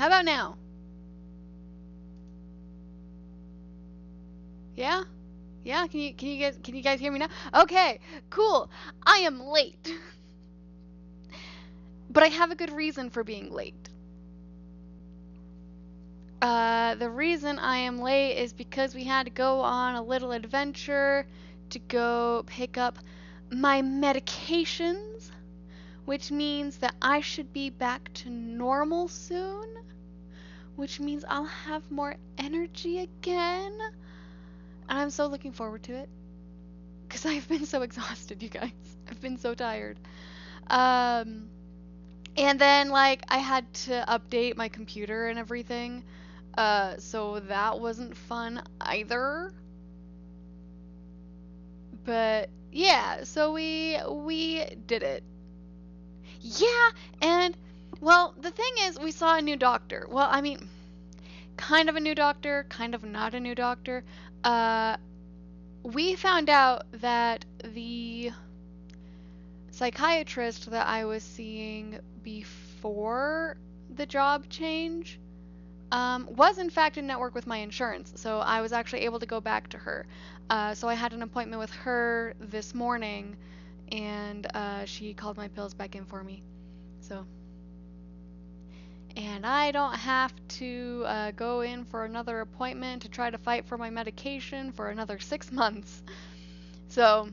How about now? Yeah? Yeah? Can you guys hear me now? Okay, cool. I am late. But I have a good reason for being late. The reason I am late is because we had to go on a little adventure to go pick up my medications, which means that I should be back to normal soon, which means I'll have more energy again. And I'm so looking forward to it because I've been so exhausted, you guys. I've been so tired. Um, and then like I had to update my computer and everything. So that wasn't fun either. But yeah, so we did it. Yeah, and well, the thing is we saw a new doctor. Well, I mean, kind of a new doctor, kind of not a new doctor. Uh we found out that the psychiatrist that I was seeing before the job change was in fact in network with my insurance, so I was actually able to go back to her. So I had an appointment with her this morning, and she called my pills back in for me. So, and I don't have to go in for another appointment to try to fight for my medication for another 6 months. So,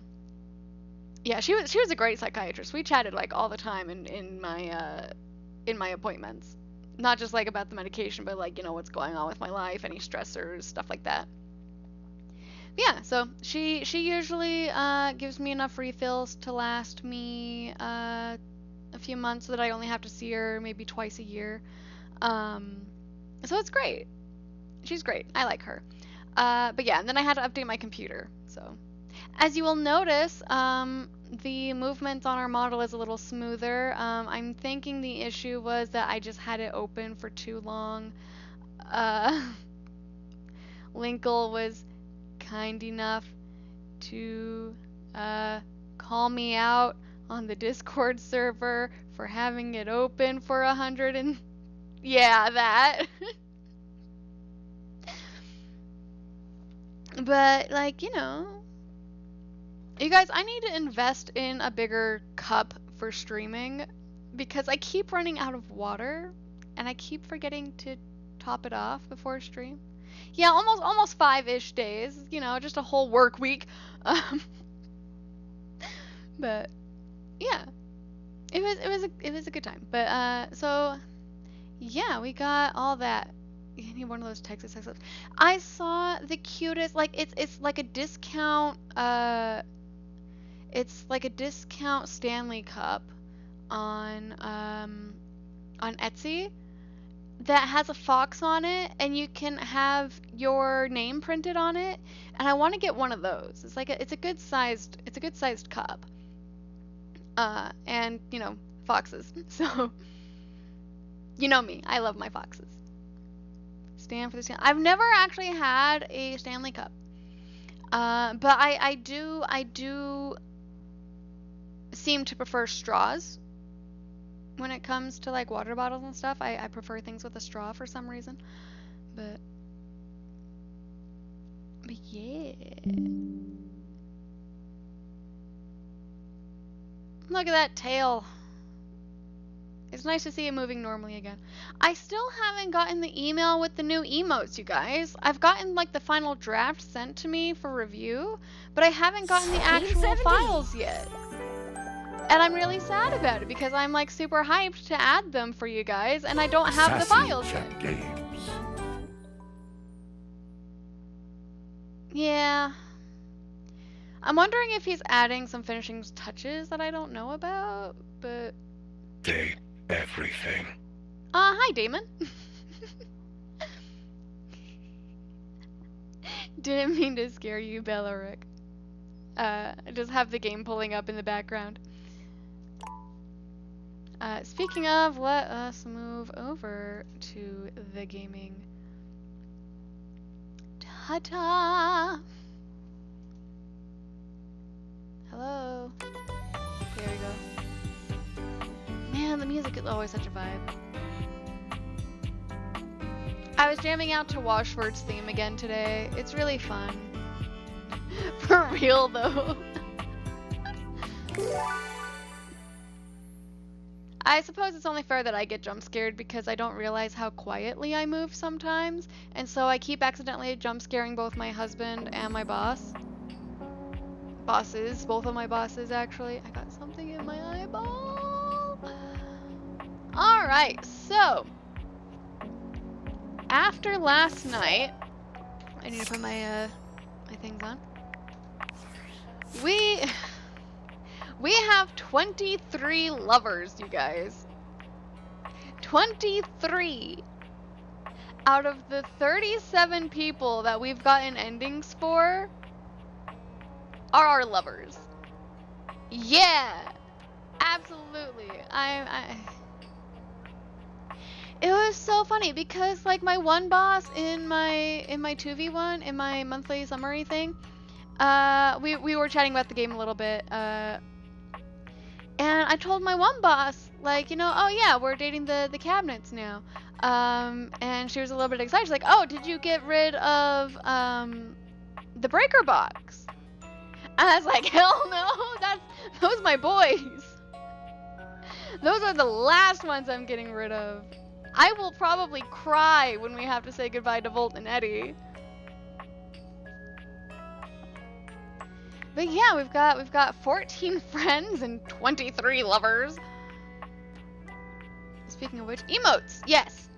yeah, she was a great psychiatrist. We chatted like all the time in my appointments. Not just like about the medication, but like, what's going on with my life, any stressors, stuff like that. Yeah, so she usually gives me enough refills to last me a few months so that I only have to see her maybe twice a year. Um, so it's great. She's great. I like her. But yeah, and then I had to update my computer. So as you will notice, the movement on our model is a little smoother. I'm thinking the issue was that I just had it open for too long. Uh, Linkle was kind enough to call me out on the Discord server for having it open for 100 and yeah, that. But like, you guys, I need to invest in a bigger cup for streaming because I keep running out of water and I keep forgetting to top it off before stream. Yeah, almost 5-ish days, just a whole work week. Um, but yeah, it was a good time. But so yeah, we got all that. You need one of those Texas Texas. I saw the cutest, like it's like a discount it's like a discount Stanley Cup on Etsy that has a fox on it and you can have your name printed on it, and I want to get one of those. It's a good sized cup. And foxes. So you know me, I love my foxes. Stand for the Stanley. I've never actually had a Stanley Cup. But I do seem to prefer straws when it comes to like water bottles and stuff. I prefer things with a straw for some reason. But yeah. Look at that tail. It's nice to see it moving normally again. I still haven't gotten the email with the new emotes, you guys. I've gotten like the final draft sent to me for review, but I haven't gotten the actual files yet. And I'm really sad about it because I'm like super hyped to add them for you guys, and I don't have the files yet. Games. Yeah. I'm wondering if he's adding some finishing touches that I don't know about, but... Day everything. Hi, Damon. Didn't mean to scare you, Bellaric. I just have the game pulling up in the background. Speaking of, let us move over to the gaming. Ta-ta! Hello. There we go. Man, the music is always such a vibe. I was jamming out to Washford's theme again today. It's really fun. For real though. I suppose it's only fair that I get jump scared because I don't realize how quietly I move sometimes, and so I keep accidentally jump scaring both my husband and my boss. Both of my bosses actually. I got something in my eyeball. Alright, so after last night, I need to put my my things on. We have 23 lovers, you guys. 23 out of the 37 people that we've gotten endings for are our lovers. Yeah, absolutely. It was so funny because like my one boss in my 2v1 in my monthly summary thing, we were chatting about the game a little bit, and I told my one boss, like, you know, oh yeah, we're dating the cabinets now, and she was a little bit excited. She's like, oh, did you get rid of the breaker box? And I was like, hell no, those my boys. Those are the last ones I'm getting rid of. I will probably cry when we have to say goodbye to Volt and Eddie. But yeah, we've got 14 friends and 23 lovers. Speaking of which, emotes. Yes.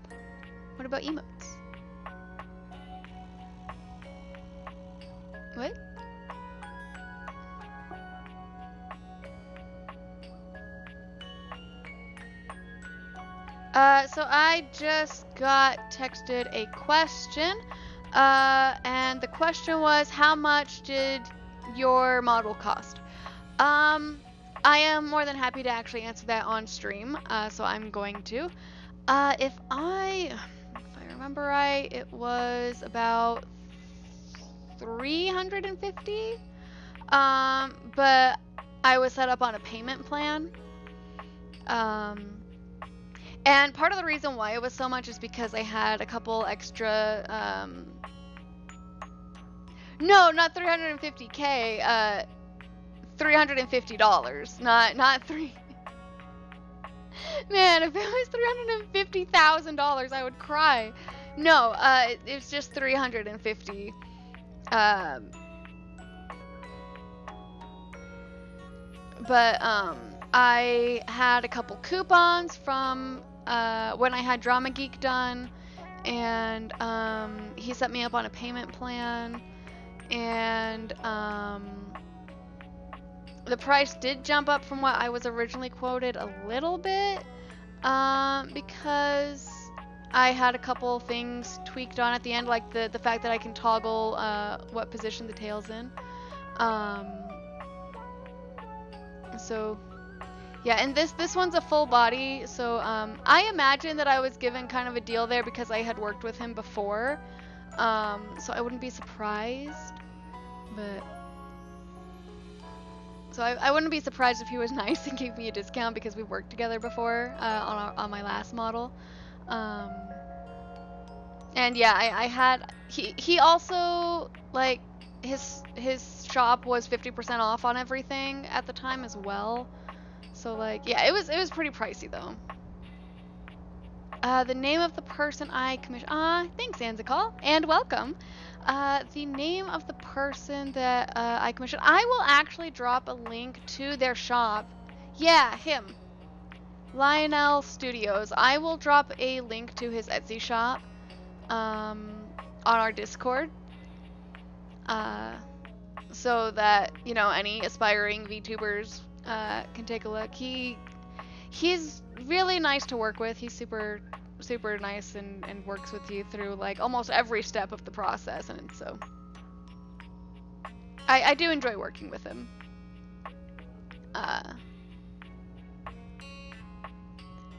What about emotes? What? So I just got texted a question, and the question was, how much did your model cost? I am more than happy to actually answer that on stream, so I'm going to. If I remember right, it was about 350, but I was set up on a payment plan. And part of the reason why it was so much is because I had a couple extra, no, not 350K, $350, not three. Man, if it was $350,000, I would cry. No, it's just 350. But I had a couple coupons from when I had Drama Geek done, and he set me up on a payment plan, and the price did jump up from what I was originally quoted a little bit, because I had a couple things tweaked on at the end, like the fact that I can toggle what position the tail's in. So yeah, and this one's a full body, so I imagine that I was given kind of a deal there because I had worked with him before, so I wouldn't be surprised, but so I wouldn't be surprised if he was nice and gave me a discount because we worked together before on my last model, and yeah, I had he also, like, his shop was 50% off on everything at the time as well. So, like, yeah, it was pretty pricey though. The name of the person I commissioned. Thanks, Anzikal, and welcome. The name of the person that I commissioned. I will actually drop a link to their shop. Yeah, him. Lionel Studios. I will drop a link to his Etsy shop on our Discord. So that, you know, any aspiring VTubers can take a look. He's really nice to work with. He's super nice and works with you through like almost every step of the process, and so I do enjoy working with him. But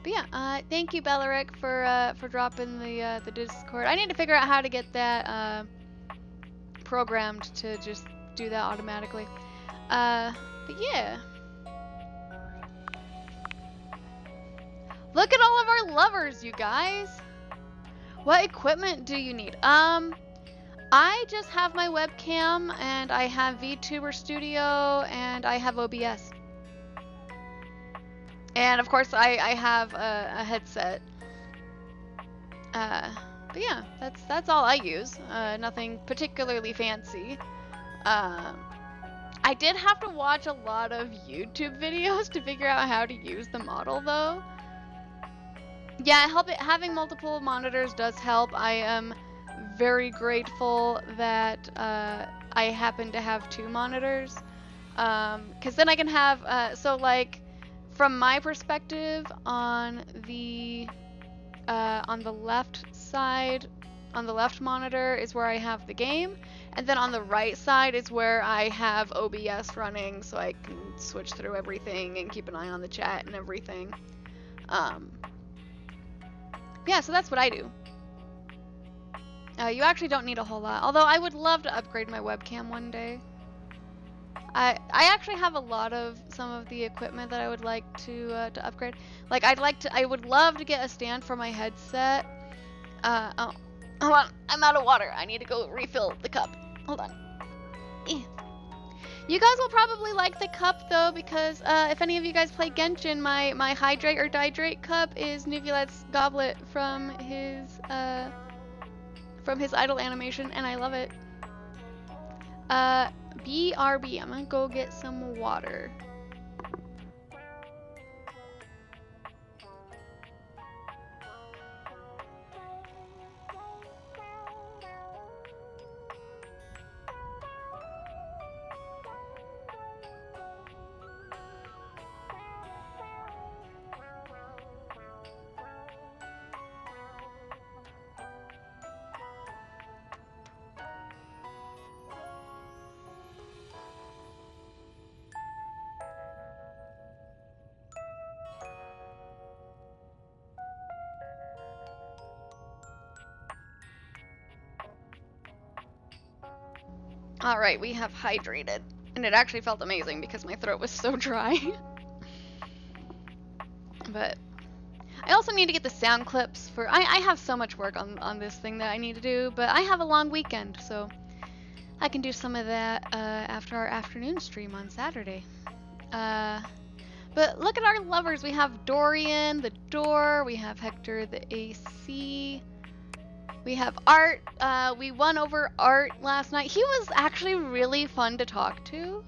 yeah, thank you, Bellaric, for dropping the Discord. I need to figure out how to get that programmed to just do that automatically. But yeah. Look at all of our lovers, you guys. What equipment do you need? I just have my webcam, and I have VTuber Studio, and I have OBS. And of course, I have a headset. But yeah, that's all I use. Nothing particularly fancy. I did have to watch a lot of YouTube videos to figure out how to use the model, though. Yeah, having multiple monitors does help. I am very grateful that I happen to have 2 monitors, because then I can have so like from my perspective on the left side, on the left monitor is where I have the game, and then on the right side is where I have OBS running, so I can switch through everything and keep an eye on the chat and everything. Yeah, so that's what I do. You actually don't need a whole lot, although I would love to upgrade my webcam one day. I actually have a lot of some of the equipment that I would like to upgrade. Like I would love to get a stand for my headset. Oh, hold on, I'm out of water. I need to go refill the cup. Hold on. You guys will probably like the cup though, because if any of you guys play Genshin, my hydrate or dihydrate cup is Nuvulet's goblet from his idol animation, and I love it. BRB, I'm gonna go get some water. Alright, we have hydrated. And it actually felt amazing because my throat was so dry. But I also need to get the sound clips for... I have so much work on this thing that I need to do, but I have a long weekend, so I can do some of that after our afternoon stream on Saturday. But look at our lovers. We have Dorian, the door. We have Hector, the AC. We have Art. We won over Art last night. He was actually really fun to talk to.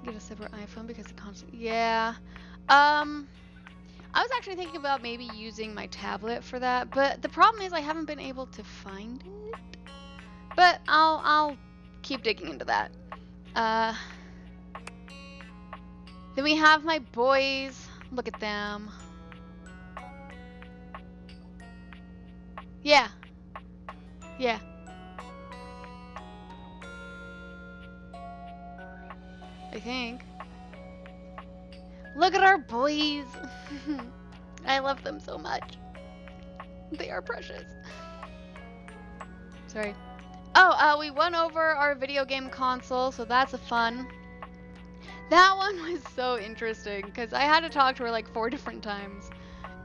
Get a separate iPhone because it constantly... Yeah. I was actually thinking about maybe using my tablet for that, but the problem is I haven't been able to find it. But I'll keep digging into that. Then we have my boys. Look at them. Yeah. Yeah. I think. Look at our boys. I love them so much. They are precious. Sorry. Oh, we won over our video game console, so that's a fun. That one was so interesting because I had to talk to her like 4 different times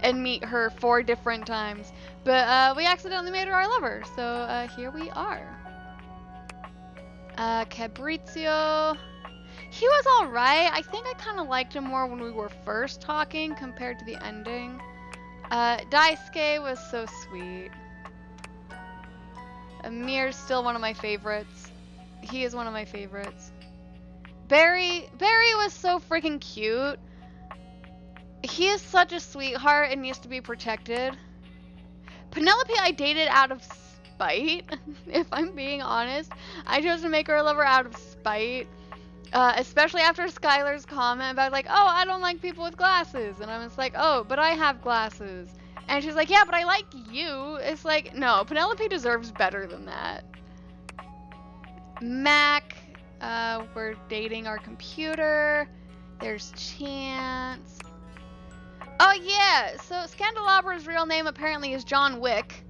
and meet her 4 different times, but we accidentally made her our lover, so here we are. Cabrizio, he was alright. I think I kind of liked him more when we were first talking compared to the ending. Daisuke was so sweet. Amir's still one of my favorites. He is one of my favorites. Barry was so freaking cute. He is such a sweetheart and needs to be protected. Penelope I dated out of spite, if I'm being honest. I chose to make her a lover out of spite. Especially after Skylar's comment about like, oh, I don't like people with glasses. And I was like, oh, but I have glasses. And she's like, yeah, but I like you. It's like, no, Penelope deserves better than that. Mac, we're dating our computer. There's Chance. Oh yeah, so Scandalabra's real name apparently is John Wick.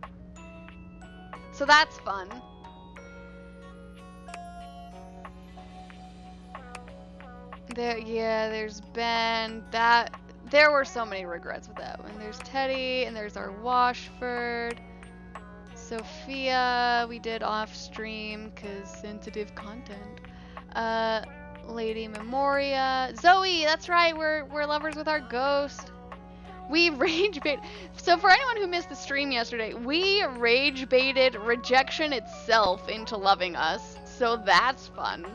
So that's fun. There's Ben. there were so many regrets with that one. There's Teddy, and there's our Washford. Sophia, we did off stream because sensitive content. Lady Memoria. Zoe, that's right, we're lovers with our ghost. We rage bait. So for anyone who missed the stream yesterday, we rage baited rejection itself into loving us. So that's fun.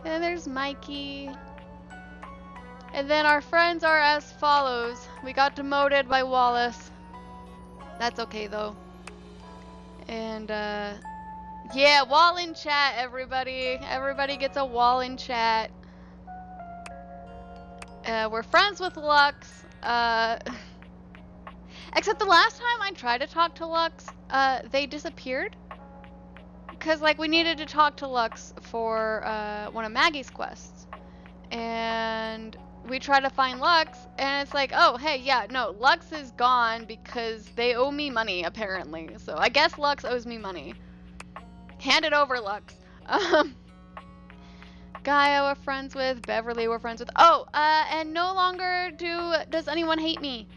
And there's Mikey. And then our friends are as follows. We got demoted by Wallace. That's okay though. And yeah, wall in chat, everybody. Everybody gets a wall in chat. We're friends with Lux. Except the last time I tried to talk to Lux, they disappeared. Because, like, we needed to talk to Lux for one of Maggie's quests. And we tried to find Lux, and it's like, oh, hey, yeah, no, Lux is gone because they owe me money, apparently. So I guess Lux owes me money. Hand it over, Lux. Gaia we're friends with, Beverly we're friends with. Oh, and no longer does anyone hate me.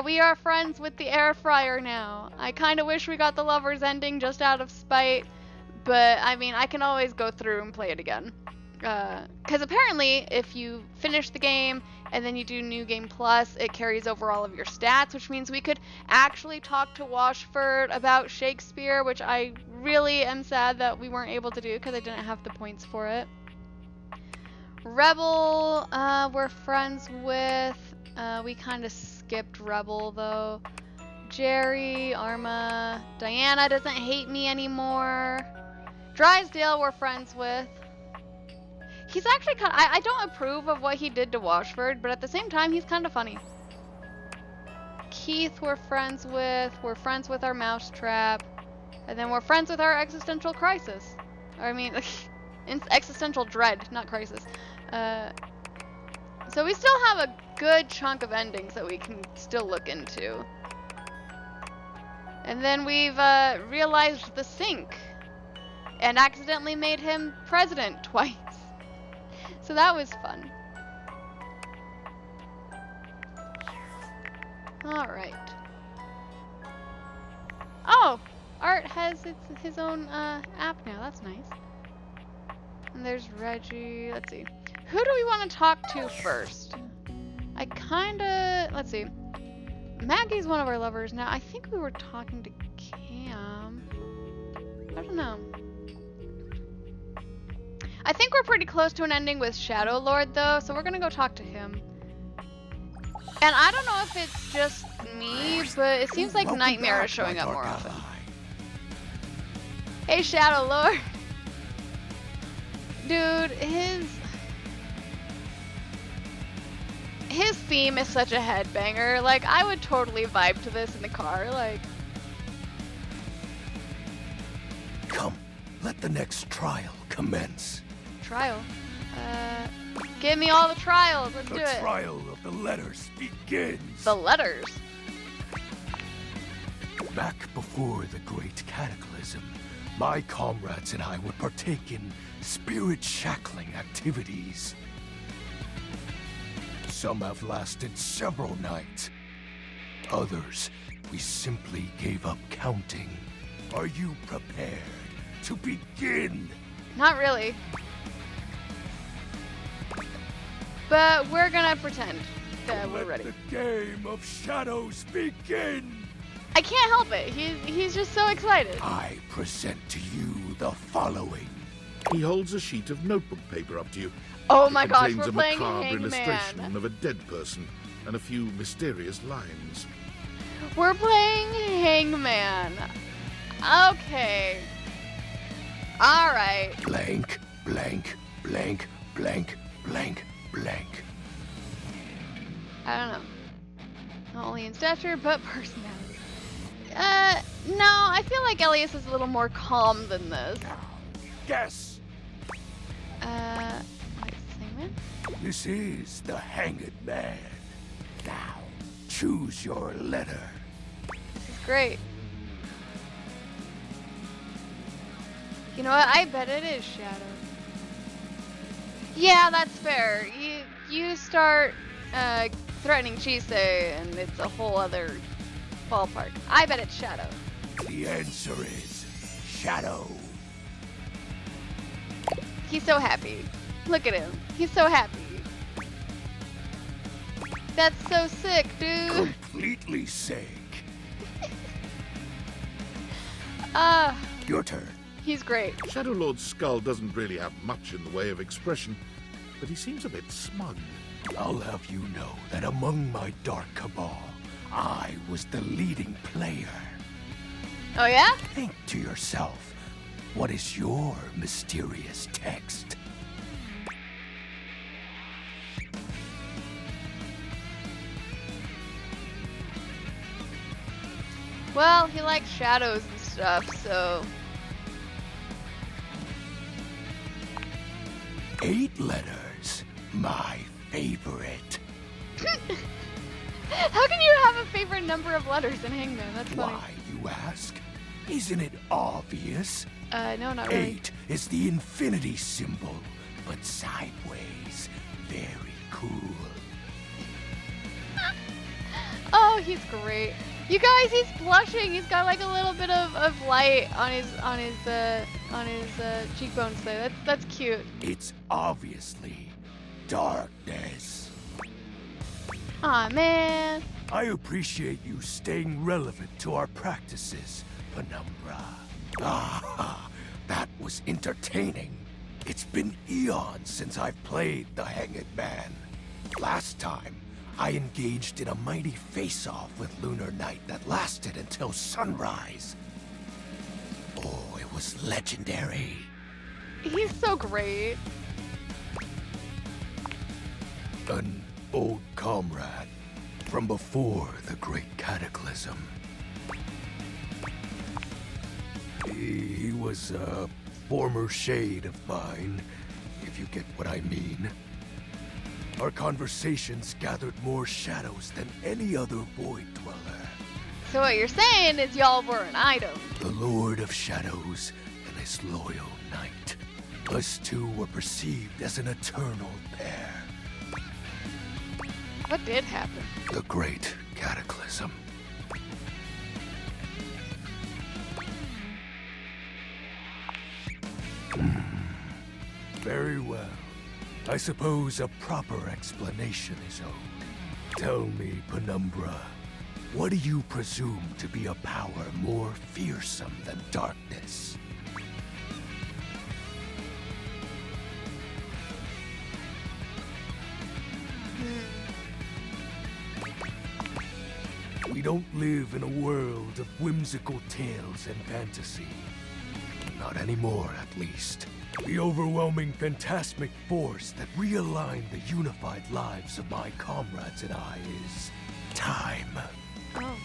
We are friends with the air fryer now. I kind of wish we got the lovers ending just out of spite, but I mean, I can always go through and play it again. Because apparently, if you finish the game and then you do New Game Plus, it carries over all of your stats, which means we could actually talk to Washford about Shakespeare, which I really am sad that we weren't able to do because I didn't have the points for it. Rebel, we're friends with. We kind of skipped Rebel though. Jerry, Arma, Diana doesn't hate me anymore. Drysdale, we're friends with. He's actually kind of, I don't approve of what he did to Washford, but at the same time, he's kind of funny. Keith, we're friends with. We're friends with our Mousetrap. And then we're friends with our existential crisis. I mean, existential dread, not crisis. So we still have a good chunk of endings that we can still look into. And then we've realized the sink and accidentally made him president twice. So that was fun. Alright. Oh! Art has his own app now. That's nice. And there's Reggie. Let's see. Who do we want to talk to first? I kinda... Let's see. Maggie's one of our lovers now. I think we were talking to Cam. I don't know. I think we're pretty close to an ending with Shadow Lord, though, so we're gonna go talk to him. And I don't know if it's just me, but it seems like Nightmare is showing up more often. Hey, Shadow Lord. Dude, his theme is such a headbanger. Like, I would totally vibe to this in the car, like... Come, let the next trial commence. Trial? Give me all the trials, let's do it. The trial of the letters begins. The letters? Back before the Great Cataclysm, my comrades and I would partake in spirit-shackling activities. Some have lasted several nights. Others, we simply gave up counting. Are you prepared to begin? Not really. But we're gonna pretend that we're ready. Let the game of shadows begin! I can't help it. He's just so excited. I present to you the following. He holds a sheet of notebook paper up to you. Oh my It gosh, contains we're a playing macabre Hangman. illustration of a dead person and a few mysterious lines. We're playing Hangman. Okay. Alright. Blank, blank, blank, blank, blank, blank. I don't know. Not only in stature, but personality. No, I feel like Elias is a little more calm than this. Guess. Like Hangman? This is the Hanged Man. Now, choose your letter. This is great. You know what? I bet it is Shadow. Yeah, that's fair. you start threatening Chise, and it's a whole other ballpark. I bet it's Shadow. The answer is Shadow. He's so happy. Look at him. He's so happy. That's so sick, dude. Completely sick. Your turn. He's great. Shadow Lord's skull doesn't really have much in the way of expression, but he seems a bit smug. I'll have you know that among my Dark Cabal, I was the leading player. Oh yeah? Think to yourself, what is your mysterious text? Well, he likes shadows and stuff, so... 8 letters. My favorite. How can you have a favorite number of letters in Hangman? That's funny. Why, you ask? Isn't it obvious? No, not really. 8 is the infinity symbol, but sideways. Very cool. Oh, he's great. You guys, he's blushing. He's got like a little bit of light on his cheekbones there. That's cute. It's obviously darkness. Aw, man. I appreciate you staying relevant to our practices, Penumbra. Ah, that was entertaining. It's been eons since I've played the Hanged Man. Last time, I engaged in a mighty face-off with Lunar Knight that lasted until sunrise. Oh, it was legendary. He's so great. An old comrade from before the Great Cataclysm. He was a former shade of mine, if you get what I mean. Our conversations gathered more shadows than any other Void Dweller. So what you're saying is y'all were an item. The Lord of Shadows and his loyal knight. Us two were perceived as an eternal pair. What did happen? The Great Cataclysm. Very well. I suppose a proper explanation is owed. Tell me, Penumbra, what do you presume to be a power more fearsome than darkness? We don't live in a world of whimsical tales and fantasy. Not anymore, at least. The overwhelming phantasmic force that realigned the unified lives of my comrades and I is time. Oh.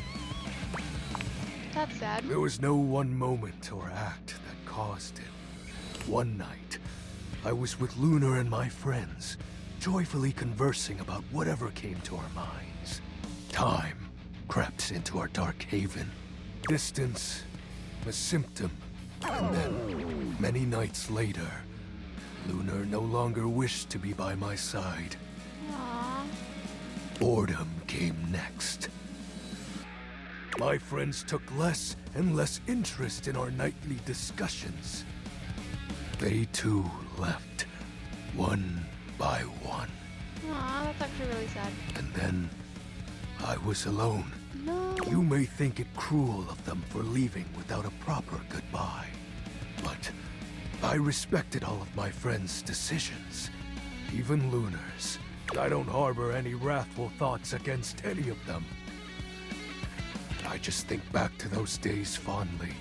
That's sad. There was no one moment or act that caused it. One night, I was with Lunar and my friends, joyfully conversing about whatever came to our minds. Time crept into our dark haven. Distance, a symptom, and then, many nights later, Lunar no longer wished to be by my side. Aww. Boredom came next. My friends took less and less interest in our nightly discussions. They too left, one by one. Aw, that's actually really sad. And then, I was alone. No. You may think it cruel of them for leaving without a proper goodbye. But I respected all of my friends' decisions, even Lunar's. I don't harbor any wrathful thoughts against any of them. I just think back to those days fondly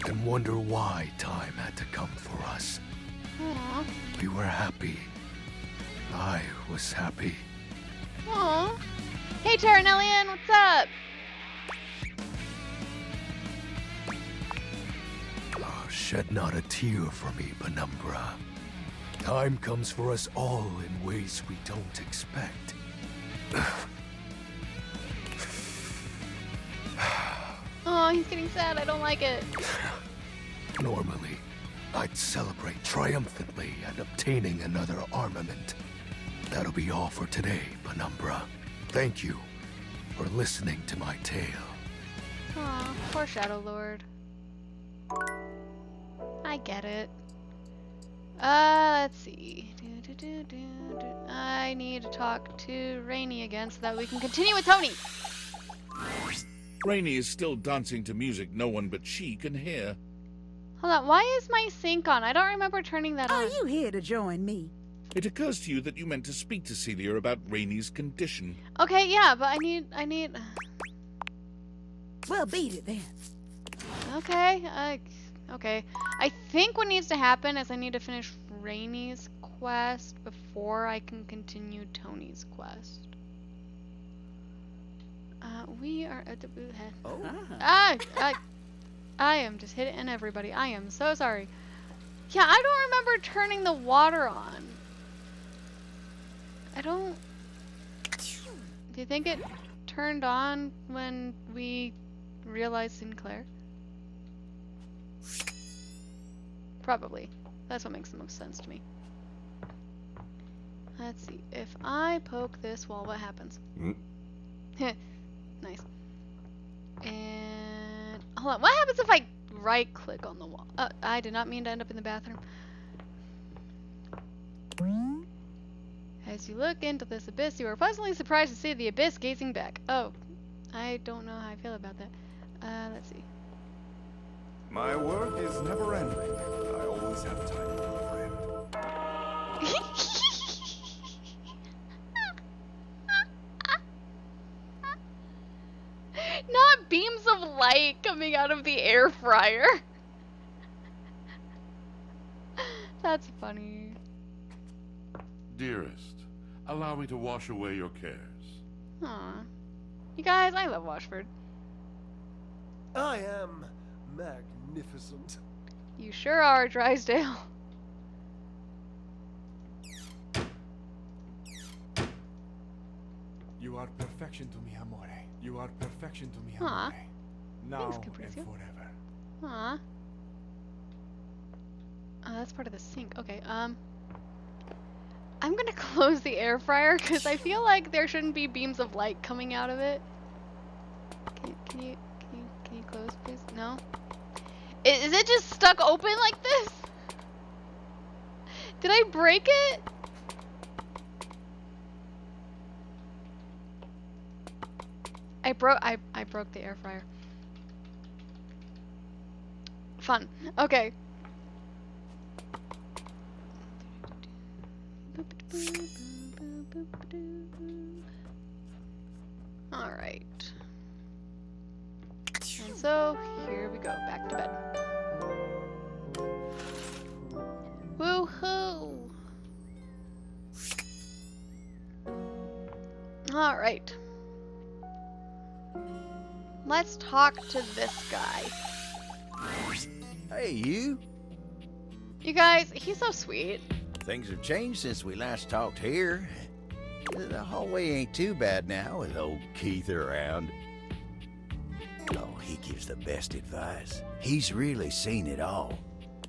and wonder why time had to come for us. Aw. We were happy. I was happy. Aw. Hey, Terranellian, what's up? Shed not a tear for me, Penumbra. Time comes for us all in ways we don't expect. Oh, he's getting sad. I don't like it. Normally, I'd celebrate triumphantly at obtaining another armament. That'll be all for today, Penumbra. Thank you for listening to my tale. Aw, poor Shadow Lord. I get it. Let's see. I need to talk to Rainy again so that we can continue with Tony. Rainy is still dancing to music no one but she can hear. Hold on, why is my sync on? I don't remember turning that Are on. you here to join me? It occurs to you that you meant to speak to Celia about Rainy's condition. Okay, yeah, but I need. Well, beat it then. Okay, okay. I think what needs to happen is I need to finish Rainy's quest before I can continue Tony's quest. We are at the head. Oh. I am just hitting everybody. I am so sorry. Yeah, I don't remember turning the water on. I don't. Do you think it turned on when we realized Sinclair? Probably. That's what makes the most sense to me. Let's see. If I poke this wall, what happens? Nice. And hold on. What happens if I right click on the wall? I did not mean to end up in the bathroom. As you look into this abyss, you are pleasantly surprised to see the abyss gazing back. Oh, I don't know how I feel about that. Let's see. My work is never ending. I always have time for a friend. Not beams of light coming out of the air fryer. That's funny. Dearest, allow me to wash away your cares. Aw. You guys, I love Washford. I am magnificent. You sure are, Drysdale. You are perfection to me, amore. You are perfection to me, Aw. amore. Now Thanks, and Capriccio. forever. Aw. That's part of the sink. Okay, I'm gonna close the air fryer because I feel like there shouldn't be beams of light coming out of it. Can you close, please? No? Is it just stuck open like this? Did I break it? I broke the air fryer. Fun. Okay. Alright. And so, here we go. Back to bed. Woohoo! Alright. Let's talk to this guy. Hey, you. You guys, he's so sweet. Things have changed since we last talked here. The hallway ain't too bad now with old Keith around. Oh, he gives the best advice. He's really seen it all.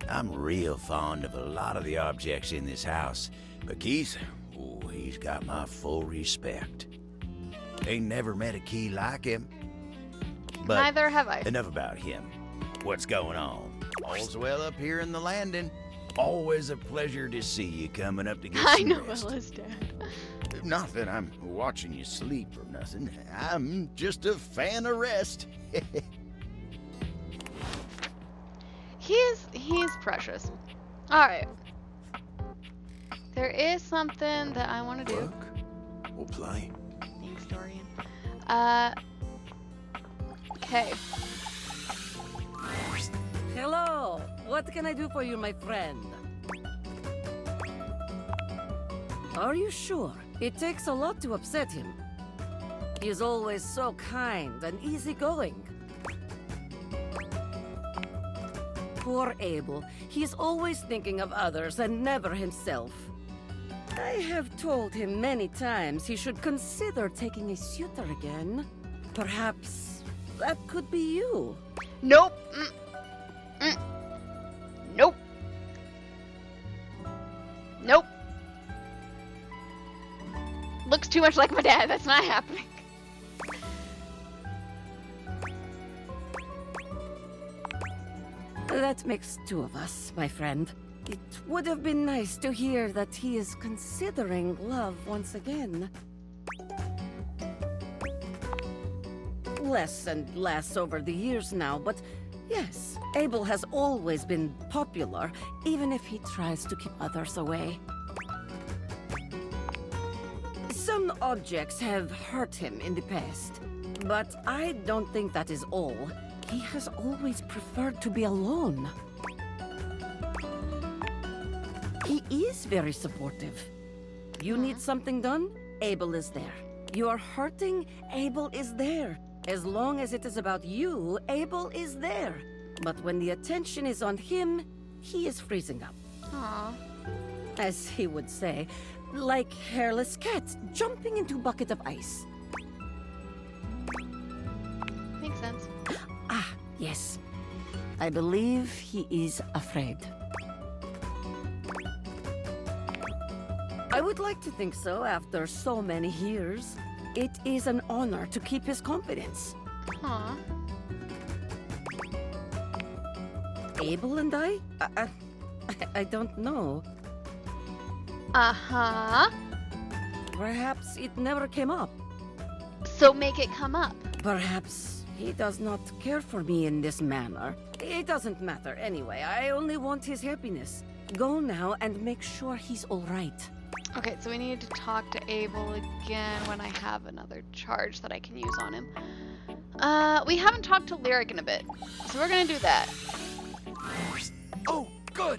I'm real fond of a lot of the objects in this house, but Keith, oh, he's got my full respect. Ain't never met a key like him. But Neither have I. enough about him. What's going on? All's well up here in the landing. Always a pleasure to see you coming up to get I some know rest. Ella's dead. Not that I'm watching you sleep or nothing. I'm just a fan of rest. He's precious. Alright. There is something that I want to do. Work or play? Thanks, Dorian. Okay. Hello! What can I do for you, my friend? Are you sure? It takes a lot to upset him. He is always so kind and easygoing. Poor Abel. He's always thinking of others and never himself. I have told him many times he should consider taking a suitor again. Perhaps that could be you. Nope. Nope. Nope. looks too much like my dad. That's not happening. That makes two of us, my friend. It would have been nice to hear that he is considering love once again. Less and less over the years now, but yes, Abel has always been popular, even if he tries to keep others away. Some objects have hurt him in the past, but I don't think that is all. He has always preferred to be alone. He is very supportive. You need something done? Abel is there. You are hurting? Abel is there. As long as it is about you, Abel is there. But when the attention is on him, he is freezing up. Aww. As he would say, like hairless cats jumping into a bucket of ice. Makes sense. Ah, yes. I believe he is afraid. I would like to think so after so many years. It is an honor to keep his confidence. Aw. Abel and I don't know. Uh-huh. Perhaps it never came up. So make it come up. Perhaps he does not care for me in this manner. It doesn't matter anyway. I only want his happiness. Go now and make sure he's all right. Okay, so we need to talk to Abel again when I have another charge that I can use on him. We haven't talked to Lyric in a bit, so we're gonna do that. Oh, good!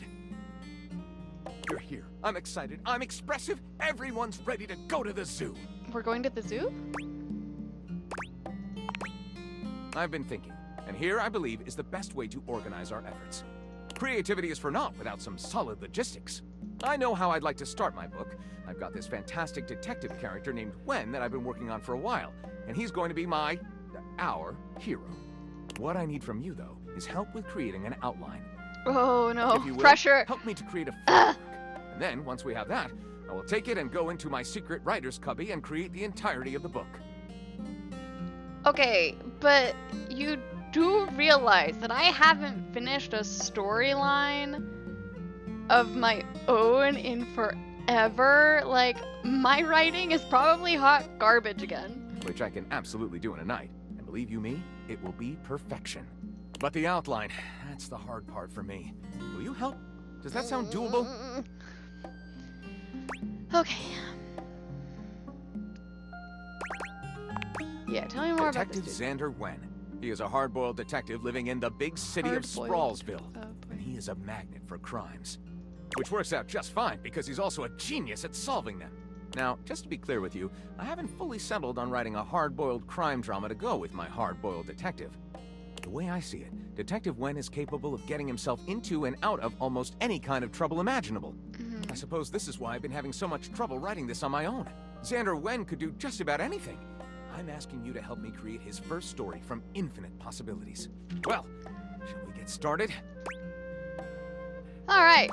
You're here. I'm excited. I'm expressive. Everyone's ready to go to the zoo. We're going to the zoo? I've been thinking, and here I believe is the best way to organize our efforts. Creativity is for naught without some solid logistics. I know how I'd like to start my book. I've got this fantastic detective character named Wen that I've been working on for a while, and he's going to be our hero. What I need from you, though, is help with creating an outline. Oh no, If you will, pressure. help me to create a framework. And then, once we have that, I will take it and go into my secret writer's cubby and create the entirety of the book. Okay, but you do realize that I haven't finished a storyline of my own in forever. Like, my writing is probably hot garbage again. Which I can absolutely do in a night. And believe you me, it will be perfection. But the outline, that's the hard part for me. Will you help? Does that sound doable? Okay. Yeah, tell me more about Detective this dude. Xander Wen. He is a hard-boiled detective living in the big city of Hard-boiled. Sprawlsville. And he is a magnet for crimes. Which works out just fine, because he's also a genius at solving them. Now, just to be clear with you, I haven't fully settled on writing a hard-boiled crime drama to go with my hard-boiled detective. The way I see it, Detective Wen is capable of getting himself into and out of almost any kind of trouble imaginable. I suppose this is why I've been having so much trouble writing this on my own. Xander Wen could do just about anything. I'm asking you to help me create his first story from infinite possibilities. Well, shall we get started? Alright.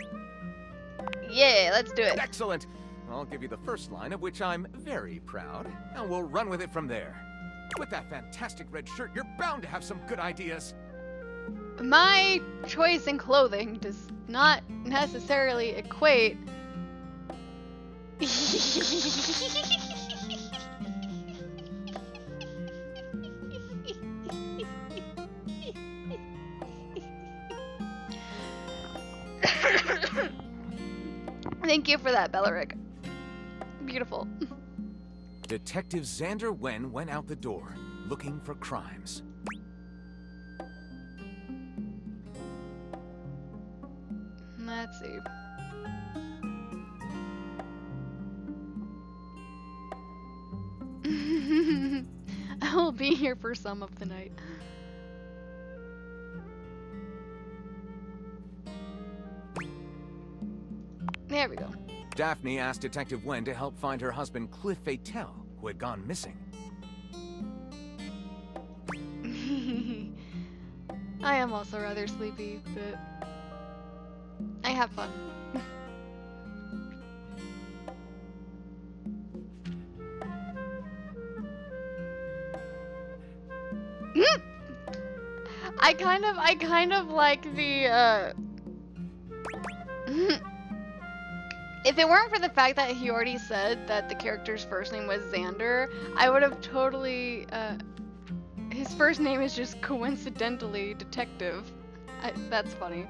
Yeah, let's do it. Excellent! I'll give you the first line, of which I'm very proud, and we'll run with it from there. With that fantastic red shirt, you're bound to have some good ideas. My choice in clothing does not necessarily equate. Thank you for that, Bellaric. Beautiful. Detective Xander Wen went out the door, looking for crimes. Let's see. I will be here for some of the night. There we go. Daphne asked Detective Wen to help find her husband Cliff Fatel, who had gone missing. I am also rather sleepy, but I have fun. I kind of like the if it weren't for the fact that he already said that the character's first name was Xander, I would have totally his first name is just coincidentally Detective. That's funny.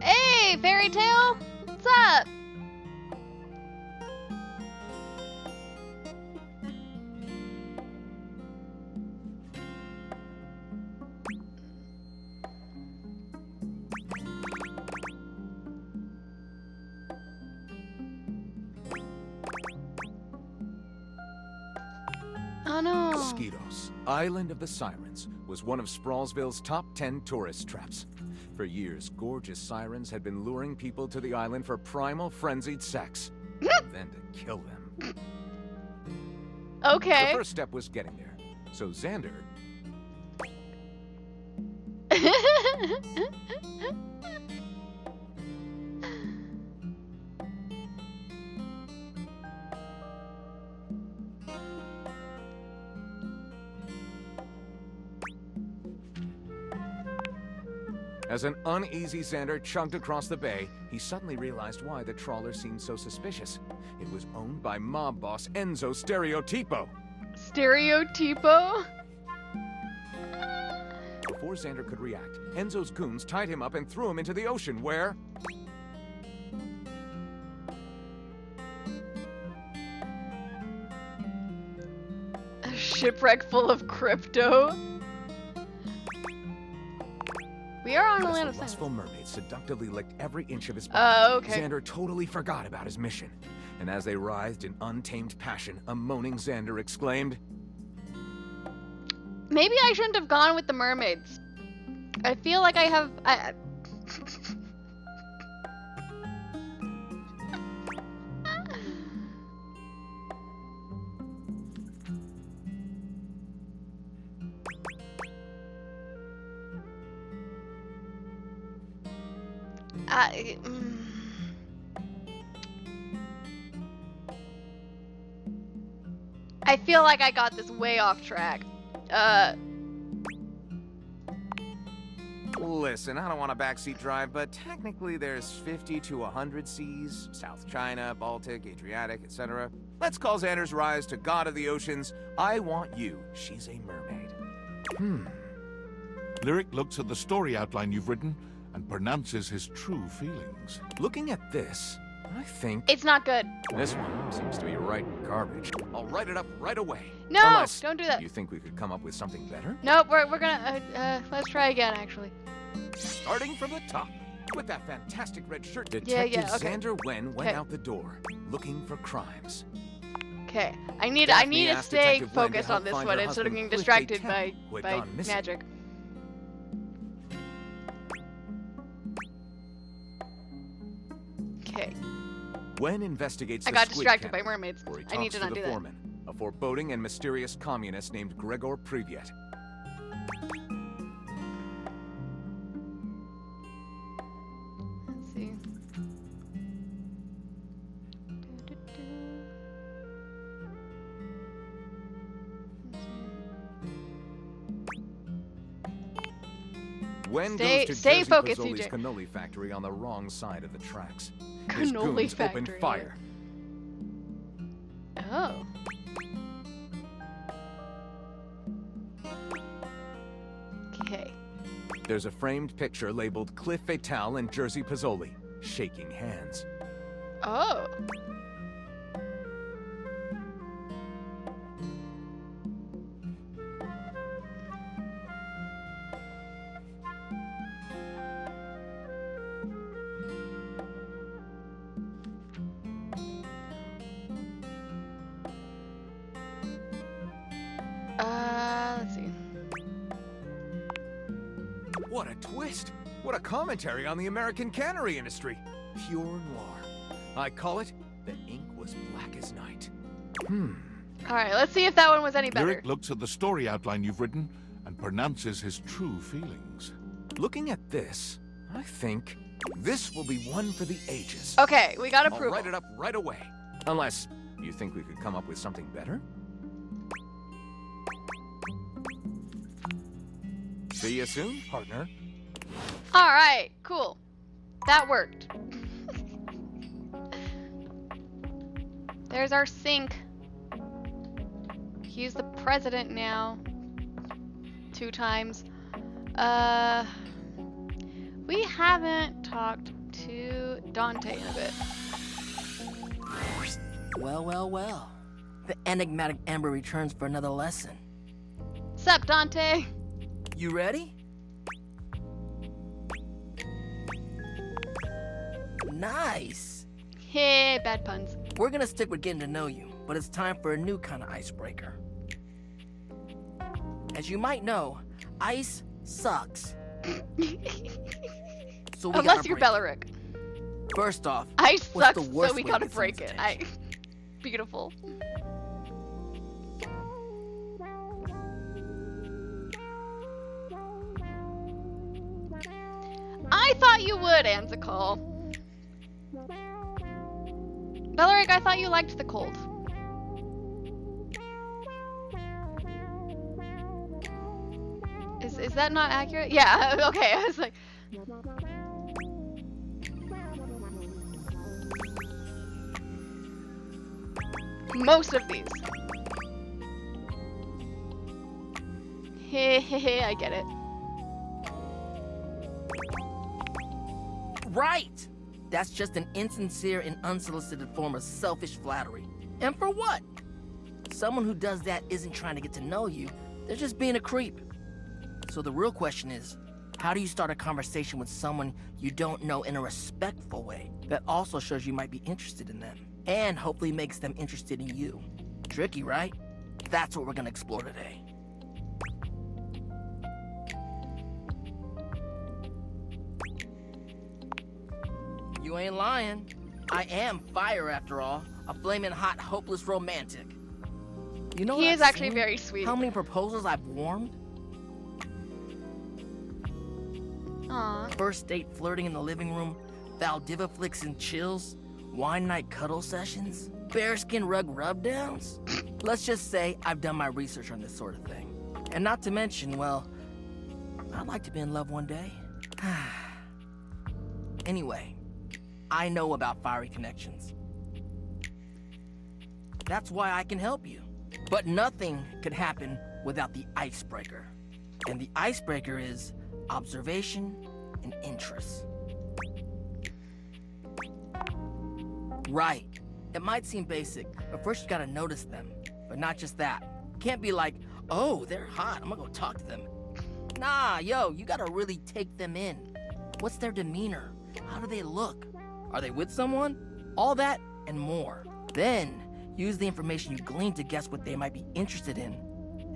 Hey, Fairy Tale! What's up? Oh no. Skidos, Island of the Sirens, was one of Sprawlsville's top 10 tourist traps. For years, gorgeous sirens had been luring people to the island for primal, frenzied sex, and then to kill them. Okay. The first step was getting there. So Xander... As an uneasy Xander chugged across the bay, he suddenly realized why the trawler seemed so suspicious. It was owned by mob boss Enzo Stereotipo. Stereotipo? Before Xander could react, Enzo's goons tied him up and threw him into the ocean, where... A shipwreck full of crypto? We are on a land of the lustful mermaid seductively licked every inch of his body. Oh, okay. Xander totally forgot about his mission. And as they writhed in untamed passion, a moaning Xander exclaimed, Maybe I shouldn't have gone with the mermaids. I feel like I have... I feel like I got this way off track. Listen, I don't want a backseat drive, but technically there's 50 to 100 seas. South China, Baltic, Adriatic, etc. Let's call Xander's rise to God of the Oceans, I Want You. She's a mermaid. Lyric looks at the story outline you've written and pronounces his true feelings. Looking at this, I think... It's not good. This one seems to be right garbage. I'll write it up right away. No, Unless don't do that. You think we could come up with something better? Nope, we're gonna, let's try again, actually. Starting from the top, with that fantastic red shirt, Yeah, Detective okay. Xander Wen went Okay. out the door, looking for crimes. Okay, I need Daphne to asked stay Detective Wen to focused help on this find one her instead of husband, getting Cliff distracted Temple, who had by gone missing. magic. Okay, Wen investigates I the got Squid distracted by Cannon, mermaids. where he I need talks to not the do that. foreman, a foreboding and mysterious communist named Gregor Privyet. Let's see. Wen Stay- goes to stay Jersey focused, Pozzoli's CJ. cannoli factory on the wrong side of the tracks. His Cannoli goons factory, open I fire. Oh. Okay. There's a framed picture labeled Cliff Fatale and Jersey Pozzoli, shaking hands. Oh. Let's see. What a twist! What a commentary on the American cannery industry. Pure noir. I call it The Ink Was Black as Night. Alright, let's see if that one was any better. Lyric looks at the story outline you've written and pronounces his true feelings. Looking at this, I think this will be one for the ages. Okay, we got I'll approval. write it up right away. Unless you think we could come up with something better? See you soon, partner. Alright, cool. That worked. There's our sink. He's the president now. 2 times. We haven't talked to Dante in a bit. Well, well, well. The enigmatic Ember returns for another lesson. Sup, Dante? You ready? Nice! Hey, bad puns. We're gonna stick with getting to know you, but it's time for a new kind of icebreaker. As you might know, ice sucks. So we Unless gotta you're break Beleric. it. First off, Ice what's sucks, the worst so we way to gotta get break someone's it. attention? Beautiful. I thought you would, Anzakal. Beleric, I thought you liked the cold. Is that not accurate? Yeah, okay, I was like... Most of these. Hehehe, I get it. Right! That's just an insincere and unsolicited form of selfish flattery. And for what? Someone who does that isn't trying to get to know you, they're just being a creep. So the real question is, how do you start a conversation with someone you don't know in a respectful way that also shows you might be interested in them, and hopefully makes them interested in you? Tricky, right? That's what we're gonna explore today. You ain't lying. I am fire after all, a flaming hot, hopeless romantic. You know He what is I've actually seen? very sweet. How many proposals I've warmed? Aw. First date flirting in the living room, Valdiva flicks and chills, wine night cuddle sessions, bearskin rug rubdowns. Let's just say I've done my research on this sort of thing. And not to mention, well, I'd like to be in love one day. Anyway, I know about fiery connections. That's why I can help you. But nothing could happen without the icebreaker. And the icebreaker is observation and interest. Right. It might seem basic, but first you gotta notice them. But not just that. Can't be like, oh, they're hot, I'm gonna go talk to them. Nah, yo, you gotta really take them in. What's their demeanor? How do they look? Are they with someone? All that and more. Then, use the information you glean to guess what they might be interested in,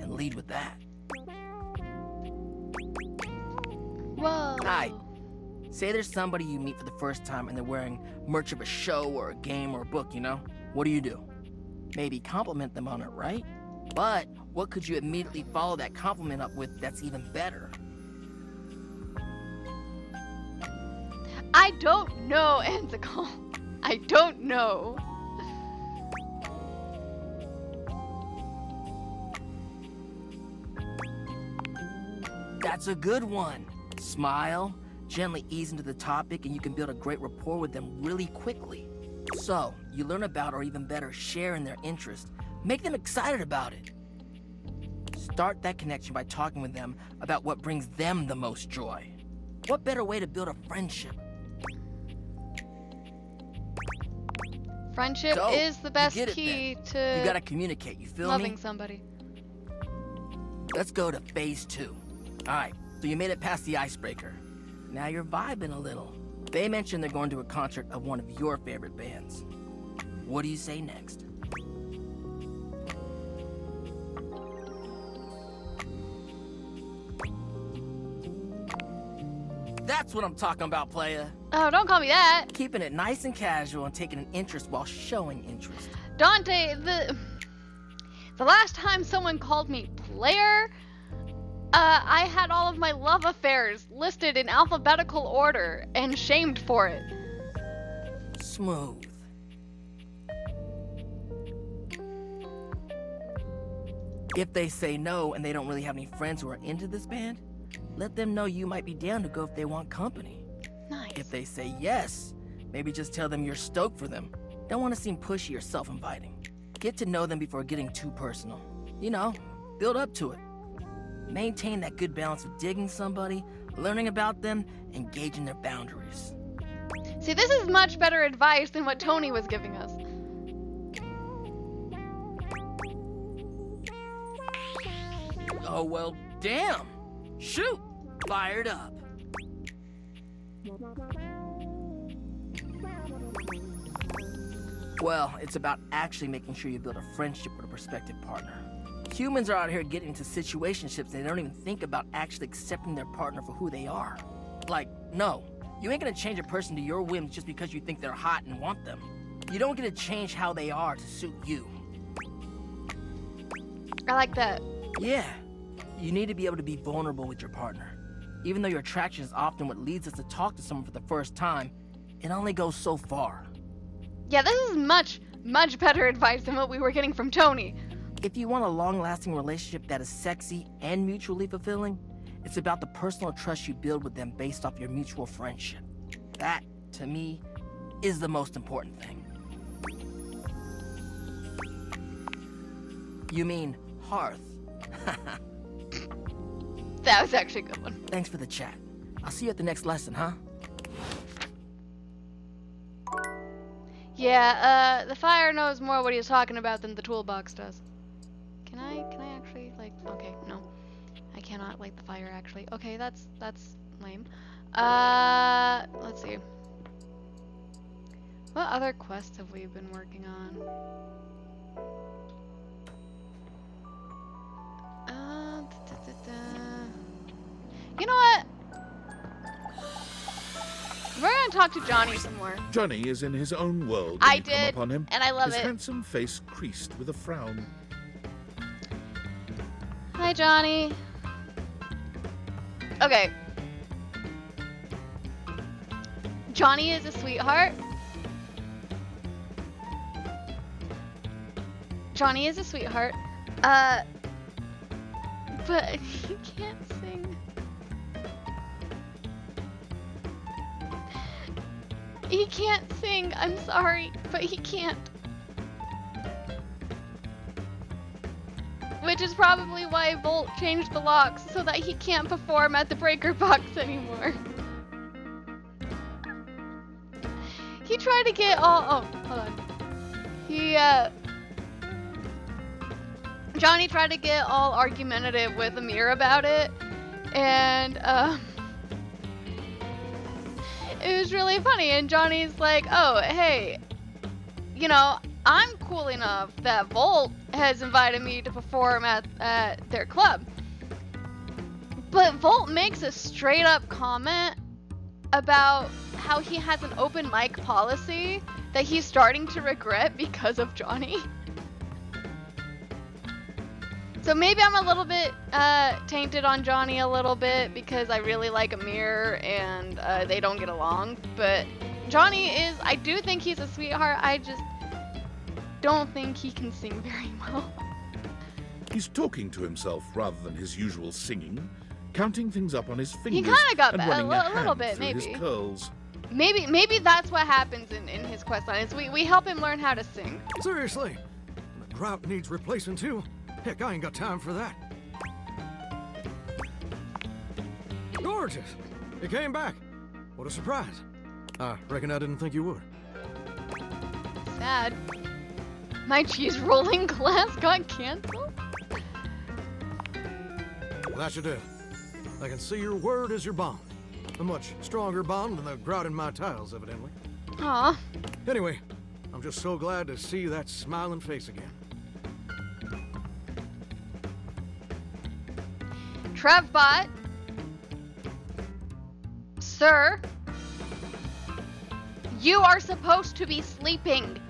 and lead with that. Whoa. Alright. Say there's somebody you meet for the first time and they're wearing merch of a show or a game or a book, you know? What do? Maybe compliment them on it, right? But what could you immediately follow that compliment up with that's even better? I don't know, Anzakal. I don't know. That's a good one. Smile, gently ease into the topic, and you can build a great rapport with them really quickly. So, you learn about, or even better, share in their interest. Make them excited about it. Start that connection by talking with them about what brings them the most joy. What better way to build a friendship? Friendship So, is the you best get it key You to gotta communicate, you feel loving me? somebody. Let's go to phase 2. Alright, so you made it past the icebreaker. Now you're vibing a little. They mentioned they're going to a concert of one of your favorite bands. What do you say next? That's what I'm talking about, playa. Oh, don't call me that. Keeping it nice and casual and taking an interest while showing interest. Dante, the last time someone called me player, I had all of my love affairs listed in alphabetical order and shamed for it. Smooth. If they say no and they don't really have any friends who are into this band, let them know you might be down to go if they want company. Nice. If they say yes, maybe just tell them you're stoked for them. Don't want to seem pushy or self-inviting. Get to know them before getting too personal. You know, build up to it. Maintain that good balance of digging somebody, learning about them, and gauging their boundaries. See, this is much better advice than what Tony was giving us. Oh, well, damn. Shoot. Fired up. Well, it's about actually making sure you build a friendship with a prospective partner. Humans are out here getting into situationships and they don't even think about actually accepting their partner for who they are. Like, no, you ain't gonna change a person to your whims just because you think they're hot and want them. You don't get to change how they are to suit you. I like that. Yeah, you need to be able to be vulnerable with your partner. Even though your attraction is often what leads us to talk to someone for the first time, it only goes so far. Yeah, this is much, much better advice than what we were getting from Tony. If you want a long-lasting relationship that is sexy and mutually fulfilling, it's about the personal trust you build with them based off your mutual friendship. That, to me, is the most important thing. You mean hearth? That was actually a good one. Thanks for the chat. I'll see you at the next lesson, huh? Yeah, the fire knows more what he was talking about than the toolbox does. Can I actually, like, okay, no. I cannot light the fire, actually. Okay, that's lame. Let's see. What other quests have we been working on? You know what? We're gonna talk to Johnny some more. Johnny is in his own world when I you come did, upon him. and I love his it. handsome face creased with a frown. Hi, Johnny. Okay. Johnny is a sweetheart. Johnny is a sweetheart. But he can't sing. He can't sing. I'm sorry, but he can't. Which is probably why Volt changed the locks so that he can't perform at the Breaker Box anymore. He tried to get all. Oh, hold on. Johnny tried to get all argumentative with Amir about it, and it was really funny. And Johnny's like, "Oh, hey, you know, I'm cool enough that Volt has invited me to perform at their club." But Volt makes a straight up comment about how he has an open mic policy that he's starting to regret because of Johnny. So maybe I'm a little bit tainted on Johnny a little bit because I really like Amir and they don't get along. But Johnny I do think he's a sweetheart. I just don't think he can sing very well. He's talking to himself rather than his usual singing, counting things up on his fingers. He kind of got and that running a little hand bit, through maybe. his curls. Maybe that's what happens in his quest line. Is we help him learn how to sing. Seriously, the drought needs replacing too. Heck, I ain't got time for that. Gorgeous! You came back. What a surprise. I reckon I didn't think you would. Sad. My cheese rolling class got canceled? That you did. I can see your word is your bond. A much stronger bond than the grout in my tiles, evidently. Aw. Anyway, I'm just so glad to see that smiling face again. Trevbot. Sir. You are supposed to be sleeping.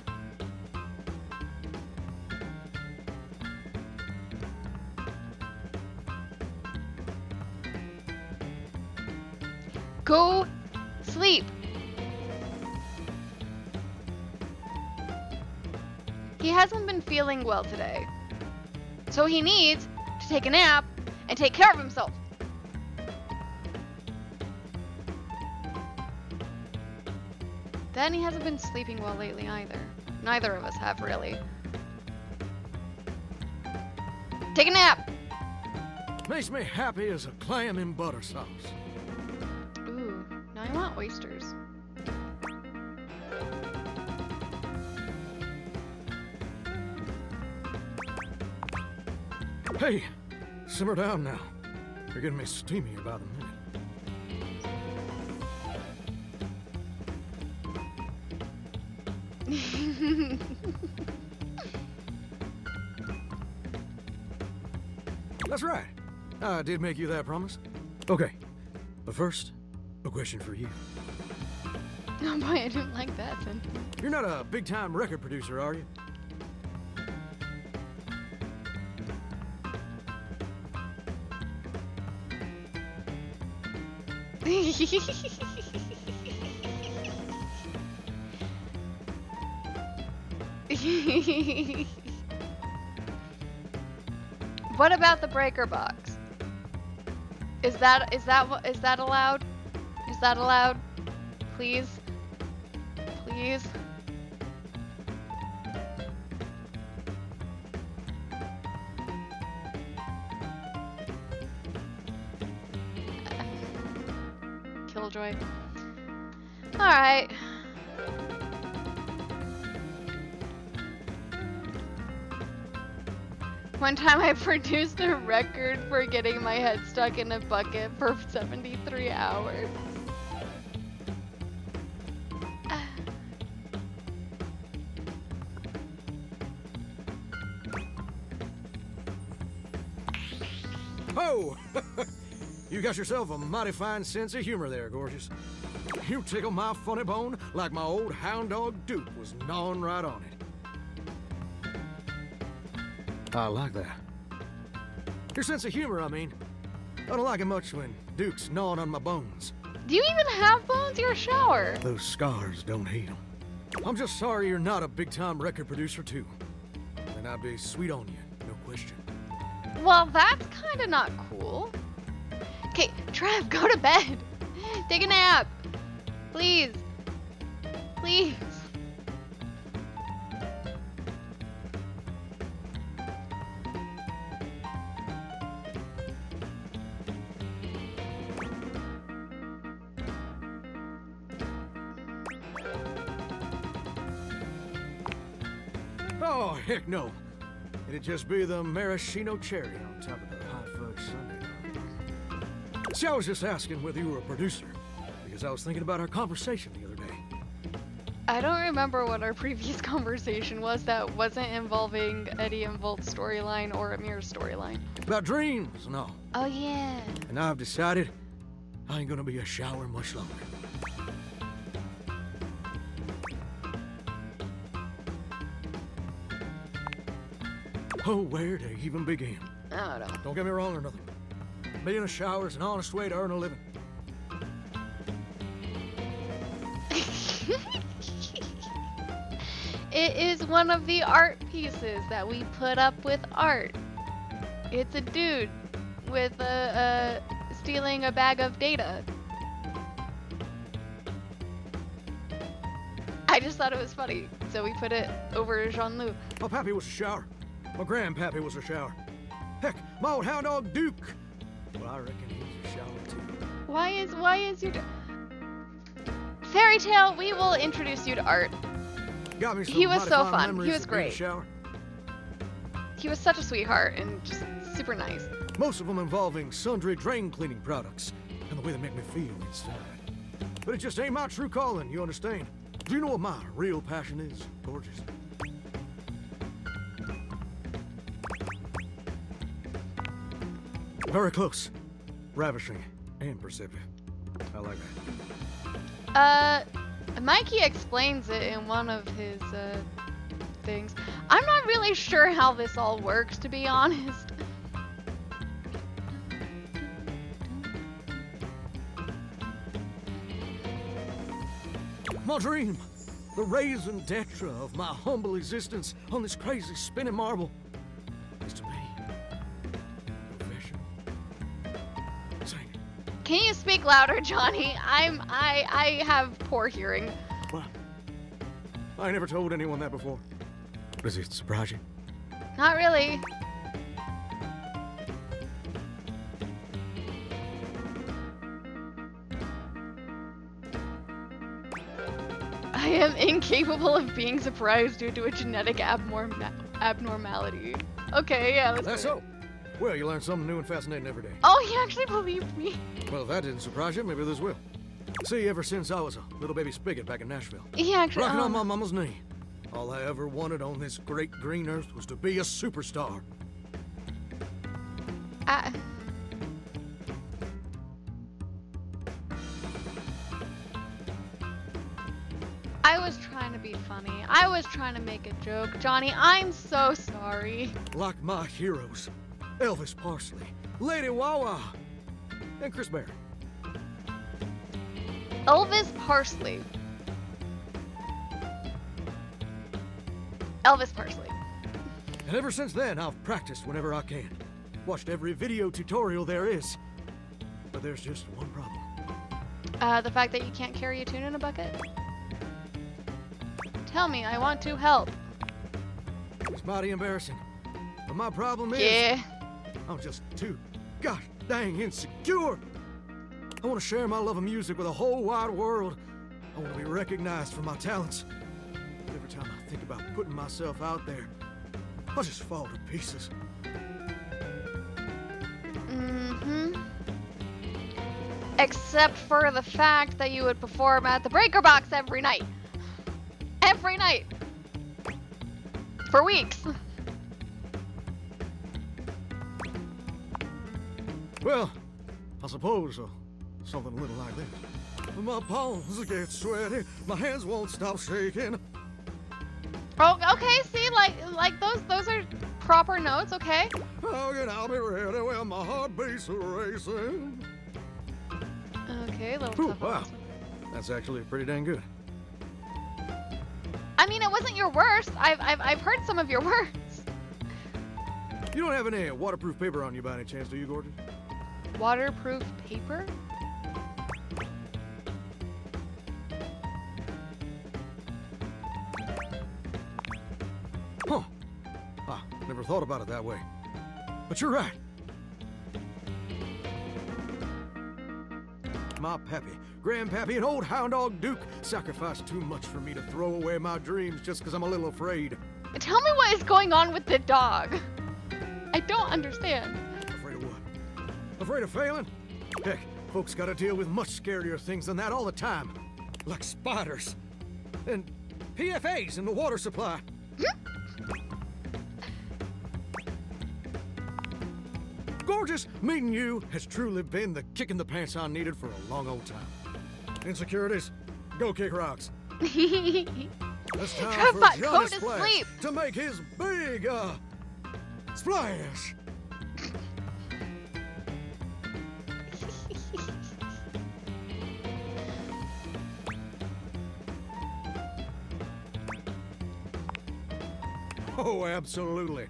Go sleep. He hasn't been feeling well today, so he needs to take a nap and take care of himself. Then he hasn't been sleeping well lately either. Neither of us have, really. Take a nap! Makes me happy as a clam in butter sauce. Ooh, now I want oysters. Hey, simmer down now. You're getting me steamy about a minute. That's right. I did make you that promise. Okay, but first, a question for you. Oh boy, I didn't like that sentence. You're not a big-time record producer, are you? What about the breaker box? Is that allowed? Is that allowed? Please? Please? Killjoy. Alright. One time I produced a record for getting my head stuck in a bucket for 73 hours. Oh! You got yourself a mighty fine sense of humor there, gorgeous. You tickle my funny bone like my old hound dog Duke was gnawing right on it. I like that. Your sense of humor, I mean. I don't like it much when Duke's gnawing on my bones. Do you even have bones? You're a shower. Those scars don't heal. I'm just sorry you're not a big-time record producer, too. And I'd be sweet on you, no question. Well, that's kind of not cool. Okay, Trev, go to bed. Take a nap. Please. Please. Oh, heck no. It'd just be the maraschino cherry on top of the hot fudge sundae. See, I was just asking whether you were a producer, because I was thinking about our conversation the other day. I don't remember what our previous conversation was that wasn't involving Eddie and Volt's storyline or Amir's storyline. About dreams and all. Oh, yeah. And I've decided I ain't gonna be a shower much longer. Oh, where to even begin? I don't know. Don't get me wrong or nothing. Being a shower is an honest way to earn a living. It is one of the art pieces that we put up with art. It's a dude with stealing a bag of data. I just thought it was funny, so we put it over Jean-Luc. My pappy was a shower. My grandpappy was a shower. Heck, my old hound dog Duke. Well, I reckon he's a shower too. Why is your Fairy Tale? We will introduce you to Art. Got me some He was mighty so fond fun. memories He was of being a great. shower. He was such a sweetheart and just super nice. Most of them involving sundry drain cleaning products and the way they make me feel inside. But it just ain't my true calling, you understand? Do you know what my real passion is, gorgeous? Very close, ravishing, and perceptive. I like that. Mikey explains it in one of his things. I'm not really sure how this all works, to be honest. My dream, the raison d'etre of my humble existence on this crazy spinning marble, is to be a professional singer. Can you speak louder, Johnny? I have poor hearing. Well, I ain't never told anyone that before. Does it surprise you? Not really. I am incapable of being surprised due to a genetic abnormality. Okay, yeah, That's so. Well, you learn something new and fascinating every day. Oh, he actually believed me. Well, if that didn't surprise you, maybe this will. See, ever since I was a little baby spigot back in Nashville, He actually. rocking on my mama's knee, all I ever wanted on this great green earth was to be a superstar. I was trying to be funny. I was trying to make a joke. Johnny, I'm so sorry. Like my heroes, Elvis Parsley, Lady Wawa, and Chris Berry. Elvis Parsley. Elvis Parsley. And ever since then, I've practiced whenever I can. Watched every video tutorial there is. But there's just one problem. The fact that you can't carry a tune in a bucket? Tell me, I want to help. It's mighty embarrassing. But my problem is... Yeah. I'm just too gosh dang insecure. I want to share my love of music with the whole wide world. I want to be recognized for my talents. But every time I think about putting myself out there, I just fall to pieces. Mm-hmm. Except for the fact that you would perform at the Breaker Box every night. Every night. For weeks. Well, I suppose something a little like this. My palms get sweaty, my hands won't stop shaking. Oh, okay. See, like those are proper notes. Okay. Oh, and I'll be ready when my heart beats racing. Okay, a little Ooh, tough. wow, that's actually pretty dang good. I mean, it wasn't your worst. I've heard some of your worst. You don't have any waterproof paper on you by any chance, do you, Gorgeous? Waterproof paper? Huh. Ah, never thought about it that way. But you're right. My pappy, grandpappy, and old hound dog Duke sacrificed too much for me to throw away my dreams just because I'm a little afraid. Tell me what is going on with the dog. I don't understand. Afraid of what? Afraid of failing? Heck, folks gotta deal with much scarier things than that all the time. Like spiders. And PFAs in the water supply. Gorgeous, meeting you has truly been the kick in the pants I needed for a long old time. Insecurities, go kick rocks. It's time Trevbot, for go Johnny to Splash sleep. to make his big, splash. Oh, absolutely.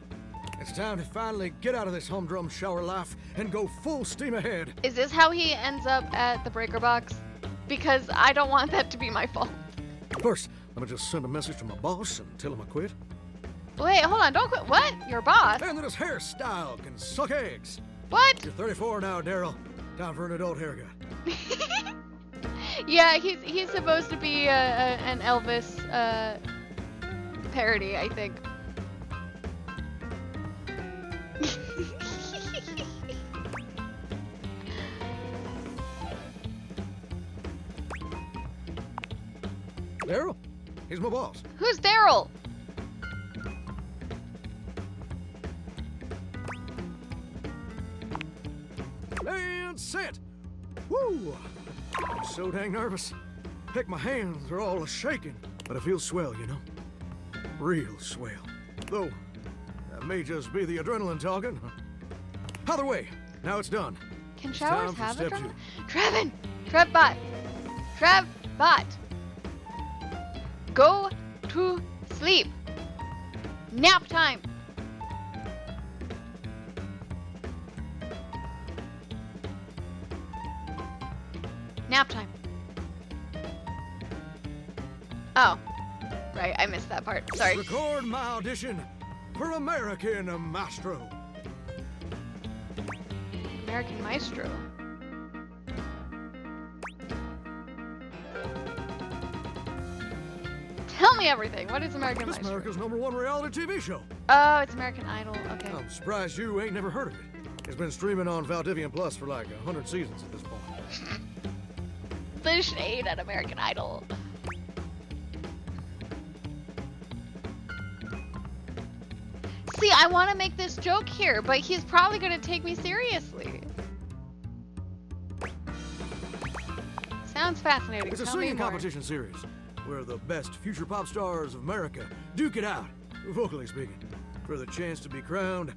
It's time to finally get out of this humdrum shower life and go full steam ahead. Is this how he ends up at the Breaker Box? Because I don't want that to be my fault. First, let me just send a message to my boss and tell him I quit. Wait, hold on, don't quit. What? Your boss? And that his hairstyle can suck eggs. What? You're 34 now, Daryl. Time for an adult haircut. Yeah, he's supposed to be an Elvis parody, I think. Daryl? He's my boss. Who's Daryl? And set. Woo! I'm so dang nervous. Heck, my hands are all shaking. But I feel swell, you know? Real swell. Though, that may just be the adrenaline talking. Either way, now it's done. Can It's showers time for have step adrenaline? two. Trevin! Trevbot! Trevbot! Go to sleep. Nap time. Nap time. Oh. Right, I missed that part. Sorry. Record my audition for American Maestro. American Maestro. Tell me everything. What is American This Maestro? America's #1 reality TV show. Oh, it's American Idol. Okay. I'm surprised you ain't never heard of it. It's been streaming on Valdivian Plus for like 100 seasons at this point. The shade at American Idol. See, I want to make this joke here, but he's probably going to take me seriously. Sounds fascinating. It's a Tell me singing more. competition series where the best future pop stars of America duke it out, vocally speaking, for the chance to be crowned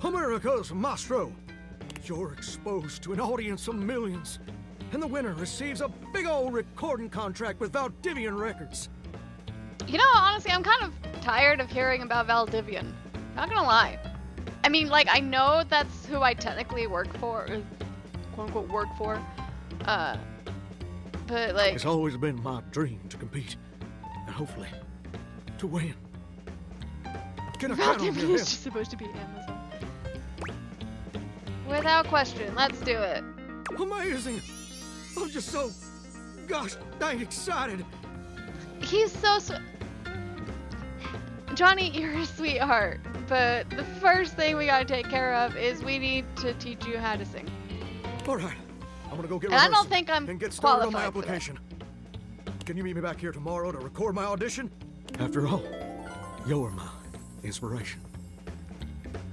America's Maestro. You're exposed to an audience of millions, and the winner receives a big old recording contract with Valdivian Records. You know, honestly, I'm kind of tired of hearing about Valdivian. Not gonna lie. I mean, like, I know that's who I technically work for, or quote-unquote work for, but, like... It's always been my dream to compete, and hopefully, to win. Can I count on your Valdivian is help? just supposed to be Amazon. Without question, let's do it. Amazing! I'm just so, gosh dang excited. He's so Johnny, you're a sweetheart, but the first thing we gotta take care of is we need to teach you how to sing. All right, I'm gonna go get And I don't rehearsing think I'm and get started on my qualified for that. application. Can you meet me back here tomorrow to record my audition? After all, you're my inspiration.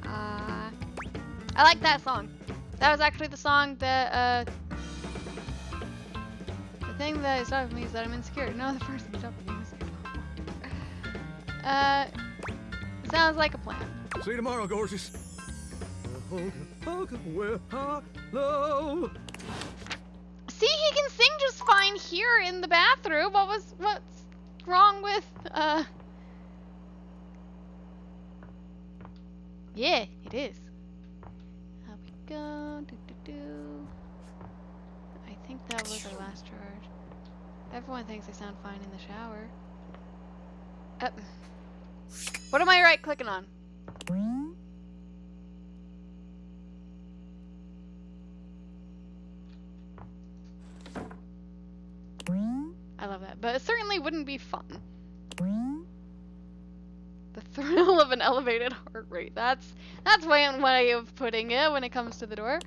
I like that song. That was actually the song that, the thing that stopped me is that I'm insecure. No, the first thing that stopped me is sounds like a plan. See you tomorrow, gorgeous. Well, hello. See, he can sing just fine here in the bathroom. What's wrong with, Yeah, it is. How we go, I think that was our last charge. Everyone thinks I sound fine in the shower. What am I right clicking on? I love that, but it certainly wouldn't be fun. The thrill of an elevated heart rate. That's one way of putting it when it comes to the door.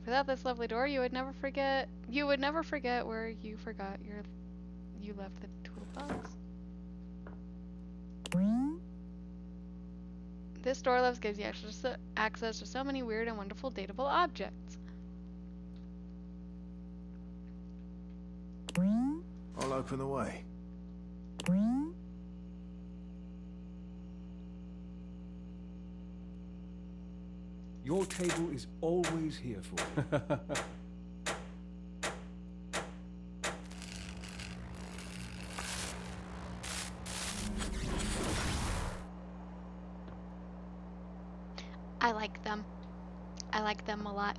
Without this lovely door, you would never forget where you left the toolbox. This door lift gives you access to so many weird and wonderful dateable objects. I'll open the way. Your table is always here for you. I like them. I like them a lot.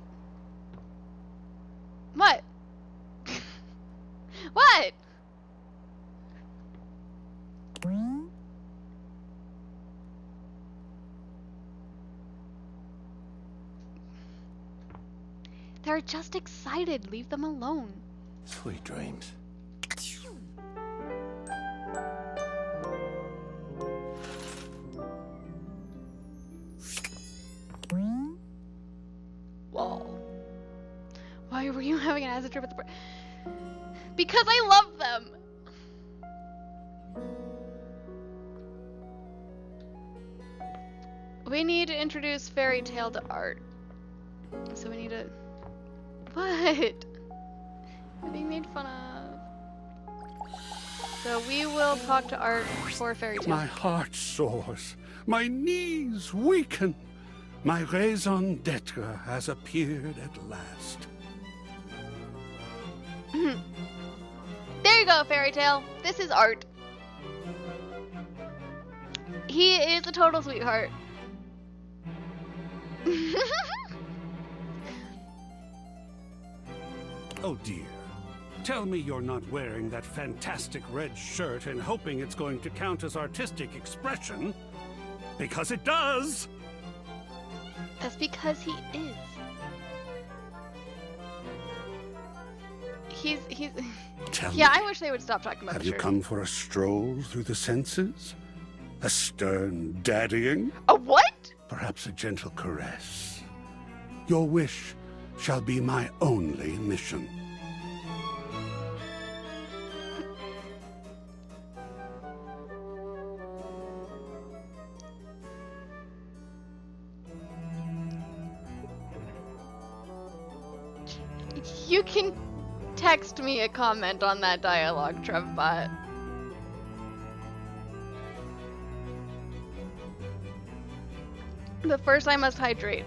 What? What? They're just excited. Leave them alone. Sweet dreams. Whoa. Why were you having an acid trip at the park? Because I love them. We need to introduce Fairy Tale to Art. So we need to... What? I'm being made fun of. So we will talk to Art for Fairy Tale. My heart soars. My knees weaken. My raison d'etre has appeared at last. There you go, Fairy Tale. This is Art. He is a total sweetheart. Oh dear. Tell me you're not wearing that fantastic red shirt and hoping it's going to count as artistic expression. Because it does! That's because he is. He's Tell yeah, me, I wish they would stop talking about have the you shirt. come for a stroll through the senses? A stern daddying? A what? Perhaps a gentle caress? Your wish shall be my only mission. You can text me a comment on that dialogue, Trevbot. But first I must hydrate.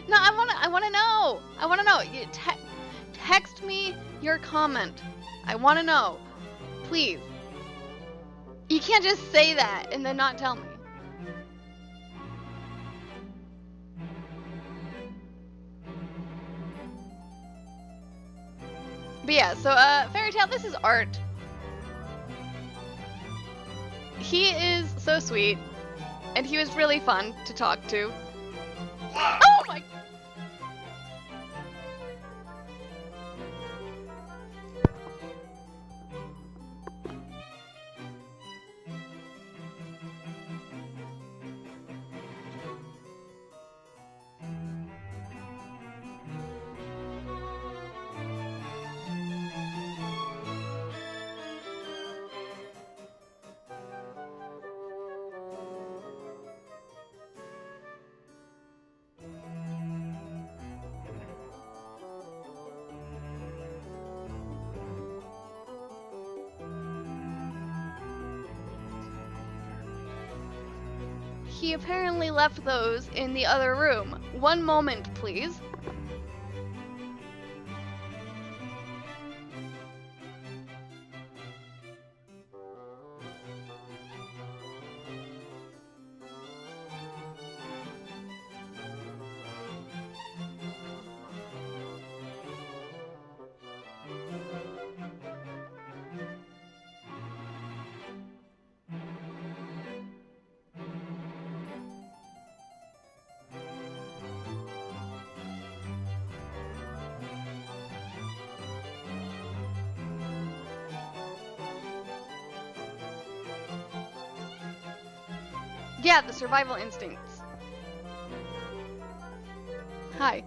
No, I wanna know. I wanna know. You text me your comment. I wanna know. Please. You can't just say that and then not tell me. But yeah, so Fairy Tail, this is Art. He is so sweet, and he was really fun to talk to. Oh my! He apparently left those in the other room. One moment, please. Yeah, the survival instincts. Hi.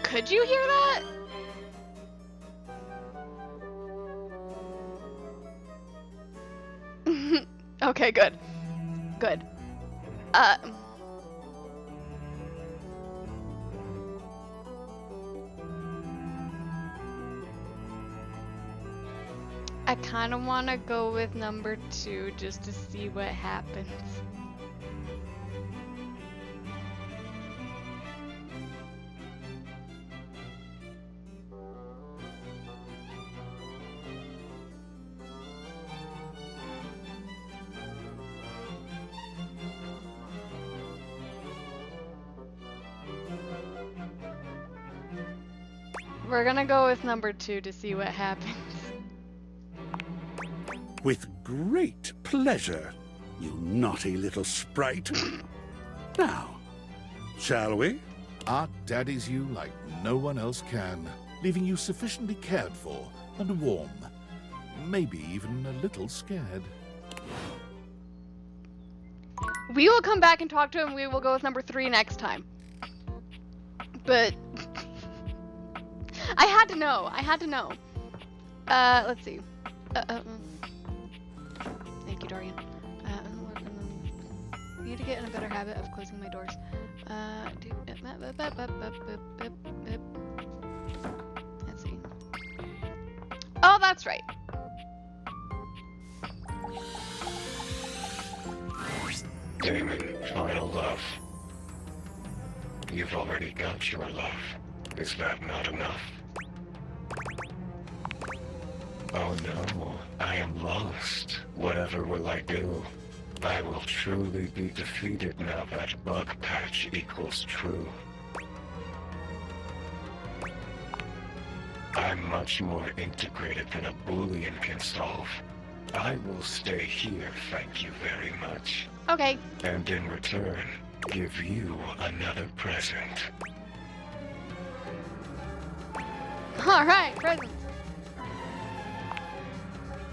Could you hear that? Okay, good. Good. I kind of want to go with number 2 just to see what happens. We're gonna go with number 2 to see what happens. With great pleasure, you naughty little sprite. Now, shall we? Art daddies you like no one else can, leaving you sufficiently cared for and warm. Maybe even a little scared. We will come back and talk to him. We will go with number 3 next time. But I had to know. I had to know. Let's see. Thank you, Dorian. I need to get in a better habit of closing my doors. Let's see. Oh, that's right. Damon, final love. You've already got your love. Is that not enough? Oh no, I am lost. Whatever will I do? I will truly be defeated now that bug patch equals true. I'm much more integrated than a Boolean can solve. I will stay here, thank you very much. Okay. And in return, give you another present. Alright, presents.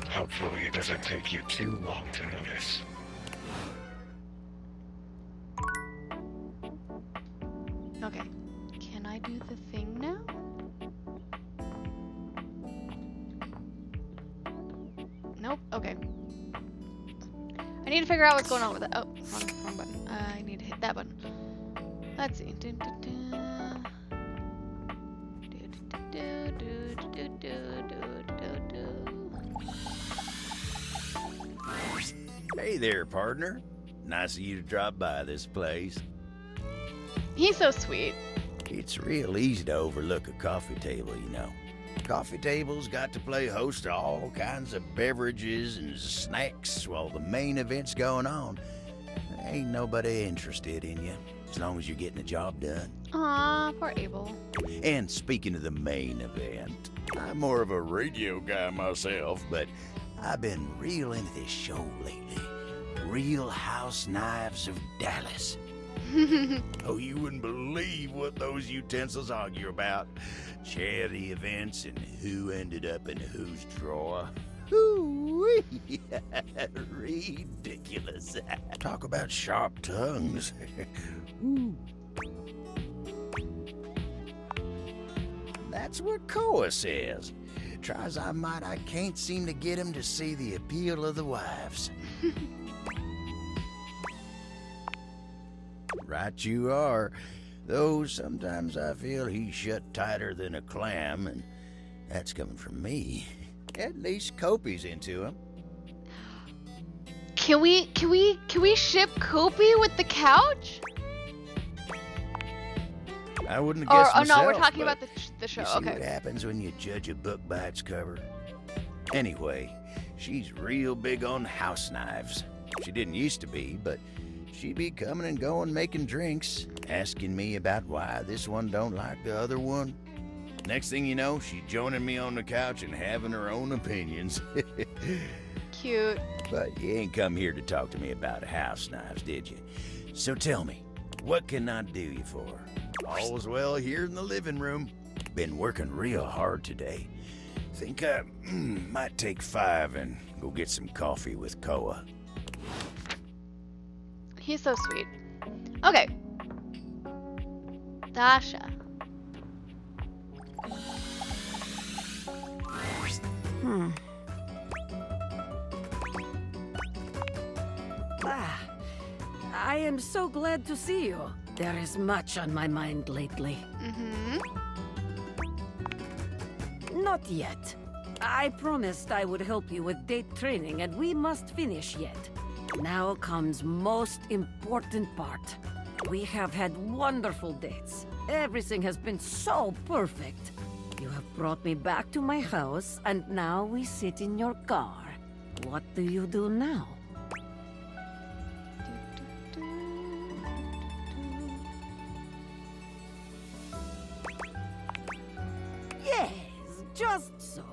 Hopefully it doesn't take you too long to notice. Okay. Can I do the thing now? Nope. Okay. I need to figure out what's going on with it. Oh, wrong button. I need to hit that button. Let's see. Hey there, partner. Nice of you to drop by this place. He's so sweet. It's real easy to overlook a coffee table, you know. Coffee tables got to play host to all kinds of beverages and snacks while the main event's going on. Ain't nobody interested in you, as long as you're getting the job done. Aw, poor Abel. And speaking of the main event, I'm more of a radio guy myself, but I've been real into this show lately. Real House Knives of Dallas. Oh, you wouldn't believe what those utensils argue about. Charity events and who ended up in whose drawer. Ooh-wee. Ridiculous. Talk about sharp tongues. Ooh. That's what Koa says. Try as I might, I can't seem to get him to see the appeal of the wives. Right you are. Though sometimes I feel he's shut tighter than a clam, and that's coming from me. At least Kopi's into him. Can we ship Kopi with the couch? I wouldn't have guessed myself, no, we're talking but about the show. you see Okay. what happens when you judge a book by its cover. Anyway, she's real big on house knives. She didn't used to be, but she'd be coming and going making drinks, asking me about why this one don't like the other one. Next thing you know, she's joining me on the couch and having her own opinions. Cute. But you ain't come here to talk to me about house knives, did you? So tell me, what can I do you for? All's well here in the living room. Been working real hard today. Think I might take 5 and go get some coffee with Koa. He's so sweet. Okay. Dasha. I am so glad to see you. There is much on my mind lately. Not yet. I promised I would help you with date training, and we must finish yet. Now comes most important part. We have had wonderful dates. Everything has been so perfect. You have brought me back to my house, and now we sit in your car. What do you do now? Yes, just so.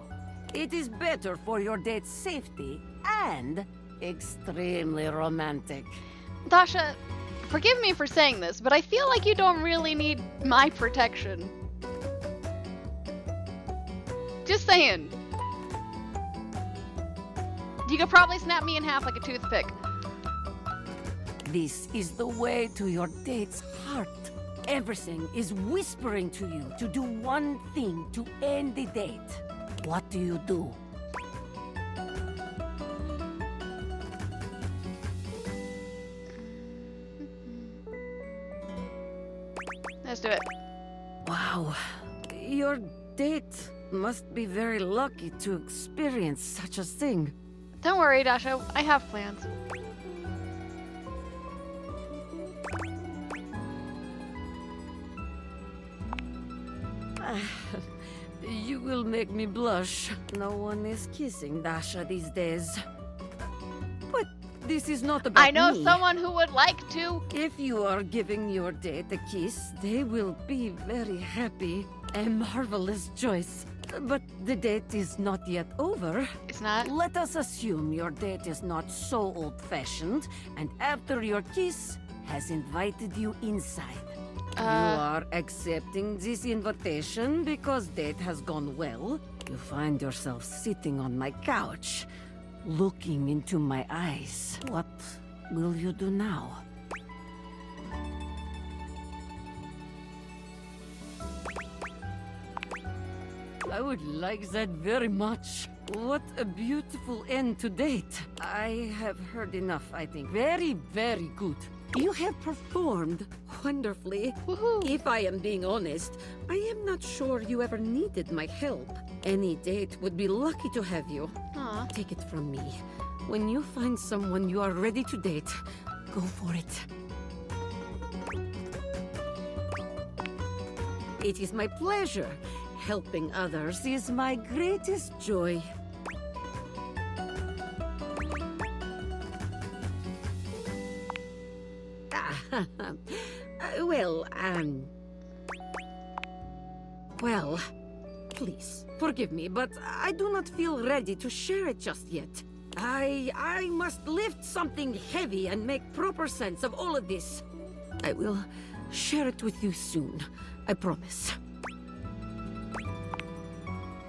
It is better for your date's safety and extremely romantic. Dasha, forgive me for saying this, but I feel like you don't really need my protection. Just saying. You could probably snap me in half like a toothpick. This is the way to your date's heart. Everything is whispering to you to do one thing to end the date. What do you do? Let's do it. Wow. Your date must be very lucky to experience such a thing. Don't worry, Dasha. I have plans. You will make me blush. No one is kissing Dasha these days. But this is not about me. I know someone who would like to. If you are giving your date a kiss, they will be very happy. A marvelous choice. But the date is not yet over. It's not? Let us assume your date is not so old-fashioned, and after your kiss, has invited you inside. You are accepting this invitation because date has gone well. You find yourself sitting on my couch, looking into my eyes. What will you do now? I would like that very much. What a beautiful end to date. I have heard enough, I think. Very, very good. You have performed wonderfully. Woohoo. If I am being honest, I am not sure you ever needed my help. Any date would be lucky to have you. Aw. Take it from me. When you find someone you are ready to date, go for it. It is my pleasure. Helping others is my greatest joy. Well, please, forgive me, but I do not feel ready to share it just yet. I must lift something heavy and make proper sense of all of this. I will share it with you soon, I promise.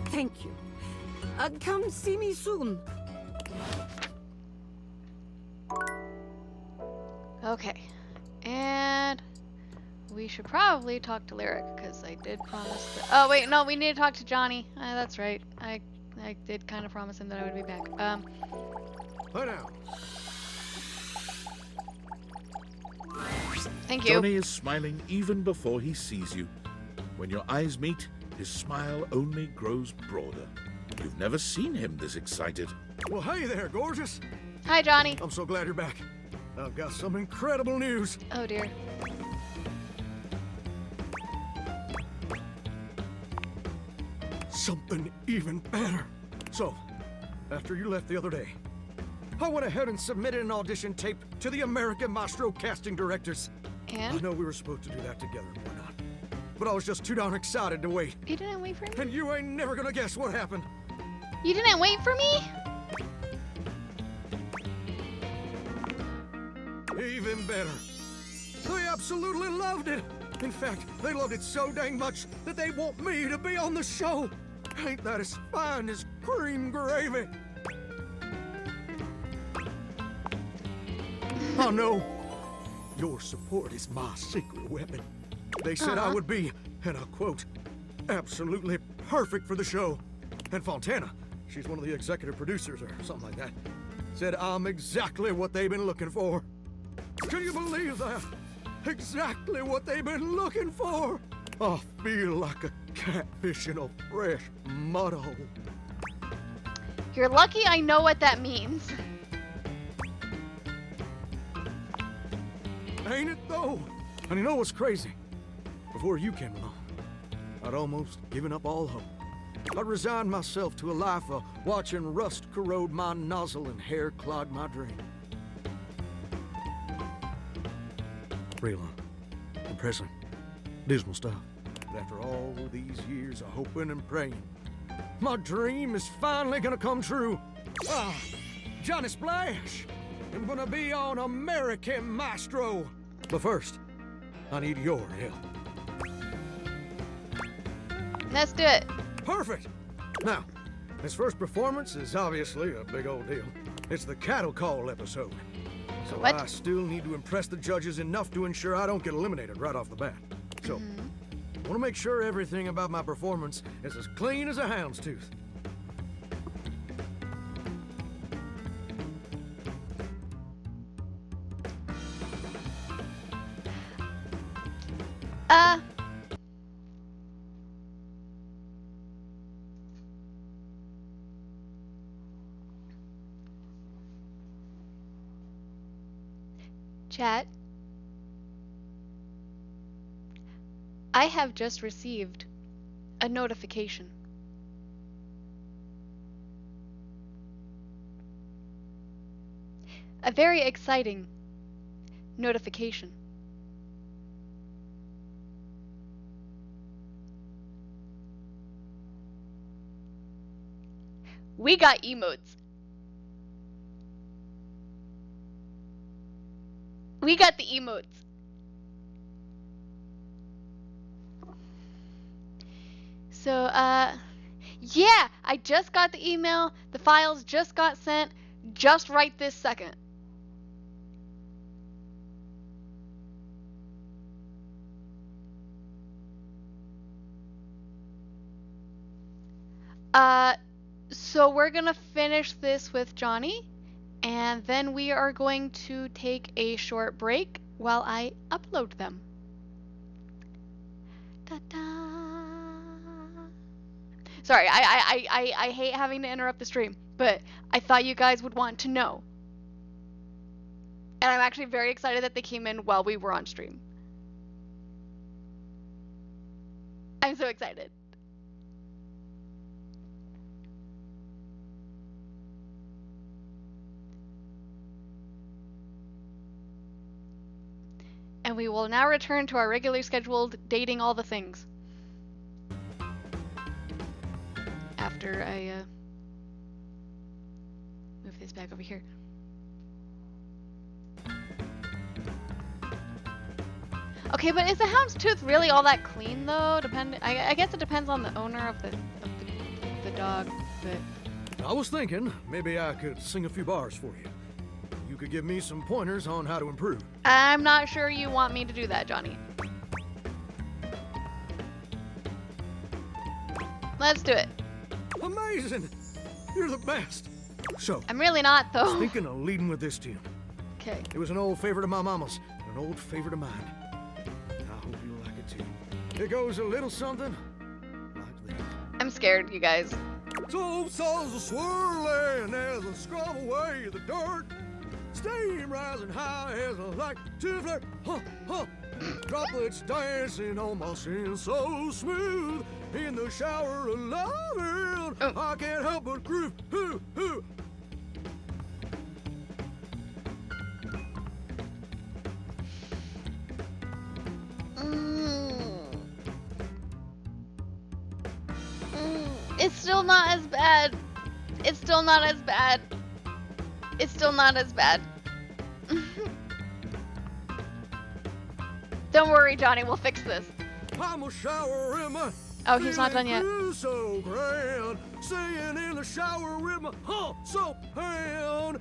Thank you. Come see me soon. Okay. And we should probably talk to Lyric, because I did promise that... Oh, wait, no, we need to talk to Johnny. That's right. I did kind of promise him that I would be back. Lay down. Thank you. Johnny is smiling even before he sees you. When your eyes meet, his smile only grows broader. You've never seen him this excited. Well, hey there, gorgeous. Hi, Johnny. I'm so glad you're back. I've got some incredible news. Oh, dear. Something even better. So, after you left the other day, I went ahead and submitted an audition tape to the American Maestro casting directors. And? I know we were supposed to do that together and whatnot, but I was just too darn excited to wait. You didn't wait for me? And you ain't never gonna guess what happened. You didn't wait for me? Even better. They absolutely loved it. In fact, they loved it so dang much that they want me to be on the show. Ain't that as fine as cream gravy? Oh no. Your support is my secret weapon. They said I would be, and I'll quote, absolutely perfect for the show. And Fontana, she's one of the executive producers or something like that, said I'm exactly what they've been looking for. Can you believe that? Exactly what they've been looking for. I feel like a catfish in a fresh mud hole. You're lucky I know what that means. Ain't it though? And you know what's crazy? Before you came along, I'd almost given up all hope. I'd resigned myself to a life of watching rust corrode my nozzle and hair clog my dream. Real depressing, dismal stuff. But after all these years of hoping and praying, my dream is finally gonna come true. Ah, Johnny Splash! I'm gonna be on American Maestro. But first, I need your help. Let's do it. Perfect! Now, this first performance is obviously a big old deal. It's the cattle call episode. So what? I still need to impress the judges enough to ensure I don't get eliminated right off the bat. So, I want to make sure everything about my performance is as clean as a hound's tooth. Chat. I have just received a notification. A very exciting notification. We got emotes. We got the emotes. So, yeah, I just got the email. The files just got sent just right this second. So we're gonna finish this with Johnny, and then we are going to take a short break while I upload them. Ta-da! Sorry, I hate having to interrupt the stream, but I thought you guys would want to know. And I'm actually very excited that they came in while we were on stream. I'm so excited. And we will now return to our regularly scheduled dating all the things. After I move this back over here. Okay, but is the hound's tooth really all that clean though? I guess it depends on the owner of the dog, but I was thinking maybe I could sing a few bars for you. You could give me some pointers on how to improve. I'm not sure you want me to do that, Johnny. Let's do it. Amazing! You're the best. So, I'm really not, I was though. thinking of leading with this tune. Okay. It was an old favorite of my mama's, and an old favorite of mine. I hope you'll like it too. It goes a little something like this. I'm scared, you guys. So souls are swirling as I scrub away the dirt. Steam rising high as I like to flirt. Huh, huh. Droplets dancing on my skin so smooth. In the shower of loving, I can't help but groove. Hoo, hoo. It's still not as bad. It's still not as bad. It's still not as bad. Don't worry, Johnny, we'll fix this. I'm a shower in my Oh, he's not done yet. so grand, singing in the shower with my soap hand.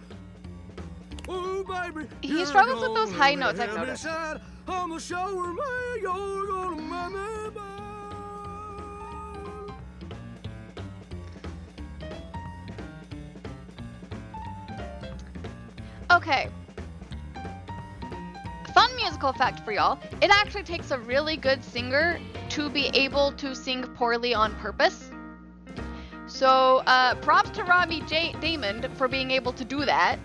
Oh, baby, He struggles with those high notes, I've noticed. I'm a shower man, you're gonna make me mine. Okay. Fun musical fact for y'all. It actually takes a really good singer to be able to sing poorly on purpose. So, props to Robbie Damon for being able to do that.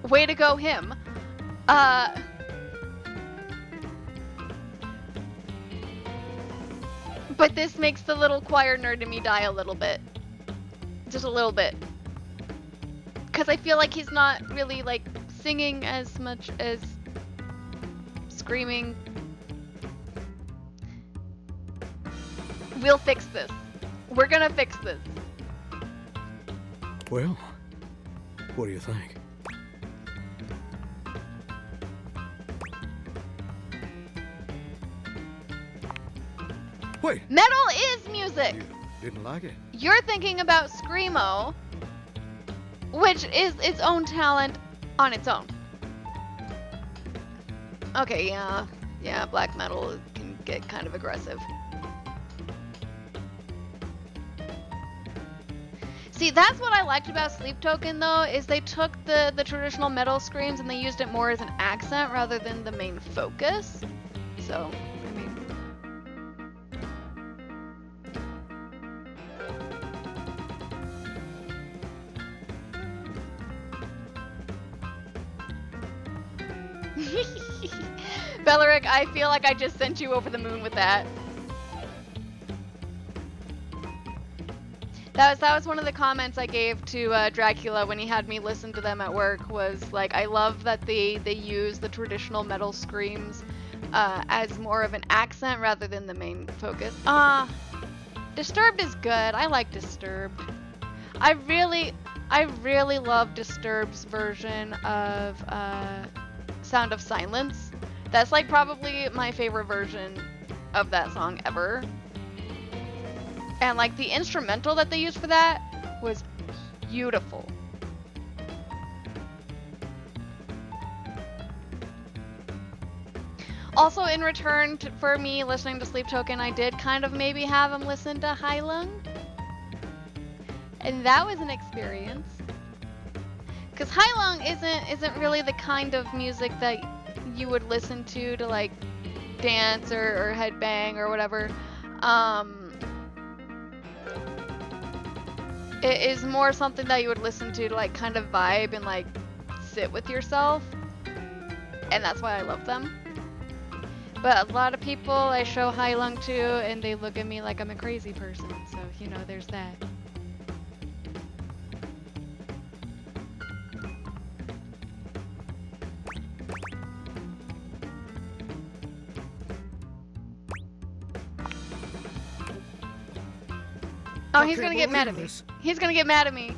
Way to go him. But this makes the little choir nerd in me die a little bit. Just a little bit. Because I feel like he's not really, like, singing as much as screaming. We'll fix this. We're gonna fix this. Well, what do you think? Wait. Metal is music! Didn't like it? You're thinking about Screamo, which is its own talent on its own. Okay, yeah, black metal can get kind of aggressive. See, that's what I liked about Sleep Token, though, is they took the traditional metal screams and they used it more as an accent rather than the main focus. So, I mean... Bellaric, I feel like I just sent you over the moon with that. That was one of the comments I gave to Dracula when he had me listen to them at work. Was like, I love that they use the traditional metal screams as more of an accent rather than the main focus. Disturbed is good. I like Disturbed. I really love Disturbed's version of Sound of Silence. That's like probably my favorite version of that song ever. And like the instrumental that they used for that was beautiful. Also, in return for me listening to Sleep Token, I did kind of maybe have him listen to Heilung. And that was an experience. Because Heilung isn't really the kind of music that you would listen to like dance or headbang or whatever. It is more something that you would listen to like kind of vibe and like sit with yourself. And that's why I love them. But a lot of people I show Heilung to and they look at me like I'm a crazy person. So, you know, there's that. Oh, he's gonna get mad at me. He's gonna get mad at me.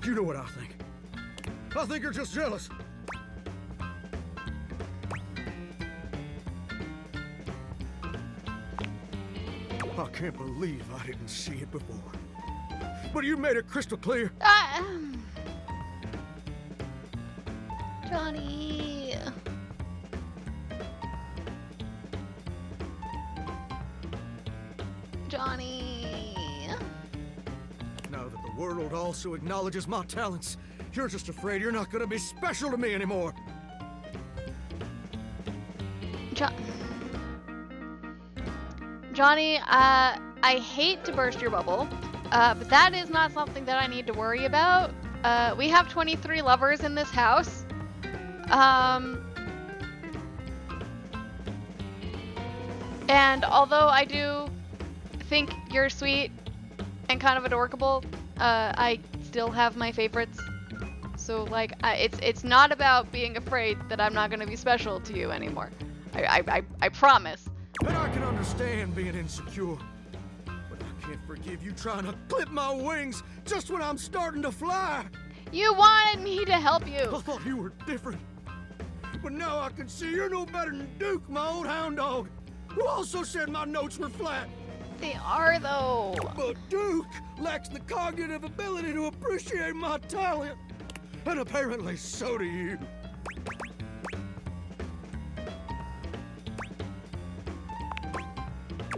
You know what I think. I think you're just jealous. I can't believe I didn't see it before. But you made it crystal clear. Johnny. Johnny. Now that the world also acknowledges my talents, you're just afraid you're not gonna be special to me anymore. Johnny, I hate to burst your bubble, but that is not something that I need to worry about. We have 23 lovers in this house. And although I do think you're sweet and kind of adorable, I still have my favorites. So like, it's not about being afraid that I'm not gonna be special to you anymore. I promise. And I can understand being insecure, but I can't forgive you trying to clip my wings just when I'm starting to fly. You wanted me to help you. I thought you were different, but now I can see you're no better than Duke, my old hound dog, who also said my notes were flat. They are, though. But Duke lacks the cognitive ability to appreciate my talent, and apparently so do you.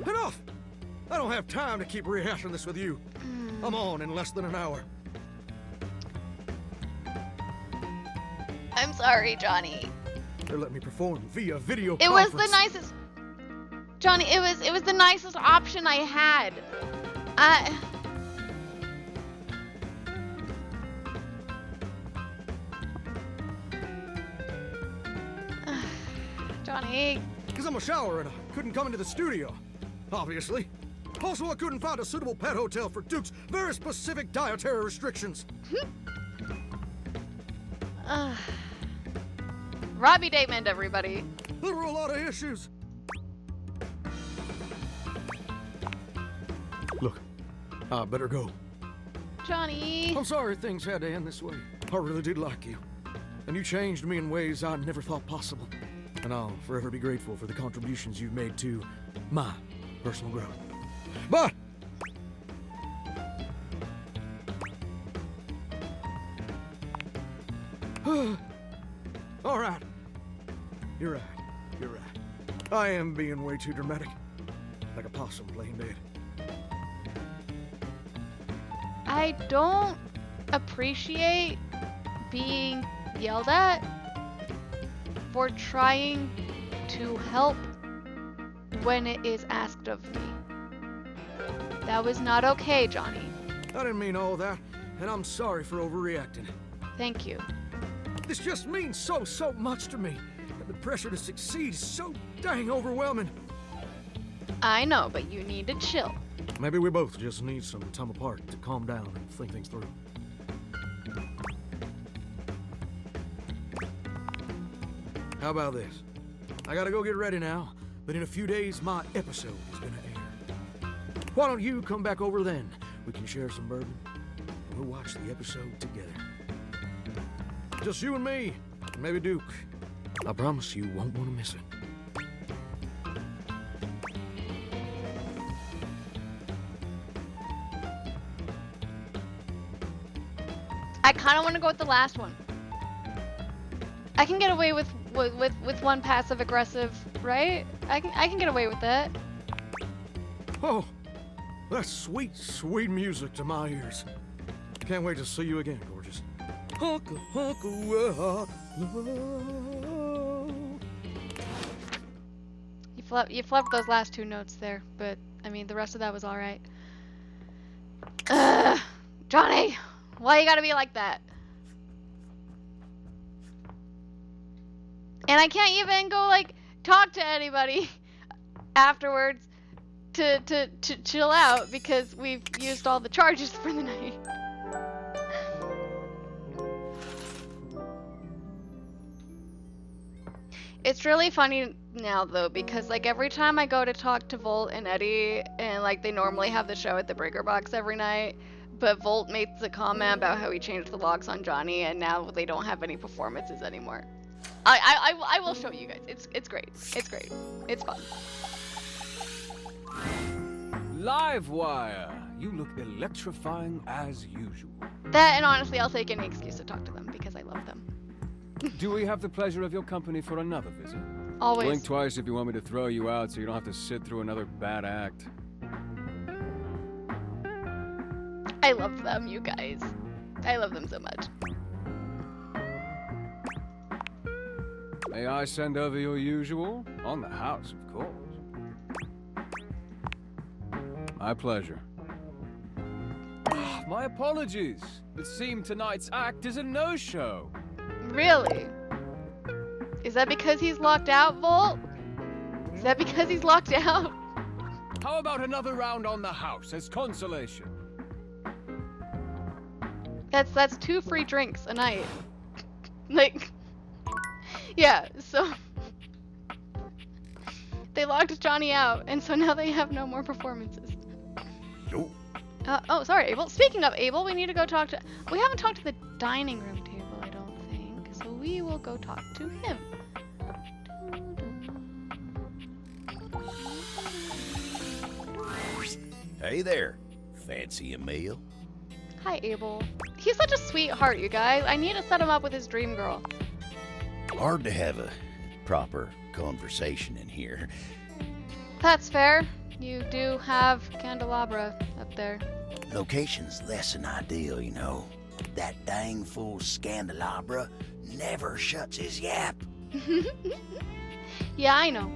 Enough! I don't have time to keep rehashing this with you. I'm on in less than an hour. I'm sorry, Johnny. They let me perform via video It conference. was the nicest... Johnny, it was the nicest option I had. Johnny. Because I'm a shower and I couldn't come into the studio. Obviously. Also, I couldn't find a suitable pet hotel for Duke's very specific dietary restrictions. Robbie Damon, everybody. There were a lot of issues. Look, I better go. Johnny. I'm sorry things had to end this way. I really did like you. And you changed me in ways I never thought possible. And I'll forever be grateful for the contributions you've made to my personal growth. But all right. You're right. You're right. I am being way too dramatic. Like a possum laying dead. I don't appreciate being yelled at for trying to help when it is asked of me. That was not okay, Johnny. I didn't mean all that, and I'm sorry for overreacting. Thank you. This just means so much to me, and the pressure to succeed is so dang overwhelming. I know, but you need to chill. Maybe we both just need some time apart to calm down and think things through. How about this? I gotta go get ready now, but in a few days my episode is gonna air. Why don't you come back over then? We can share some bourbon, and we'll watch the episode together. Just you and me, and maybe Duke. I promise you won't want to miss it. I kind of want to go with the last one. I can get away with one passive aggressive, right? I can get away with that. Oh, that's sweet, sweet music to my ears. Can't wait to see you again, gorgeous. Hunka, hunka, You flubbed those last two notes there, but I mean the rest of that was all right. Johnny, why you gotta be like that? And I can't even go like talk to anybody afterwards to chill out because we've used all the charges for the night. It's really funny now though because like every time I go to talk to Volt and Eddie and like they normally have the show at the Breaker Box every night, but Volt makes a comment about how he changed the logs on Johnny and now they don't have any performances anymore. I will show you guys. It's great. It's great. It's fun. Livewire! You look electrifying as usual. That and honestly, I'll take any excuse to talk to them because I love them. Do we have the pleasure of your company for another visit? Always. Blink twice if you want me to throw you out so you don't have to sit through another bad act. I love them, you guys. I love them so much. May I send over your usual? On the house, of course. My pleasure. My apologies. It seemed tonight's act is a no-show. Really? Is that because he's locked out, Volt? Is that because he's locked out? How about another round on the house as consolation? That's 2 free drinks a night. Like, yeah, so they locked Johnny out, and so now they have no more performances. Nope. Oh, sorry, Abel. Speaking of Abel, we need to go talk to... We haven't talked to the dining room table, I don't think. So we will go talk to him. Hey there. Fancy a meal? Hi, Abel. He's such a sweetheart, you guys. I need to set him up with his dream girl. Hard to have a proper conversation in here. That's fair. You do have candelabra up there. Location's less than ideal, you know. That dang fool Scandelabra never shuts his yap. Yeah, I know.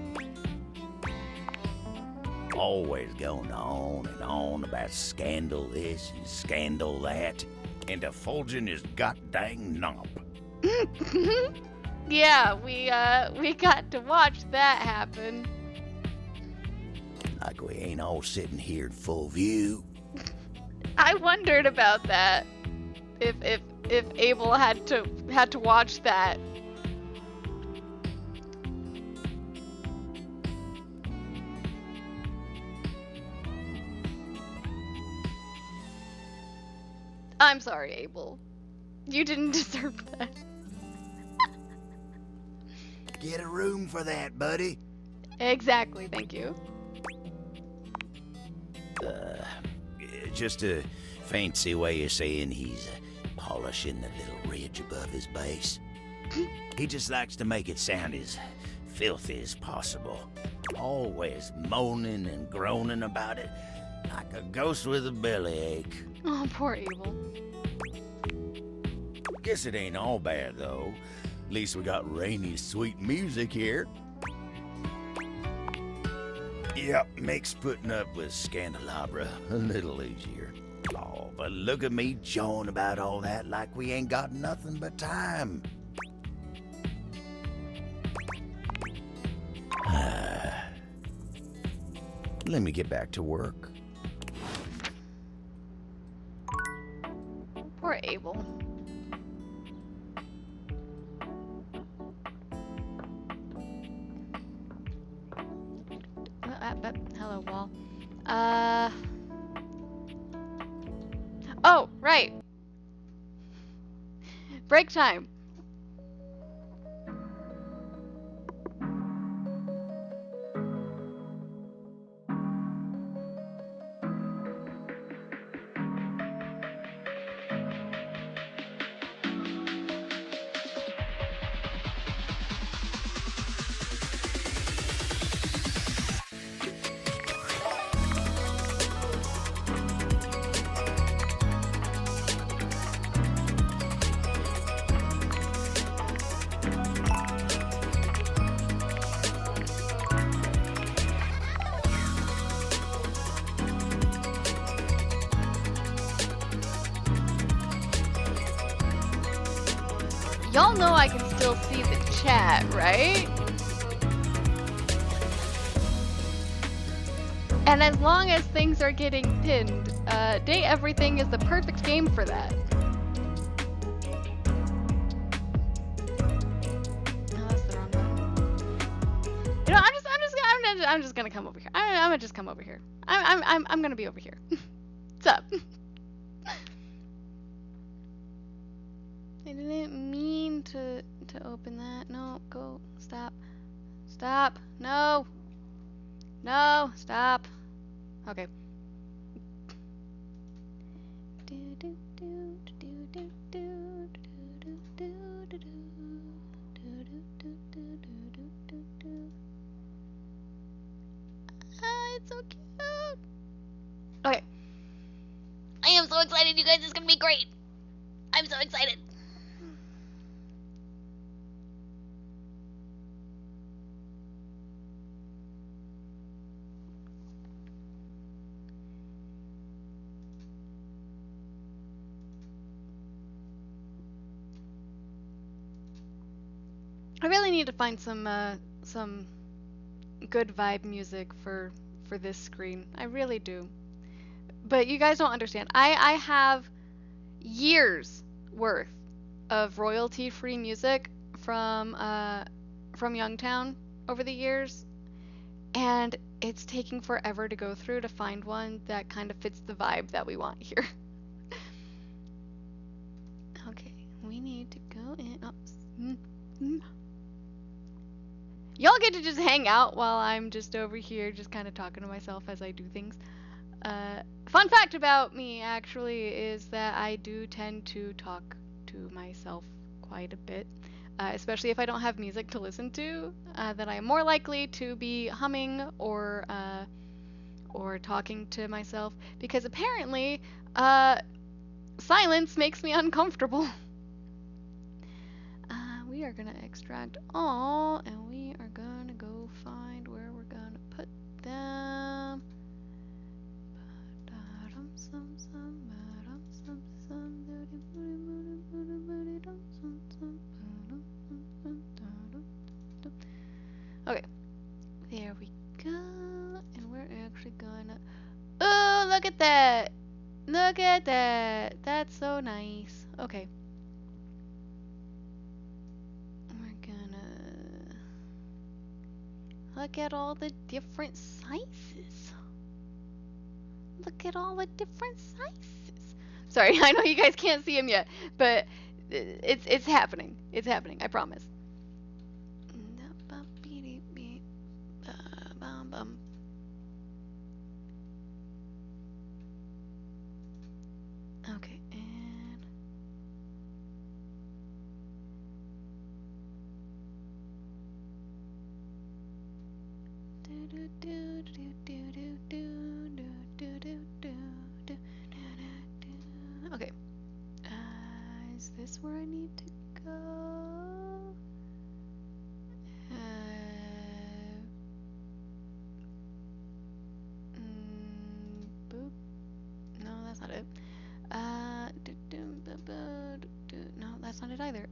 Always going on and on about scandal this and scandal that, and effulging his goddamn knob. Yeah, we got to watch that happen. Like we ain't all sitting here in full view. I wondered about that. If Abel had to watch that. I'm sorry, Abel. You didn't deserve that. Get a room for that, buddy. Exactly, thank you. Just a fancy way of saying he's polishing the little ridge above his base. He just likes to make it sound as filthy as possible. Always moaning and groaning about it, like a ghost with a bellyache. Oh, poor Abel. Guess it ain't all bad, though. At least we got rainy, sweet music here. Yep, makes putting up with Scandelabra a little easier. Oh, but look at me jawing about all that like we ain't got nothing but time. Let me get back to work. Poor Abel. Hello, wall. Oh, right. Break time. Y'all know I can still see the chat, right? And as long as things are getting pinned, Date Everything is the perfect game for that. No, that's the wrong one. You know, I'm just gonna come over here. I'm gonna just come over here. I'm gonna be over here. What's up? I didn't mean to open that. No, go. Stop. Stop. No. No. Stop. Okay. Ah, it's so cute. Okay. I am so excited, you guys. It's gonna be great. I'm so excited. I really need to find some good vibe music for this screen. I really do. But you guys don't understand. I have years worth of royalty-free music from Youngtown over the years, and it's taking forever to go through to find one that kind of fits the vibe that we want here. Okay, we need to go in. Oh, Y'all get to just hang out while I'm just over here just kind of talking to myself as I do things. Fun fact about me, actually, is that I do tend to talk to myself quite a bit, especially if I don't have music to listen to, that I am more likely to be humming or talking to myself, because apparently silence makes me uncomfortable. We are gonna extract all, and we are gonna go find where we're gonna put them. Okay, there we go, and we're actually gonna. Oh, look at that! Look at that! That's so nice. Okay. Look at all the different sizes. Look at all the different sizes. Sorry, I know you guys can't see them yet, but it's happening. It's happening, I promise. Okay, and okay. Is this where I need to go? Boop. No, that's not it. No, that's not it either.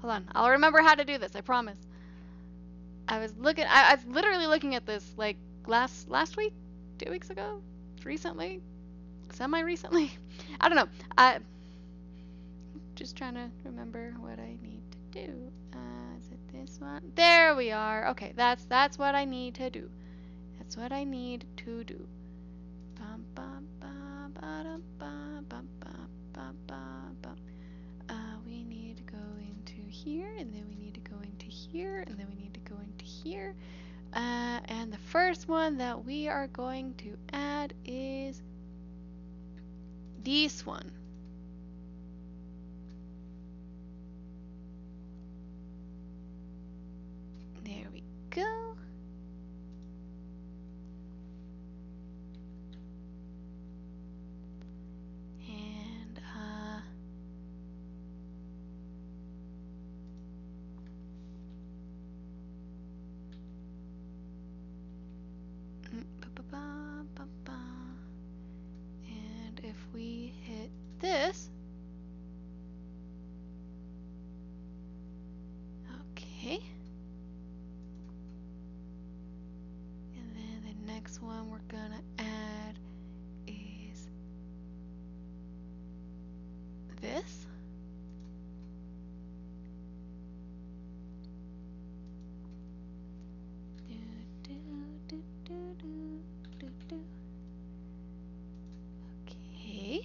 Hold on. I'll remember how to do this, I promise. I was literally looking at this like last week, 2 weeks ago, recently, semi-recently. I don't know. I just trying to remember what I need to do. Is it this one? There we are. Okay, that's what I need to do. That's what I need to do. Bum, bum, bum, ba-dum, bum, bum, bum, bum, bum, bum. We need to go into here, and then we need to go into here, and then we need to go into here. And the first one that we are going to add is this one. There we go. And and if we hit this, okay. And then the next one we're gonna add is this. Okay.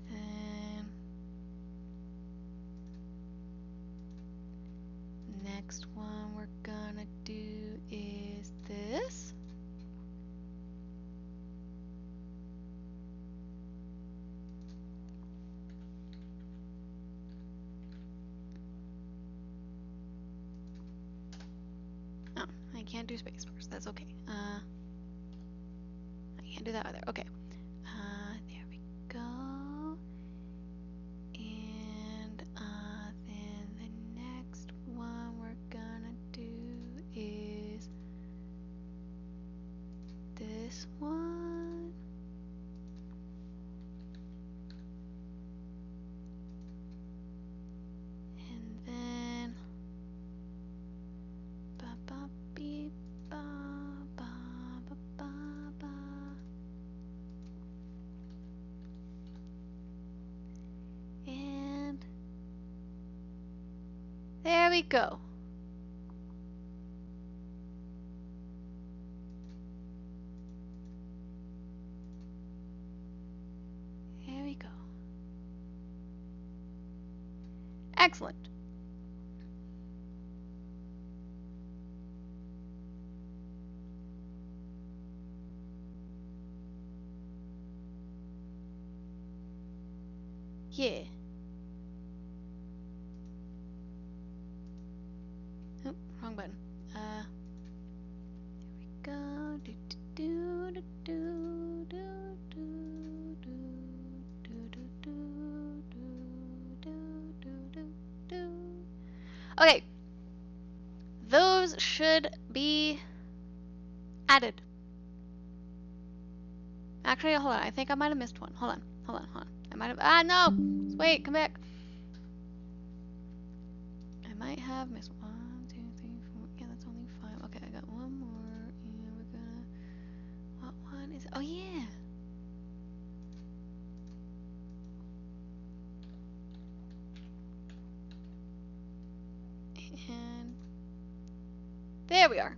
Then next one we're gonna do is this. Oh, I can't do space bars. That's okay. I can't do that either. Okay. There we go. And then the next one we're gonna do is this one. And then ba ba beep ba ba ba ba ba. And there we go. There we go. Excellent. Yeah. Oh, wrong button. There we go. Do do do do do do do do do do do do do do. Okay. Those should be added. Actually, hold on. I think I might have missed one. Hold on. Hold on. Hold on. I might have. No! Wait, come back. I might have missed 1, 2, 3, 4. Yeah, that's only 5. Okay, I got one more. And we're gonna. What one is. Oh, yeah! And. There we are.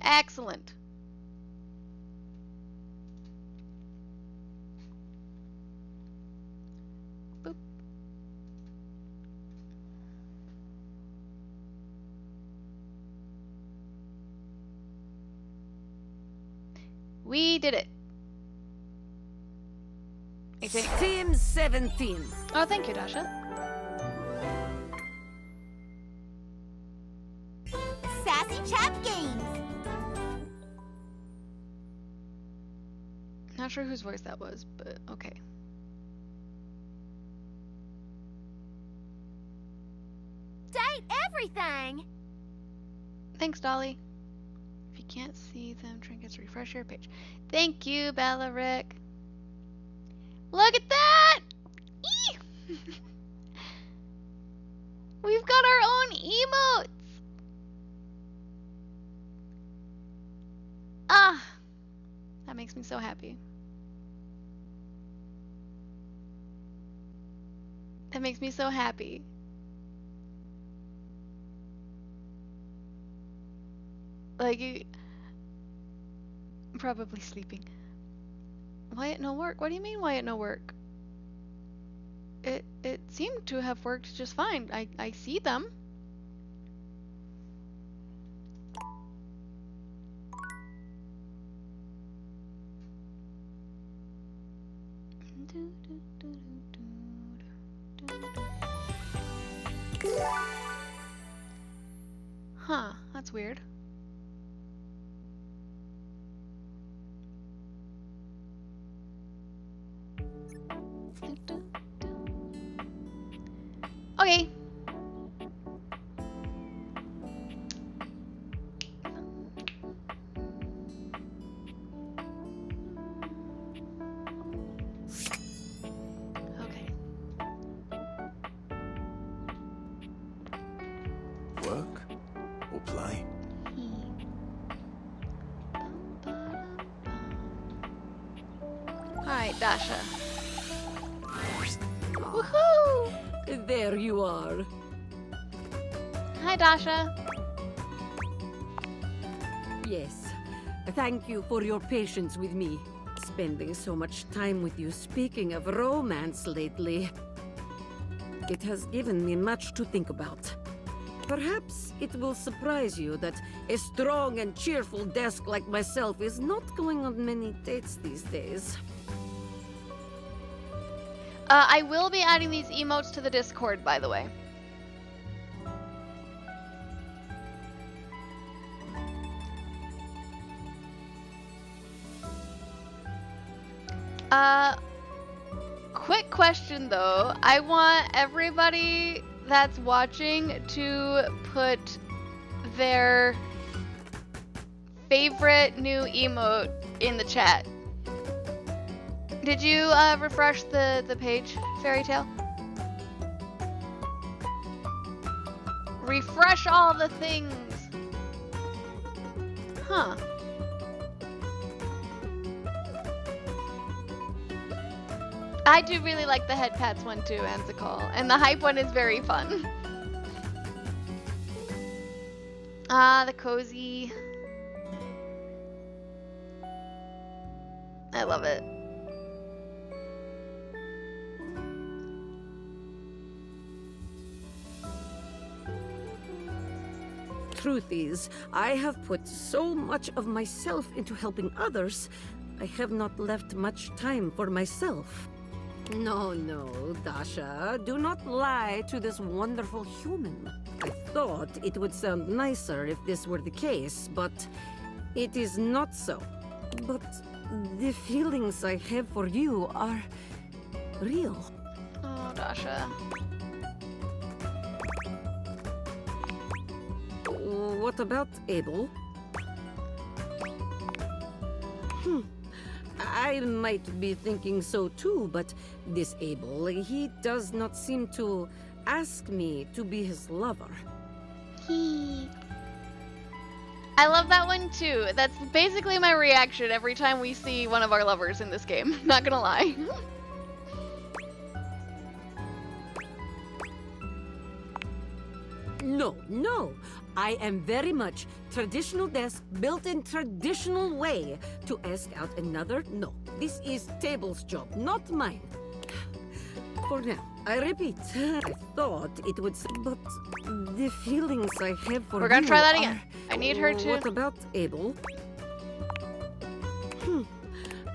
Excellent. Boop. We did it. I think. Team 17. Oh, thank you, Dasha. Sassy Chap Games. Not sure whose voice that was, but okay. Date everything. Thanks, Dolly. If you can't see them, trinkets, refresh your page. Thank you, Bellaric. Look at that! Eee! We've got our own emotes! Ah! That makes me so happy. That makes me so happy. Like, I'm probably sleeping. Why it no work? What do you mean why it no work? It seemed to have worked just fine. I see them. Huh, that's weird. Okay. Okay. Work or play? Alright, Dasha. Woohoo! There you are. Hi, Dasha. Yes. Thank you for your patience with me. Spending so much time with you speaking of romance lately. It has given me much to think about. Perhaps it will surprise you that a strong and cheerful desk like myself is not going on many dates these days. I will be adding these emotes to the Discord, by the way. Quick question though. I want everybody that's watching to put their favorite new emote in the chat. Did you refresh the page, Fairy Tale? Refresh all the things. Huh. I do really like the head pats one too, Anzikal, and the hype one is very fun. The cozy. I love it. Truth is, I have put so much of myself into helping others, I have not left much time for myself. No, Dasha, do not lie to this wonderful human. I thought it would sound nicer if this were the case, but it is not so. But the feelings I have for you are real. Oh, Dasha. What about Abel? I might be thinking so too, but this Abel, he does not seem to ask me to be his lover. I love that one too. That's basically my reaction every time we see one of our lovers in this game. Not gonna lie. No. I am very much traditional desk built in traditional way. To ask out another, no. This is Table's job, not mine. For now, I repeat, I thought it would, but the feelings I have for you. We're gonna try that again. I need her to. What about Abel?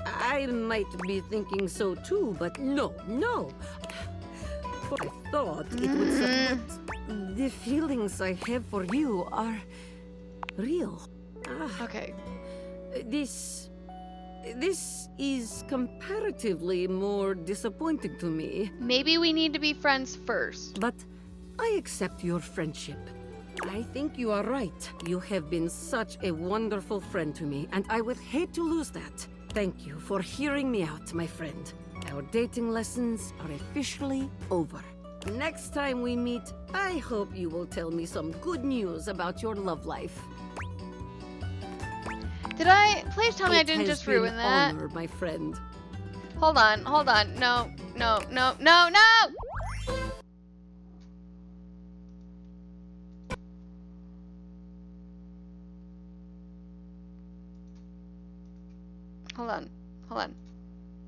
I might be thinking so too, but no. I thought it would, but the feelings I have for you are real. Okay. This is comparatively more disappointing to me. Maybe we need to be friends first. But I accept your friendship. I think you are right. You have been such a wonderful friend to me, and I would hate to lose that. Thank you for hearing me out, my friend. Our dating lessons are officially over. Next time we meet, I hope you will tell me some good news about your love life. Please tell me I didn't just ruin that. Honor, my friend. Hold on. No. Hold on.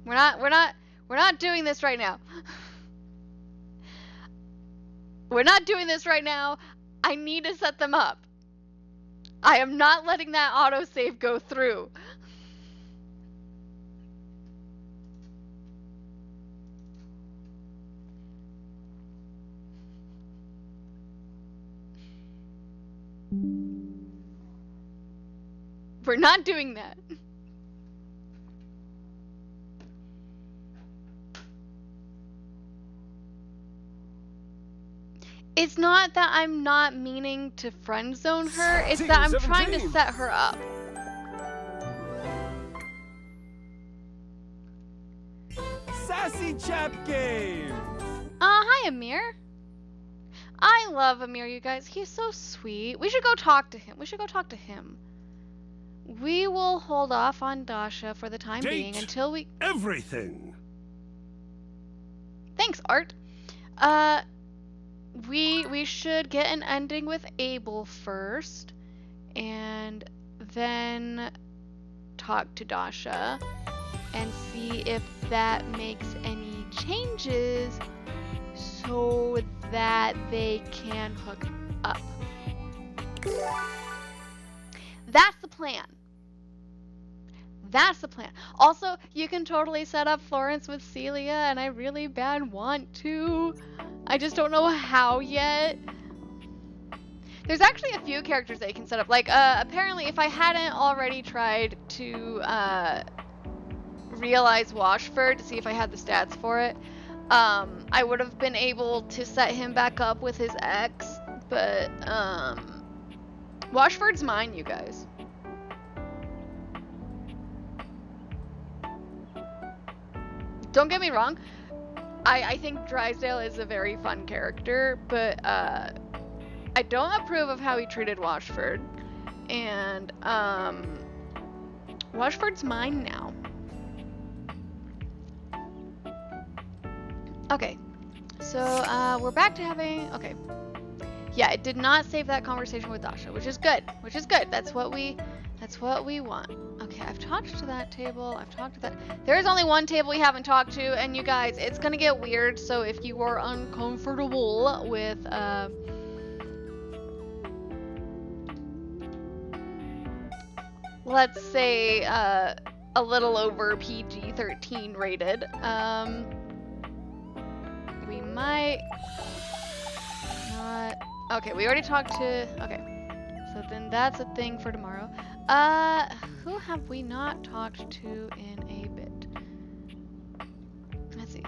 We're not doing this right now. We're not doing this right now. I need to set them up. I am not letting that autosave go through. We're not doing that. It's not that I'm not meaning to friend zone her, it's that I'm trying to set her up. Sassy Chap Game! Hi Amir. I love Amir, you guys. He's so sweet. We should go talk to him. We will hold off on Dasha for the time being until we... Everything! Thanks, Art. We should get an ending with Abel first, and then talk to Dasha and see if that makes any changes so that they can hook up. That's the plan. Also, you can totally set up Florence with Celia, and I really bad want to. I just don't know how yet. There's actually a few characters that you can set up. Like, apparently if I hadn't already tried to realize Washford to see if I had the stats for it, I would have been able to set him back up with his ex, but Washford's mine, you guys. Don't get me wrong, I think Drysdale is a very fun character, but I don't approve of how he treated Washford, and Washford's mine now. Okay, so we're back to having, okay. Yeah, it did not save that conversation with Dasha, which is good. That's what we want. Okay, I've talked to that table. There is only one table we haven't talked to, and you guys, it's gonna get weird, so if you are uncomfortable with, let's say, a little over PG-13 rated, we might not... Okay, we already talked to... Okay, so then that's a thing for tomorrow. Who have we not talked to in a bit? Let's see.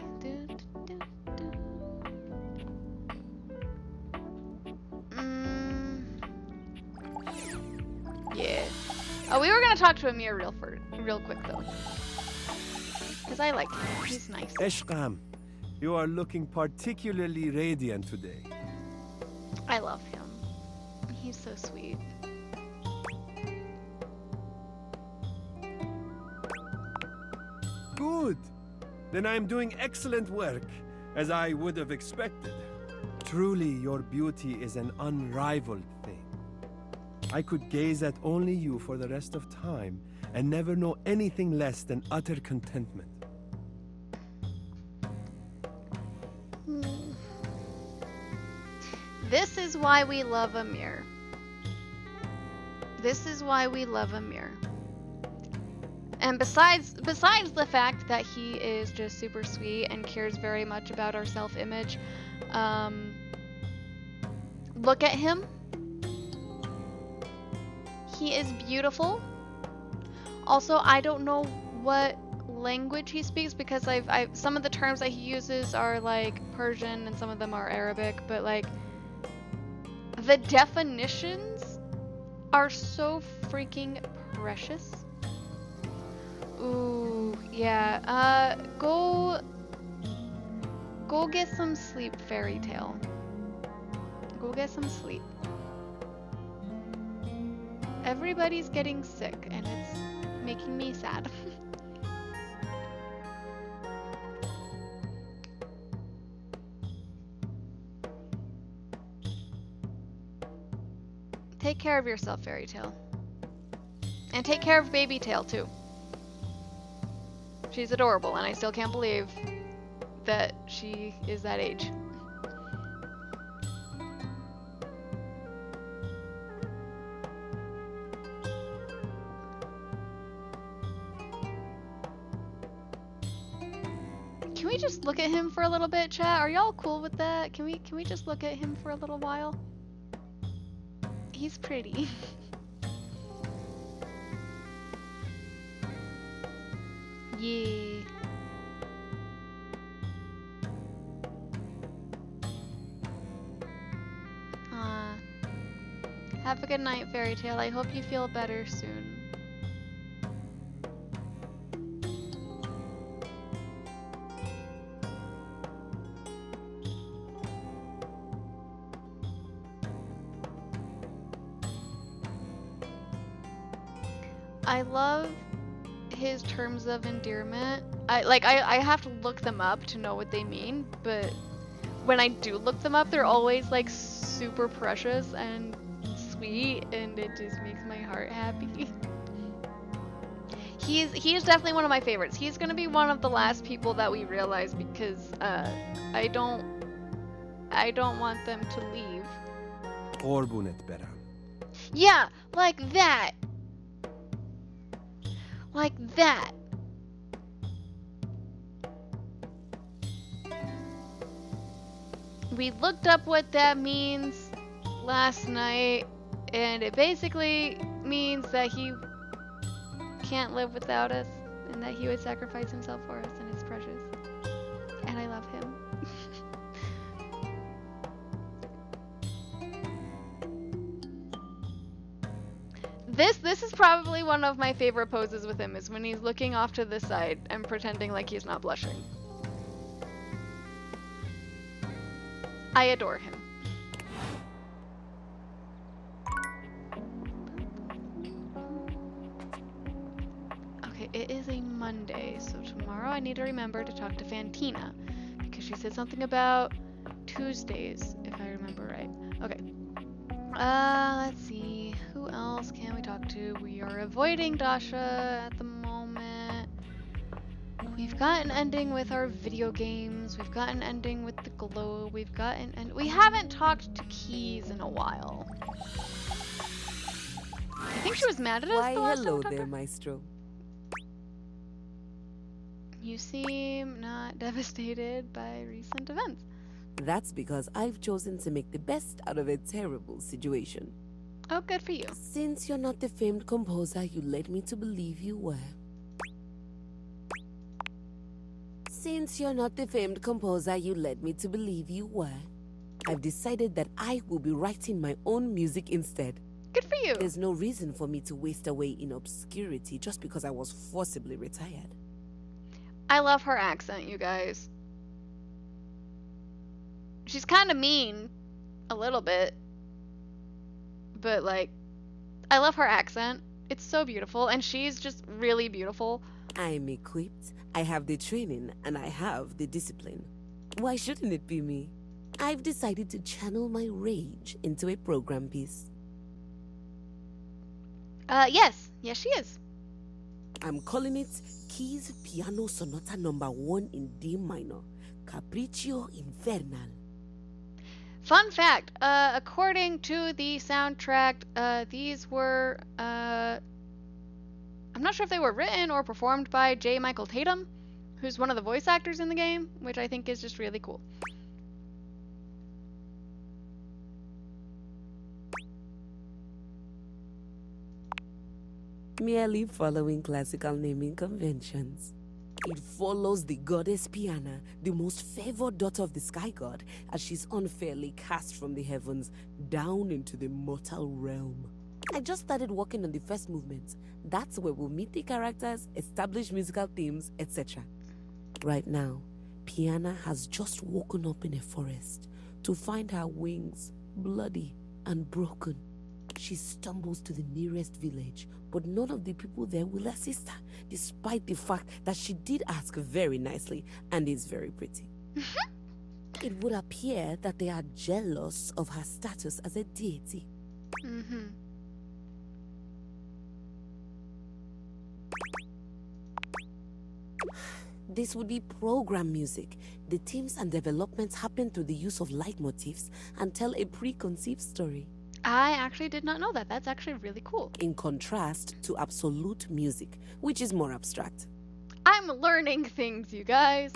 Yeah. Oh, we were gonna talk to Amir real quick though, because I like him. He's nice. Eshkam, you are looking particularly radiant today. I love him. He's so sweet. Good. Then I am doing excellent work, as I would have expected. Truly, your beauty is an unrivaled thing. I could gaze at only you for the rest of time and never know anything less than utter contentment. This is why we love Amir. And besides the fact that he is just super sweet and cares very much about our self-image, look at him. He is beautiful. Also, I don't know what language he speaks because some of the terms that he uses are like Persian and some of them are Arabic, but like the definitions are so freaking precious. Ooh, Yeah, go get some sleep, Fairy Tale. Go get some sleep. Everybody's getting sick, and it's making me sad. Take care of yourself, Fairy Tale. And take care of Baby Tail, too. She's adorable, and I still can't believe that she is that age. Can we just look at him for a little bit, chat? Are y'all cool with that? Can we just look at him for a little while? He's pretty. Yeah. Have a good night, Fairy Tale. I hope you feel better soon. I love his terms of endearment. I have to look them up to know what they mean, but when I do look them up, they're always like super precious and sweet, and it just makes my heart happy. He is definitely one of my favorites. He's gonna be one of the last people that we realize because I don't want them to leave. Orbunet better. Yeah, like that. Like that. We looked up what that means last night, and it basically means that he can't live without us, and that he would sacrifice himself for us, and it's precious. And I love him. This is probably one of my favorite poses with him, is when he's looking off to the side and pretending like he's not blushing. I adore him. Okay, it is a Monday, so tomorrow I need to remember to talk to Fantina, because she said something about Tuesdays, if I remember right. Okay. Let's see. Who else can we talk to? We are avoiding Dasha at the moment. We've got an ending with our video games. We've got an ending with the glow. We've got an end. We haven't talked to Keys in a while. I think she was mad at us. Why, the last hello time we there, talked to her. Maestro. You seem not devastated by recent events. That's because I've chosen to make the best out of a terrible situation. Oh, good for you. Since you're not the famed composer you led me to believe you were. Since you're not the famed composer you led me to believe you were, I've decided that I will be writing my own music instead. Good for you. There's no reason for me to waste away in obscurity just because I was forcibly retired. I love her accent, you guys. She's kind of mean, a little bit. But, like, I love her accent. It's so beautiful, and she's just really beautiful. I'm equipped, I have the training, and I have the discipline. Why shouldn't it be me? I've decided to channel my rage into a program piece. Yes. Yes, she is. I'm calling it Keys Piano Sonata No. 1 in D minor, Capriccio Infernal. Fun fact, according to the soundtrack, these were, I'm not sure if they were written or performed by J. Michael Tatum, who's one of the voice actors in the game, which I think is just really cool. Merely following classical naming conventions. It follows the goddess Piana, the most favored daughter of the sky god, as she's unfairly cast from the heavens down into the mortal realm. I just started working on the first movement. That's where we'll meet the characters, establish musical themes, etc. Right now, Piana has just woken up in a forest to find her wings bloody and broken. She stumbles to the nearest village, but none of the people there will assist her, despite the fact that she did ask very nicely and is very pretty. It would appear that they are jealous of her status as a deity. This would be program music. The themes and developments happen through the use of leitmotifs and tell a preconceived story. I actually did not know that. That's actually really cool. In contrast to absolute music, which is more abstract. I'm learning things, you guys.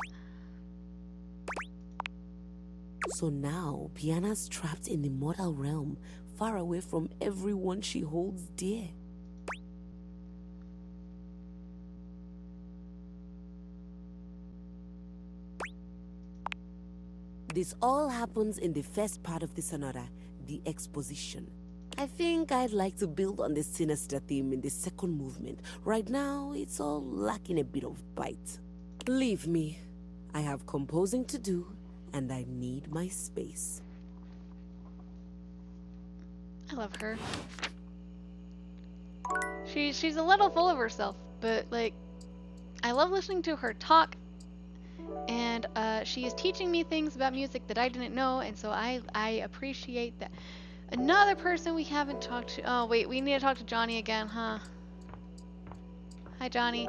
So now, Piana's trapped in the mortal realm, far away from everyone she holds dear. This all happens in the first part of the sonata, the exposition. I think I'd like to build on the sinister theme in the second movement. Right now, it's all lacking a bit of bite. Leave me. I have composing to do, and I need my space. I love her. She's a little full of herself, but like, I love listening to her talk. And she is teaching me things about music that I didn't know, and so I appreciate that. Another person we haven't talked to. Oh wait, we need to talk to Johnny again, huh? Hi, Johnny.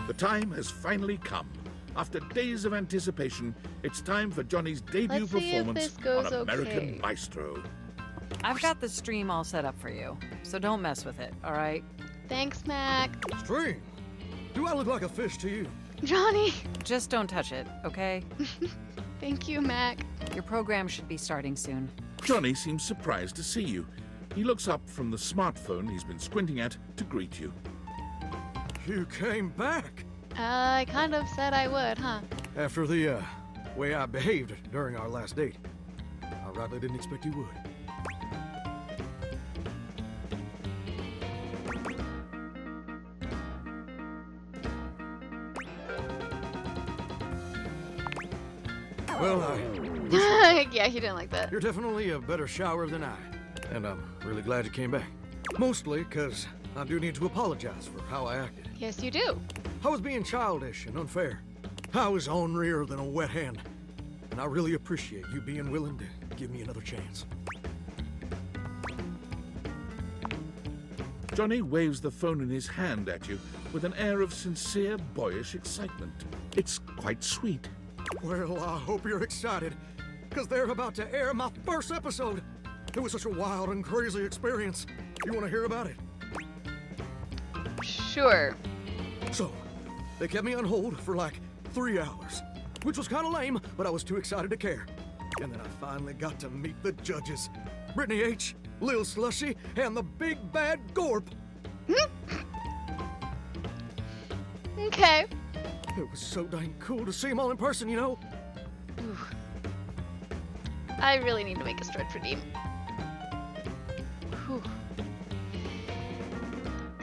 The time has finally come. After days of anticipation, it's time for Johnny's debut performance on American Maestro. I've got the stream all set up for you, so don't mess with it, all right? Thanks, Mac. Stream? Do I look like a fish to you? Johnny! Just don't touch it, okay? Thank you, Mac. Your program should be starting soon. Johnny seems surprised to see you. He looks up from the smartphone he's been squinting at to greet you. You came back? I kind of said I would, huh? After the way I behaved during our last date. I rightly didn't expect you would. Well, yeah, he didn't like that. You're definitely a better shower than I. And I'm really glad you came back. Mostly because I do need to apologize for how I acted. Yes, you do. I was being childish and unfair. I was ornerier than a wet hen. And I really appreciate you being willing to give me another chance. Johnny waves the phone in his hand at you with an air of sincere, boyish excitement. It's quite sweet. Well, I hope you're excited, because they're about to air my first episode. It was such a wild and crazy experience. You want to hear about it? Sure. So, they kept me on hold for like 3 hours, which was kind of lame, but I was too excited to care. And then I finally got to meet the judges. Brittany H., Lil Slushy, and the big bad Gorp. Okay. It was so dang cool to see them all in person, you know? Ooh. I really need to make a stretch redeem. Whew.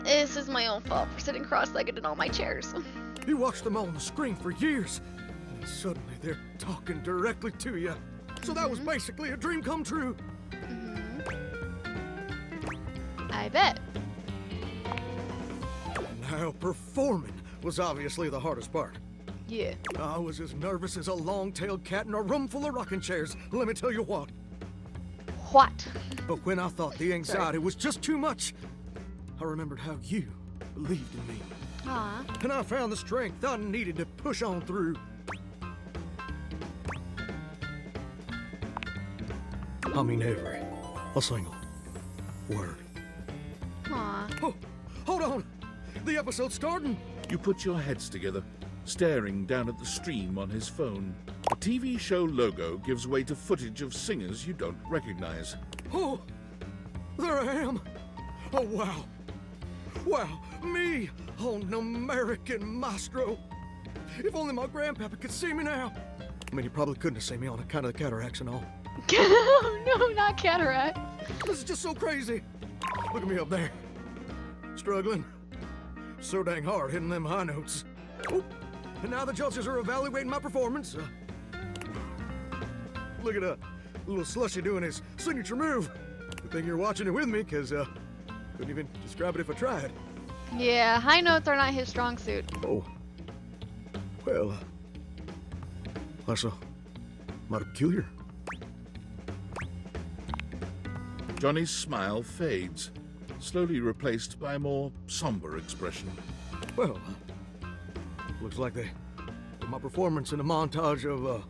This is my own fault for sitting cross-legged in all my chairs. You watched them all on the screen for years, and suddenly they're talking directly to you. So that was basically a dream come true. I bet. Now, performing was obviously the hardest part. Yeah. I was as nervous as a long-tailed cat in a room full of rocking chairs, let me tell you what. What? But when I thought the anxiety was just too much, I remembered how you believed in me. Aw. And I found the strength I needed to push on through. I mean every a single word. Aw. Oh, hold on! The episode's starting! You put your heads together, staring down at the stream on his phone. The TV show logo gives way to footage of singers you don't recognize. Oh, there I am! Oh, wow! Wow, me on an American Maestro! If only my grandpapa could see me now! I mean, he probably couldn't have seen me on account of the cataracts and all. No, not cataracts. This is just so crazy. Look at me up there. Struggling. So dang hard hitting them high notes. Oop. And now the judges are evaluating my performance. Look at little Slushy doing his signature move. Good thing you're watching it with me, because couldn't even describe it if I tried. Yeah, high notes are not his strong suit. Oh. Well, that's mighty peculiar. Johnny's smile fades, slowly replaced by a more somber expression. Well, looks like they put my performance in a montage of,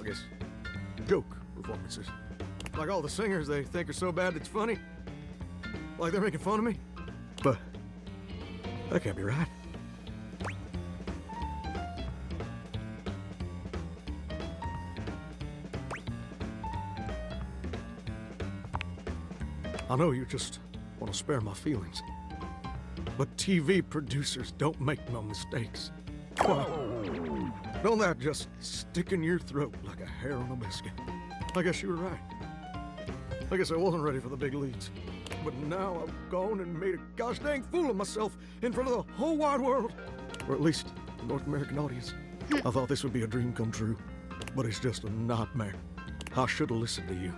I guess, joke performances. Like all the singers they think are so bad it's funny. Like they're making fun of me. But that can't be right. I know you just want to spare my feelings, but TV producers don't make no mistakes. Why? Don't that just stick in your throat like a hair on a biscuit? I guess you were right. I guess I wasn't ready for the big leads. But now I've gone and made a gosh dang fool of myself in front of the whole wide world. Or at least the North American audience. I thought this would be a dream come true, but it's just a nightmare. I should have listened to you.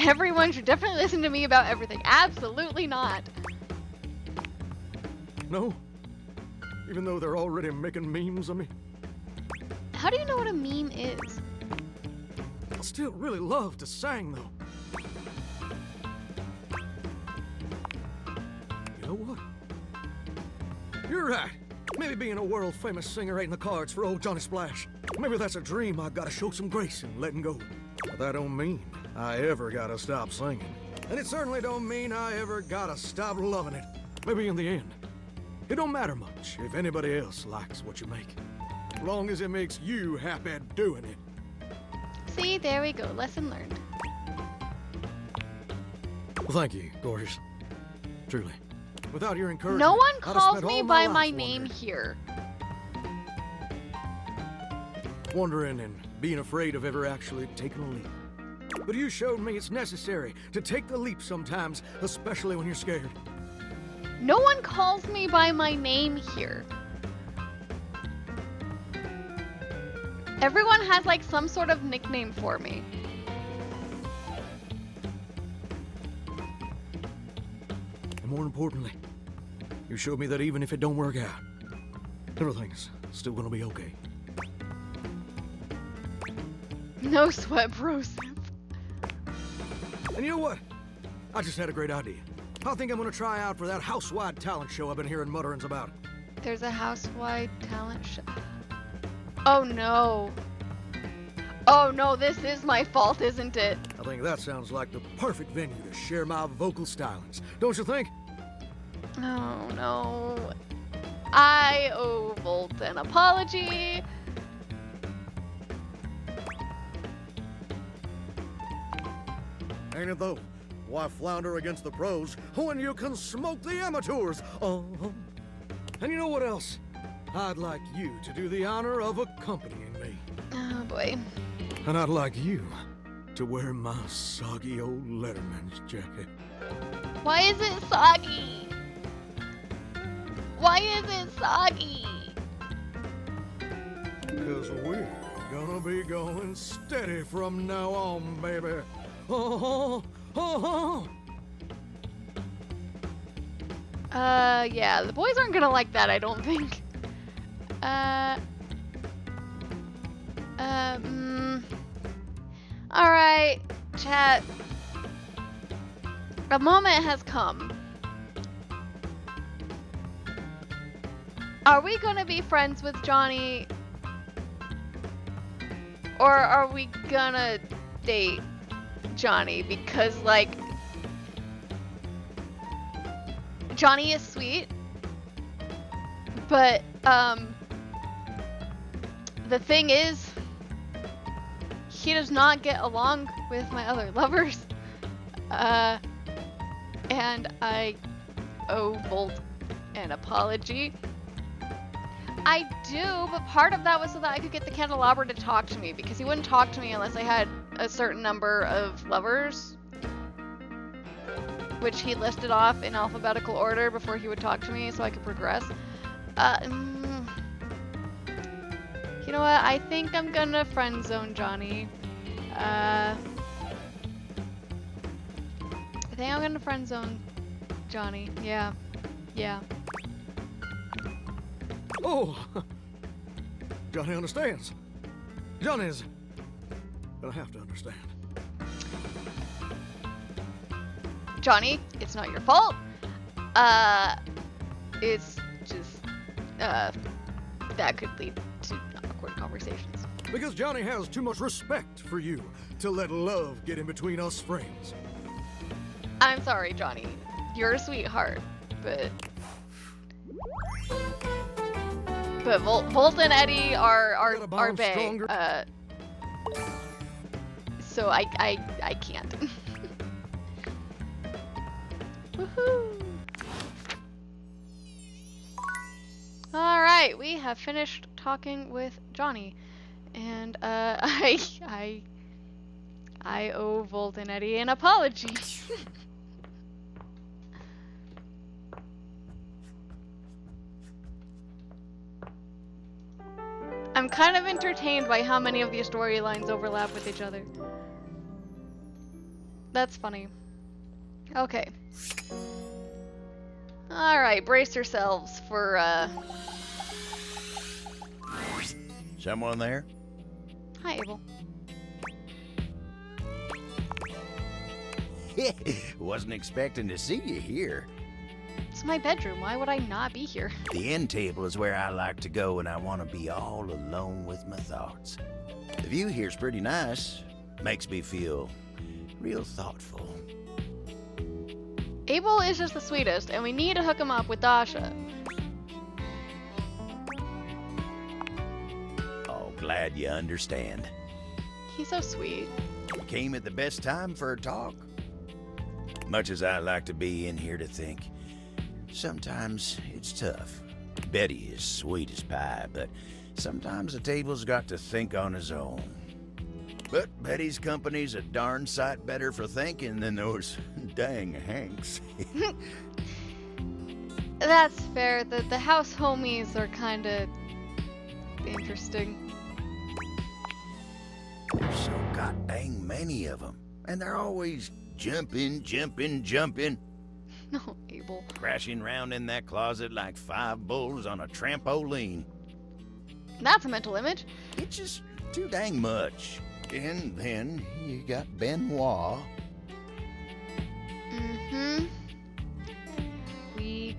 Everyone should definitely listen to me about everything. Absolutely not. No? Even though they're already making memes of me? How do you know what a meme is? I still really love to sing, though. You know what? You're right. Maybe being a world-famous singer ain't in the cards for old Johnny Splash. Maybe that's a dream I've got to show some grace in letting go. But that don't mean I ever gotta stop singing. And it certainly don't mean I ever gotta stop loving it. Maybe in the end, it don't matter much if anybody else likes what you make. As long as it makes you happy doing it. See, there we go. Lesson learned. Well, thank you, gorgeous. Truly. Without your encouragement, No one I'd have calls spent me all by my my life name here. wondering and being afraid of ever actually taking a leap. But you showed me it's necessary to take the leap sometimes, especially when you're scared. No one calls me by my name here. Everyone has like some sort of nickname for me. And more importantly, you showed me that even if it don't work out, everything's still gonna be okay. No sweat, bros. And you know what? I just had a great idea. I think I'm gonna try out for that house-wide talent show I've been hearing mutterings about. There's a house-wide talent show. Oh no. Oh no, this is my fault, isn't it? I think that sounds like the perfect venue to share my vocal stylings. Don't you think? Oh no. I owe Volt an apology. Ain't it though? Why flounder against the pros when you can smoke the amateurs? And you know what else? I'd like you to do the honor of accompanying me. Oh boy. And I'd like you to wear my soggy old Letterman's jacket. Why is it soggy? Why is it soggy? Because we're gonna be going steady from now on, baby. Oh, oh, oh. Yeah, the boys aren't gonna like that, I don't think. Alright, chat. A moment has come. Are we gonna be friends with Johnny? Or are we gonna date Johnny? Because, like, Johnny is sweet, but, the thing is, he does not get along with my other lovers, and I owe Volt an apology. I do, but part of that was so that I could get the candelabra to talk to me, because he wouldn't talk to me unless I had a certain number of lovers, which he listed off in alphabetical order before he would talk to me so I could progress. You know what? I think I'm gonna friend zone Johnny. I think I'm gonna friend zone Johnny. Yeah. Yeah. Oh! Johnny understands. Johnny's gonna have to understand. Johnny, it's not your fault. It's just, that could lead to awkward conversations. Because Johnny has too much respect for you to let love get in between us friends. I'm sorry, Johnny. You're a sweetheart, but Volt and Eddie are bae. So I can't. Woohoo! All right, we have finished talking with Johnny, and I owe Volt and Eddie an apology. I'm kind of entertained by how many of these storylines overlap with each other. That's funny. Okay. Alright, brace yourselves for, Someone there? Hi, Abel. Wasn't expecting to see you here. It's my bedroom. Why would I not be here? The end table is where I like to go when I want to be all alone with my thoughts. The view here's pretty nice. Makes me feel real thoughtful. Abel is just the sweetest, and we need to hook him up with Dasha. Oh, glad you understand. He's so sweet. Came at the best time for a talk. Much as I like to be in here to think, sometimes it's tough. Betty is sweet as pie, but sometimes the table's got to think on his own. But Betty's company's a darn sight better for thinking than those dang Hanks. That's fair. The house homies are kind of interesting. There's so goddamn many of them, and they're always jumping. No, Abel. Crashing around in that closet like 5 bulls on a trampoline. That's a mental image. It's just too dang much. And then you got Benoit. Mm-hmm. We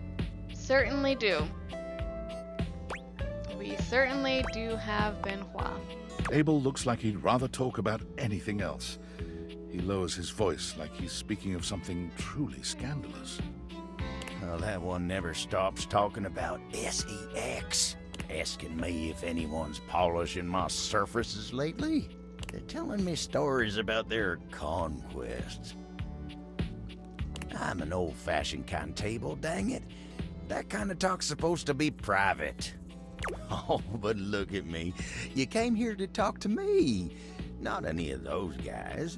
certainly do. We certainly do have Benoit. Abel looks like he'd rather talk about anything else. He lowers his voice like he's speaking of something truly scandalous. Well, that one never stops talking about SEX. Asking me if anyone's polishing my surfaces lately. They're telling me stories about their conquests. I'm an old-fashioned kind of table, dang it. That kind of talk's supposed to be private. Oh, but look at me. You came here to talk to me, not any of those guys.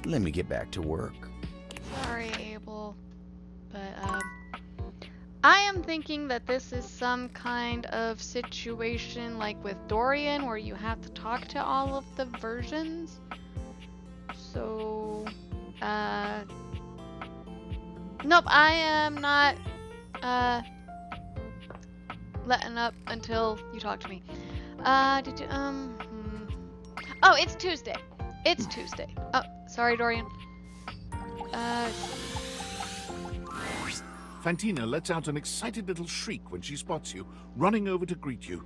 Let me get back to work. Sorry, Abel, but I am thinking that this is some kind of situation like with Dorian where you have to talk to all of the versions. So, nope, I am not letting up until you talk to me. Oh, it's Tuesday. It's Tuesday. Oh, sorry, Dorian. Fantina lets out an excited little shriek when she spots you, running over to greet you.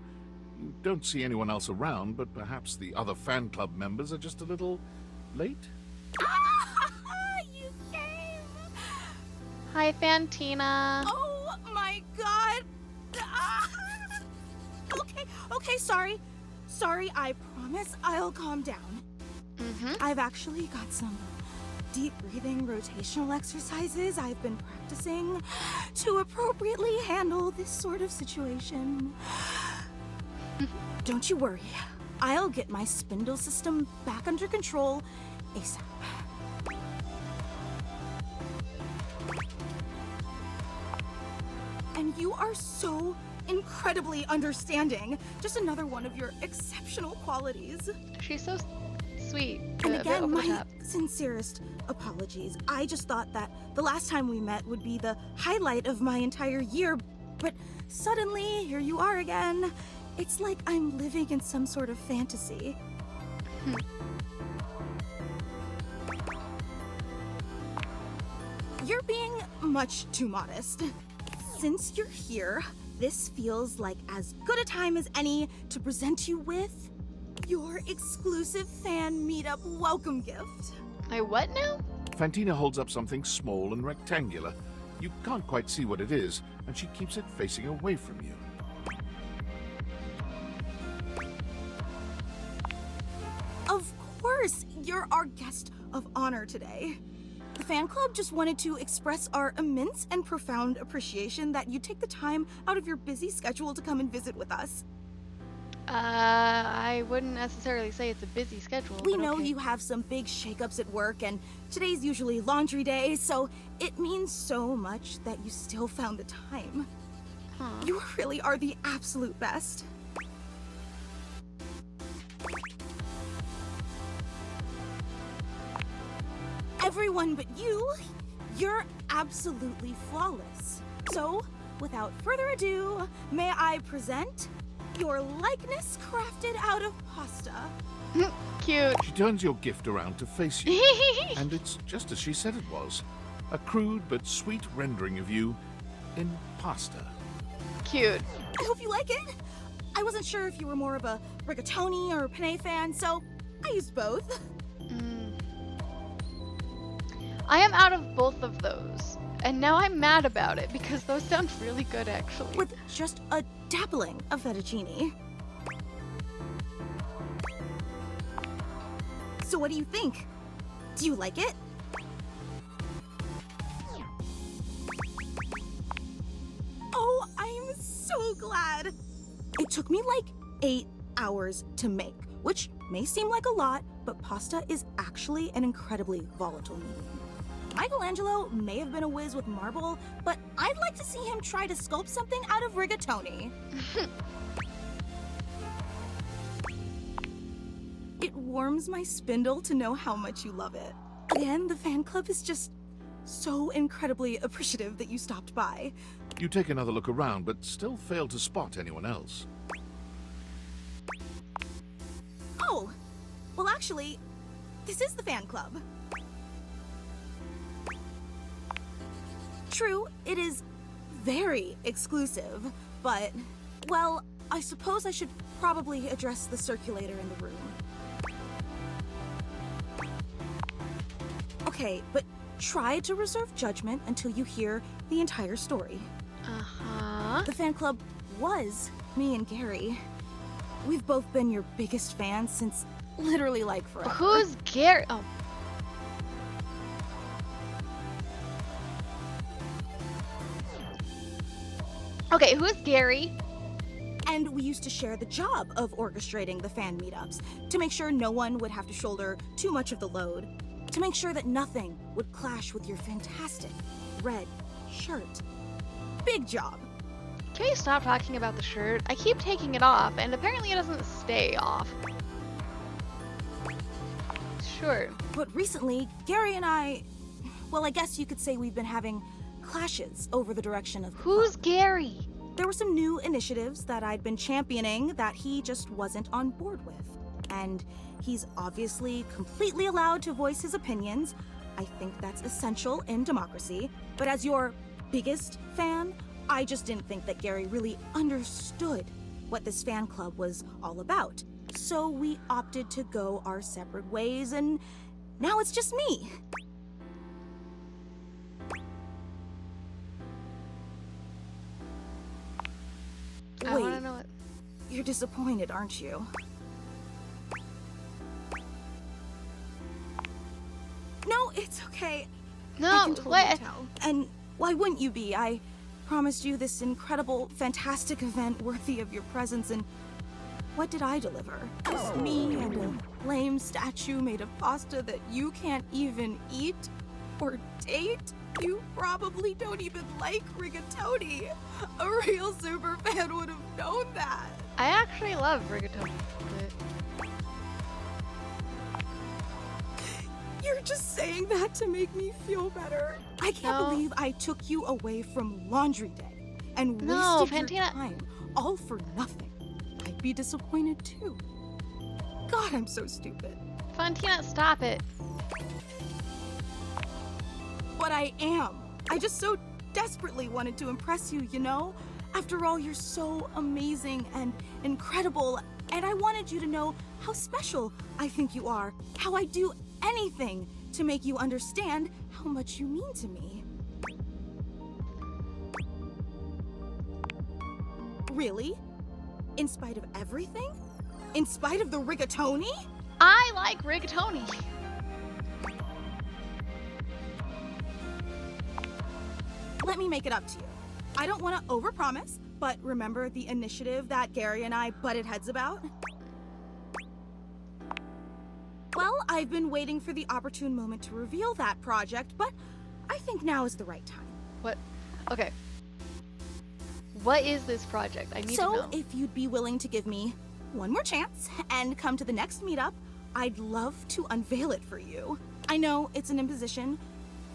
You don't see anyone else around, but perhaps the other fan club members are just a little late? You came! Hi, Fantina. Oh my god! Okay, sorry. Sorry, I promise I'll calm down. Mm-hmm. I've actually got deep breathing rotational exercises I've been practicing to appropriately handle this sort of situation. Don't you worry. I'll get my spindle system back under control ASAP. And you are so incredibly understanding. Just another one of your exceptional qualities. She's so sweet. And a bit again, over the my top. sincerest apologies. I just thought that the last time we met would be the highlight of my entire year, but suddenly, here you are again. It's like I'm living in some sort of fantasy. You're being much too modest. Since you're here, this feels like as good a time as any to present you with your exclusive fan meetup welcome gift. My what now? Fantina holds up something small and rectangular. You can't quite see what it is, and she keeps it facing away from you. Of course, you're our guest of honor today. The fan club just wanted to express our immense and profound appreciation that you take the time out of your busy schedule to come and visit with us. I wouldn't necessarily say it's a busy schedule. We but know okay. you have some big shakeups at work, and today's usually laundry day, so it means so much that you still found the time. Huh. You really are the absolute best. Everyone but you, you're absolutely flawless. So, without further ado, may I present your likeness crafted out of pasta. Cute. She turns your gift around to face you, and it's just as she said it was. A crude but sweet rendering of you in pasta. Cute. I hope you like it. I wasn't sure if you were more of a rigatoni or penne fan, so I used both. I am out of both of those. And now I'm mad about it because those sound really good actually. With just a dabbling of fettuccine. So what do you think? Do you like it? Oh, I'm so glad. It took me like 8 hours to make, which may seem like a lot, but pasta is actually an incredibly volatile medium. Michelangelo may have been a whiz with marble, but I'd like to see him try to sculpt something out of rigatoni. It warms my spindle to know how much you love it. Again, the fan club is just so incredibly appreciative that you stopped by. You take another look around, but still fail to spot anyone else. Oh, well actually, this is the fan club. True, it is very exclusive, but, well, I suppose I should probably address the circulator in the room. Okay, but try to reserve judgment until you hear the entire story. Uh-huh. The fan club was me and Gary. We've both been your biggest fans since literally like forever. Who's Gary? Oh. Okay, who's Gary? And we used to share the job of orchestrating the fan meetups to make sure no one would have to shoulder too much of the load, to make sure that nothing would clash with your fantastic red shirt. Big job. Can we stop talking about the shirt? I keep taking it off, and apparently it doesn't stay off. Sure. But recently, Gary and I, well, I guess you could say we've been having clashes over the direction of the Who's club. Gary? There were some new initiatives that I'd been championing that he just wasn't on board with. And he's obviously completely allowed to voice his opinions. I think that's essential in democracy. But as your biggest fan, I just didn't think that Gary really understood what this fan club was all about. So we opted to go our separate ways, and now it's just me. I Wait, wanna know what... you're disappointed, aren't you? No, It's okay. No, I can totally what? tell. And why wouldn't you be? I promised you this incredible, fantastic event worthy of your presence, and what did I deliver? Just me and a lame statue made of pasta that you can't even eat or date? You probably don't even like rigatoni. A real super fan would have known that. I actually love rigatoni. You're just saying that to make me feel better. I can't believe I took you away from laundry day and wasted your time all for nothing. I'd be disappointed too. God, I'm so stupid. Fantina, stop it. But I am. I just so desperately wanted to impress you, you know? After all, you're so amazing and incredible, and I wanted you to know how special I think you are, how I do anything to make you understand how much you mean to me. Really? In spite of everything? In spite of the rigatoni? I like rigatoni. Let me make it up to you. I don't want to overpromise, but remember the initiative that Gary and I butted heads about? Well, I've been waiting for the opportune moment to reveal that project, but I think now is the right time. What? Okay. What is this project? I need to know. So, if you'd be willing to give me one more chance and come to the next meetup, I'd love to unveil it for you. I know it's an imposition,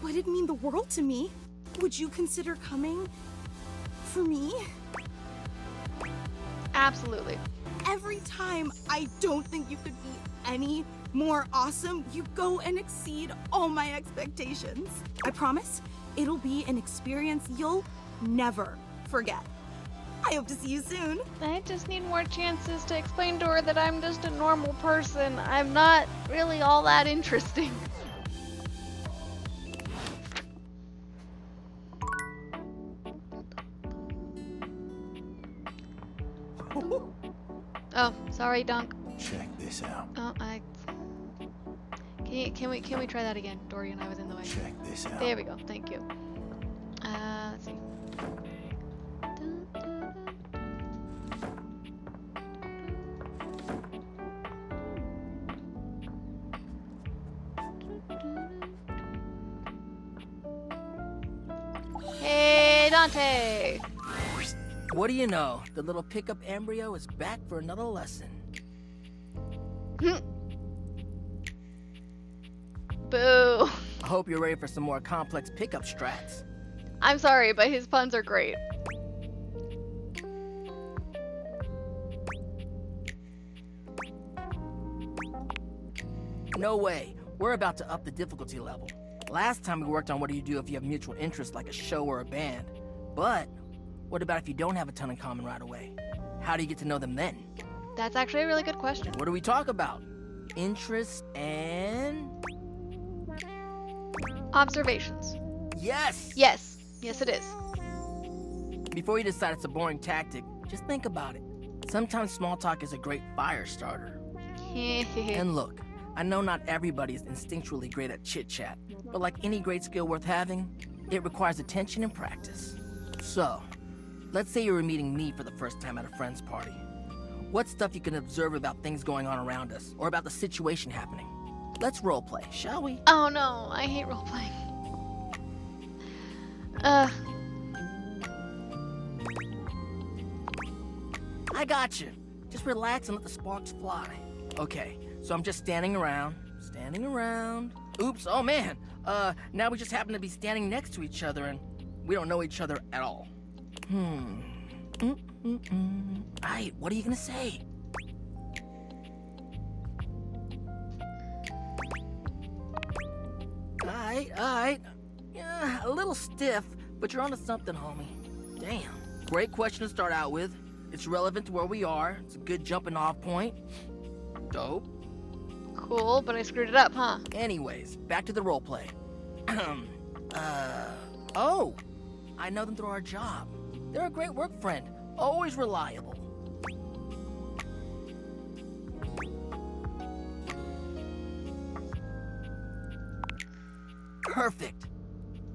but it'd mean the world to me. Would you consider coming for me? Absolutely. Every time I don't think you could be any more awesome, you go and exceed all my expectations. I promise it'll be an experience you'll never forget. I hope to see you soon. I just need more chances to explain to her that I'm just a normal person. I'm not really all that interesting. Oh, sorry, Dunk. Check this out. Oh, Can we try that again? Dorian, I was in the way. Check this out. There we go. Thank you. Let's see. Hey, Dante! What do you know? The little pickup embryo is back for another lesson. Boo. I hope you're ready for some more complex pickup strats. I'm sorry, but his puns are great. No way. We're about to up the difficulty level. Last time we worked on what do you do if you have mutual interests like a show or a band. But what about if you don't have a ton in common right away? How do you get to know them then? That's actually a really good question. What do we talk about? Interests and... observations. Yes! Yes. Yes, it is. Before you decide it's a boring tactic, just think about it. Sometimes small talk is a great fire starter. And look, I know not everybody is instinctually great at chit-chat, but like any great skill worth having, it requires attention and practice. So, let's say you were meeting me for the first time at a friend's party. What's stuff you can observe about things going on around us, or about the situation happening? Let's roleplay, shall we? Oh no, I hate roleplaying. I got you. Just relax and let the sparks fly. Okay, so I'm just standing around. Oops, oh man. Now we just happen to be standing next to each other and we don't know each other at all. Aight, what are you gonna say? Alright. Yeah, a little stiff, but you're onto something, homie. Damn. Great question to start out with. It's relevant to where we are. It's a good jumping off point. Dope. Cool, but I screwed it up, huh? Anyways, back to the roleplay. Oh! I know them through our job. They're a great work friend. Always reliable. perfect.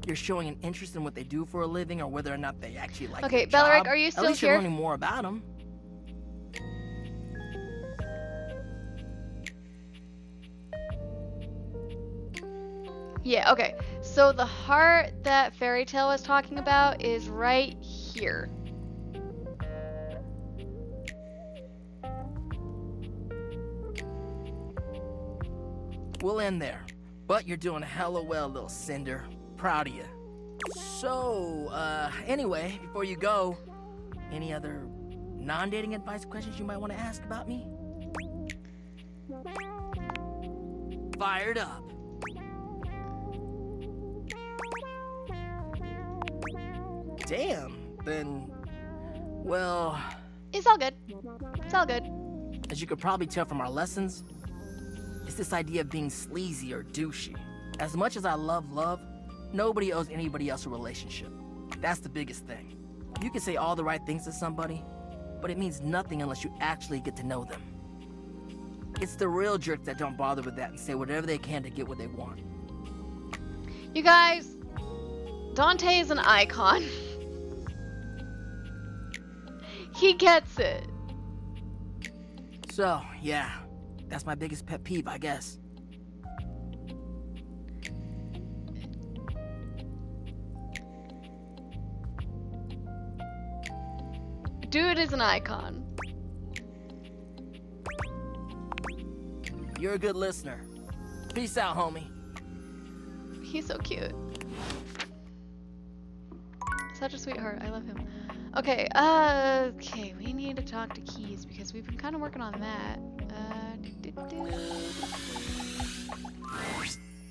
You're showing an interest in what they do for a living or whether or not they actually like Okay, their Bellaric, job. are you At still least you're here? learning more about them. Yeah, okay. So the heart that Fairy Tale was talking about is right here. We'll end there. But you're doing hella well, little Cinder. Proud of you. So, anyway, before you go, any other non-dating advice questions you might want to ask about me? Fired up. Damn, then, well... It's all good. It's all good. As you could probably tell from our lessons, it's this idea of being sleazy or douchey. As much as I love love, nobody owes anybody else a relationship. That's the biggest thing. You can say all the right things to somebody, but it means nothing unless you actually get to know them. It's the real jerks that don't bother with that and say whatever they can to get what they want. You guys, Dante is an icon. He gets it. So, yeah, that's my biggest pet peeve, I guess. Dude is an icon. You're a good listener. Peace out, homie. He's so cute. Such a sweetheart. I love him. Okay, okay, we need to talk to Keys because we've been kind of working on that.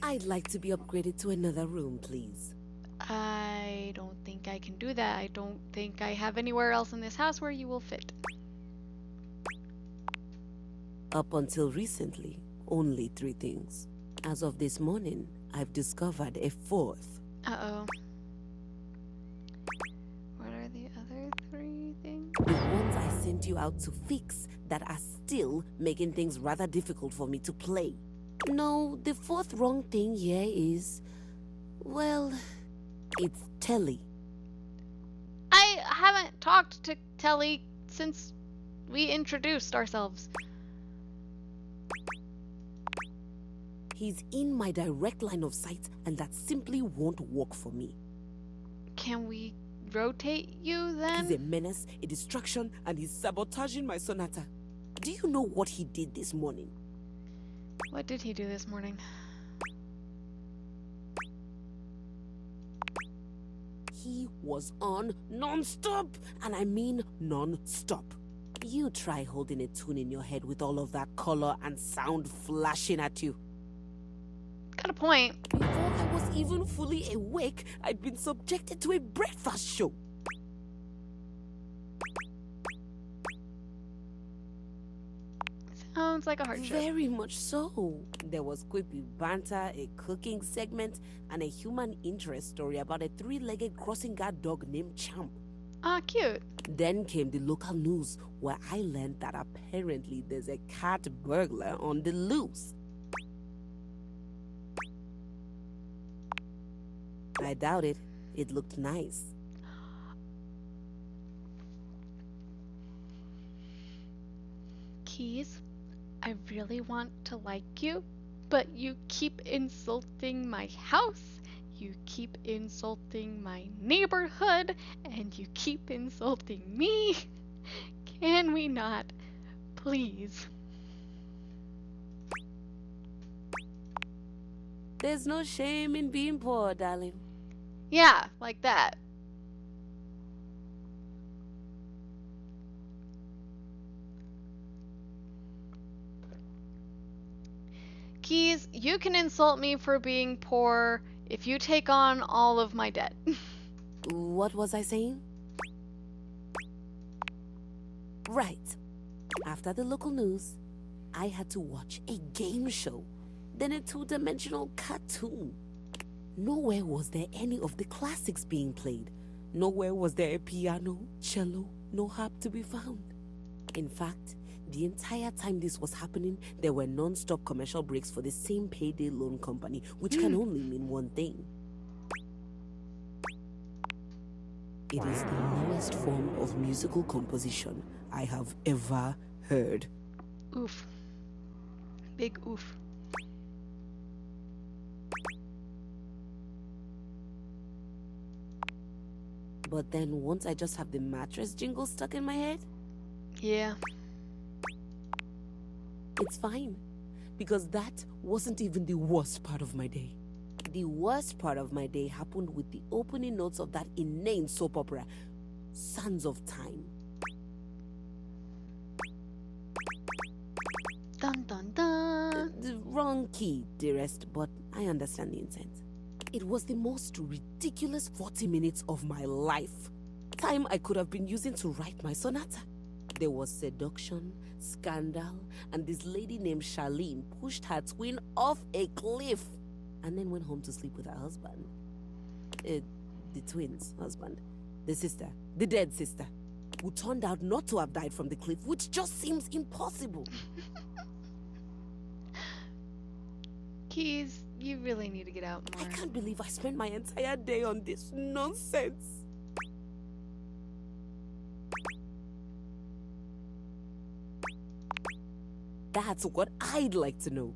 I'd like to be upgraded to another room, please. I don't think I can do that. I don't think I have anywhere else in this house where you will fit. Up until recently, only 3 things. As of this morning, I've discovered a 4th. Uh-oh. What are the other 3 things? The ones I sent you out to fix that are still making things rather difficult for me to play. No, the 4th wrong thing here is... well, it's Telly. I haven't talked to Telly since we introduced ourselves. He's in my direct line of sight, and that simply won't work for me. Can we rotate you then? He's a menace, a distraction, and he's sabotaging my sonata. Do you know what he did this morning? What did he do this morning? He was on non-stop, and I mean non-stop. You try holding a tune in your head with all of that color and sound flashing at you. Got a point. Before I was even fully awake, I'd been subjected to a breakfast show. Sounds like a hardship. Very much so. There was quippy banter, a cooking segment, and a human interest story about a 3-legged crossing guard dog named Champ. Ah, cute. Then came the local news, where I learned that apparently there's a cat burglar on the loose. I doubt it. It looked nice. Keys, I really want to like you, but you keep insulting my house, you keep insulting my neighborhood, and you keep insulting me. Can we not, please? There's no shame in being poor, darling. Yeah, like that. Keys, you can insult me for being poor if you take on all of my debt. What was I saying? Right. After the local news, I had to watch a game show, then a 2-dimensional cartoon. Nowhere was there any of the classics being played. Nowhere was there a piano, cello, no harp to be found. In fact, The entire time this was happening, there were non-stop commercial breaks for the same payday loan company, which can only mean one thing. It is the lowest form of musical composition I have ever heard. Oof. Big oof. But then once I just have the mattress jingle stuck in my head, Yeah. it's fine. Because that wasn't even the worst part of my day. The worst part of my day happened with the opening notes of that inane soap opera, Sands of Time. Dun dun dun. The wrong key, dearest, but I understand the intent. It was the most ridiculous 40 minutes of my life. Time I could have been using to write my sonata. There was seduction, scandal, and this lady named Charlene pushed her twin off a cliff and then went home to sleep with her husband. The twin's husband. The sister. The dead sister. Who turned out not to have died from the cliff, which just seems impossible. Keys, you really need to get out more. I can't believe I spent my entire day on this nonsense. That's what I'd like to know.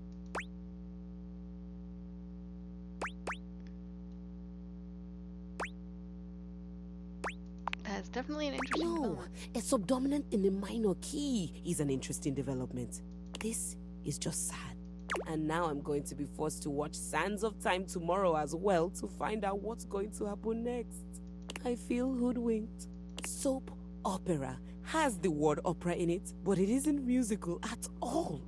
That's definitely an interesting No, development. a subdominant in a minor key is an interesting development. This is just sad. And now I'm going to be forced to watch Sands of Time tomorrow as well to find out what's going to happen next. I feel hoodwinked. Soap opera has the word opera in it, but it isn't musical at all.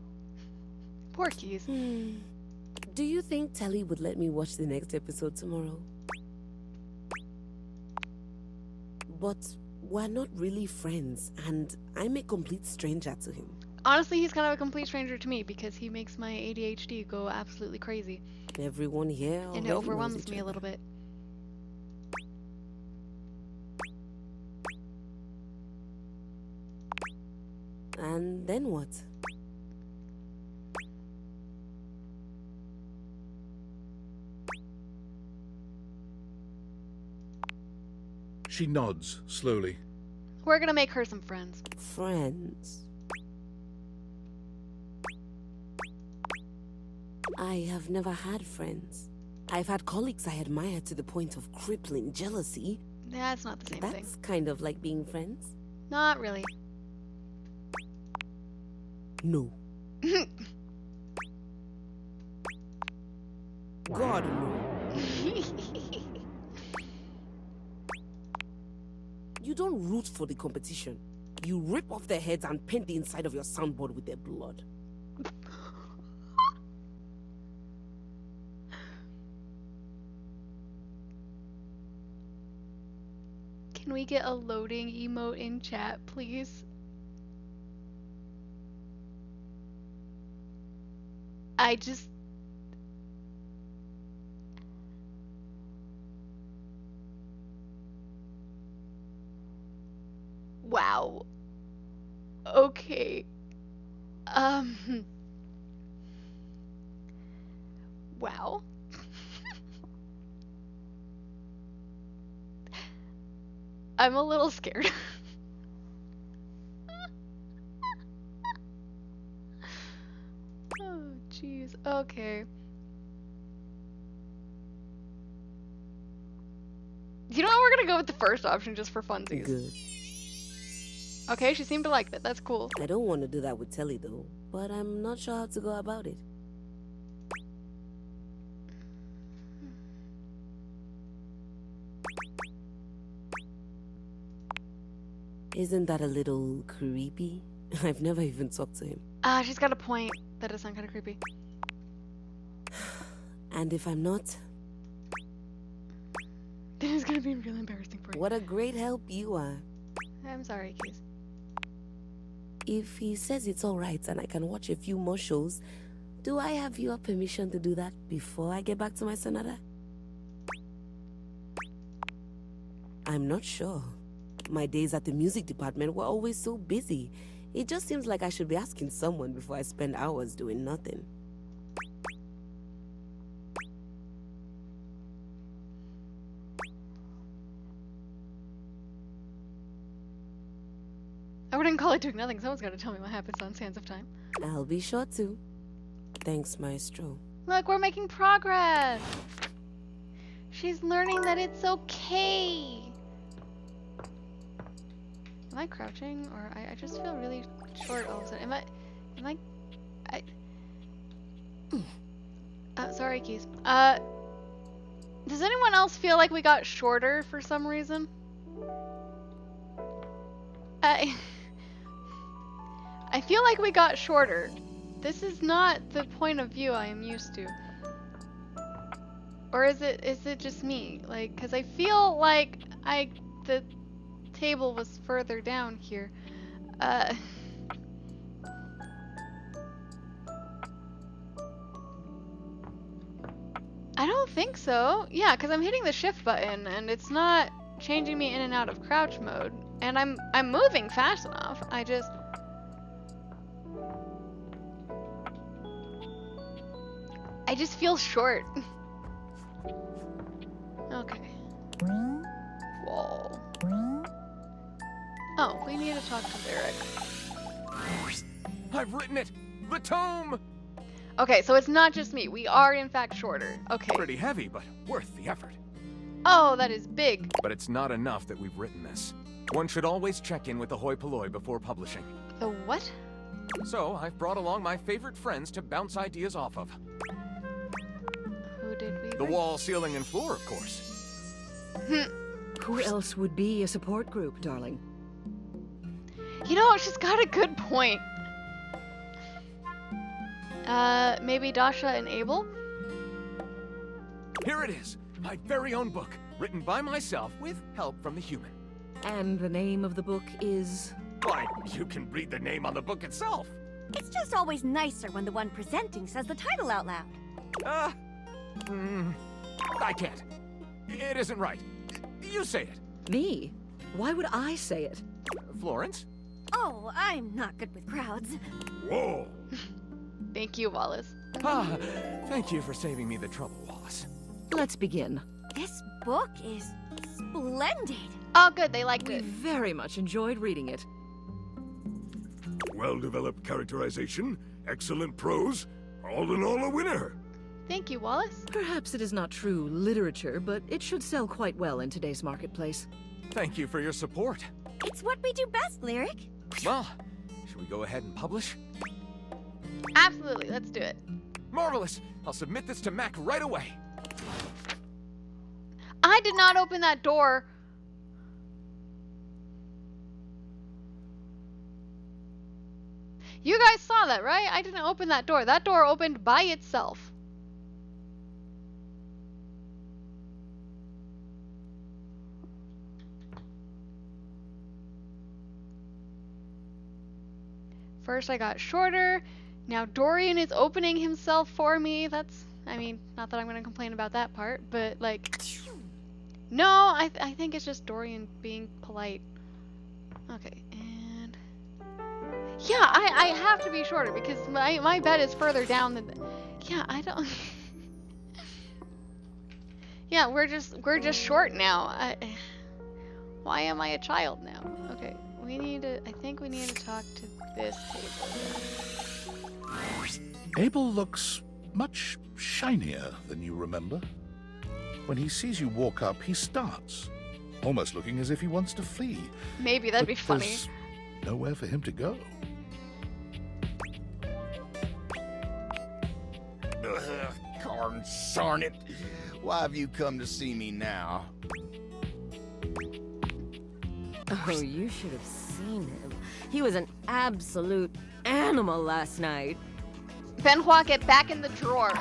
Poor Keys. Do you think Telly would let me watch the next episode tomorrow? But we're not really friends, and I'm a complete stranger to him. Honestly, he's kind of a complete stranger to me because he makes my ADHD go absolutely crazy. Everyone here And already it overwhelms knows each me a other. little bit. And then what? She nods slowly. We're gonna make her some friends. Friends. I have never had friends. I've had colleagues I admire to the point of crippling jealousy. That's not the same thing. That's kind of like being friends. Not really. No. God, no. You don't root for the competition. You rip off their heads and paint the inside of your soundboard with their blood. Can we get a loading emote in chat, please? I just... Wow. Okay. Wow. I'm a little scared. Oh, jeez. Okay. You know what? We're gonna go with the first option just for funsies. Good. Okay, she seemed to like that. That's cool. I don't want to do that with Telly though, but I'm not sure how to go about it. Isn't that a little creepy? I've never even talked to him. Ah, she's got a point. That does sound kind of creepy. And if I'm not, This is gonna be really embarrassing for you. what a great help you are. I'm sorry, Keys. If he says it's alright and I can watch a few more shows, do I have your permission to do that before I get back to my sonata? I'm not sure. My days at the music department were always so busy. It just seems like I should be asking someone before I spend hours doing nothing. I wouldn't call it doing nothing. Someone's got to tell me what happens on Sands of Time. I'll be sure to. Thanks, Maestro. Look, we're making progress. She's learning that it's okay. Am I crouching, or I just feel really short all of a sudden? Am I? Sorry, Keys. Does anyone else feel like we got shorter for some reason? I feel like we got shorter. This is not the point of view I am used to. Or is it just me? Like, cause I feel like the table was further down here. I don't think so. Yeah, cause I'm hitting the shift button and it's not changing me in and out of crouch mode. And I'm moving fast enough. I just feel short. Okay. Whoa. Oh, we need to talk to Lyric. I've written it! The tome! Okay, so it's not just me. We are in fact shorter. Okay. Pretty heavy, but worth the effort. Oh, that is big. But it's not enough that we've written this. One should always check in with the hoi polloi before publishing. The what? So, I've brought along my favorite friends to bounce ideas off of. Who did we The bring? wall, ceiling, and floor, of course. Who else would be a support group, darling? You know, she's got a good point. Maybe Dasha and Abel? Here it is, my very own book, written by myself with help from the human. And the name of the book is? Why, you can read the name on the book itself. It's just always nicer when the one presenting says the title out loud. I can't. It isn't right. You say it. Me? Why would I say it? Florence? Oh, I'm not good with crowds. Whoa! Thank you, Wallace. Thank you for saving me the trouble, Wallace. Let's begin. This book is splendid. Oh, good, they liked We it. very much enjoyed reading it. Well-developed characterization, excellent prose, all in all a winner. Thank you, Wallace. Perhaps it is not true literature, but it should sell quite well in today's marketplace. Thank you for your support. It's what we do best, Lyric. Well, should we go ahead and publish? Absolutely, let's do it. Marvelous! I'll submit this to Mac right away. I did not open that door. You guys saw that, right? I didn't open that door. That door opened by itself. First I got shorter. Now Dorian is opening himself for me. That's, I mean, not that I'm going to complain about that part, but like, no, I think it's just Dorian being polite. Okay, and yeah, I have to be shorter because my bed is further down than, yeah, I don't, yeah, we're just short now. Why am I a child now? Okay, I think we need to talk to this table. Abel looks much shinier than you remember. When he sees you walk up, he starts, almost looking as if he wants to flee. Maybe that'd But be funny. there's nowhere for him to go. Darn it. Why have you come to see me now? Oh, you should have seen him. He was an absolute animal last night. Benoit, get back in the drawer.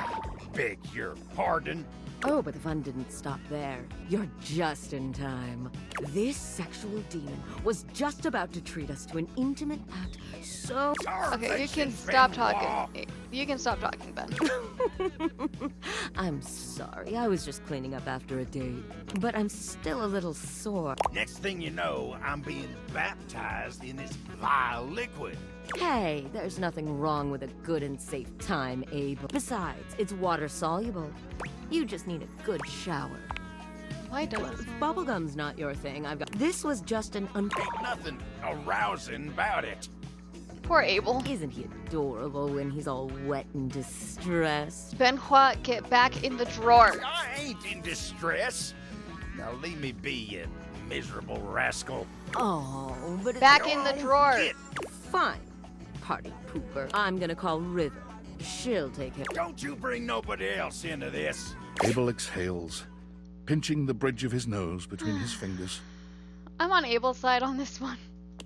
Beg your pardon? Oh, but the fun didn't stop there. You're just in time. This sexual demon was just about to treat us to an intimate act so... Okay, you can stop talking. You can stop talking, Ben. I'm sorry, I was just cleaning up after a date. But I'm still a little sore. Next thing you know, I'm being baptized in this vile liquid. Hey, there's nothing wrong with a good and safe time, Abe. Besides, it's water-soluble. You just need a good shower. Why does bubblegum's not your thing? I've got... This was just an Ain't nothing arousing about it. Poor Abel. Isn't he adorable when he's all wet and distressed? Benhua, get back in the drawer. I ain't in distress. Now leave me be, you miserable rascal. Oh, but... Back in the drawer. Fine. Party pooper. I'm gonna call River. She'll take him. Don't you bring nobody else into this. Abel exhales, pinching the bridge of his nose between his fingers. I'm on Abel's side on this one.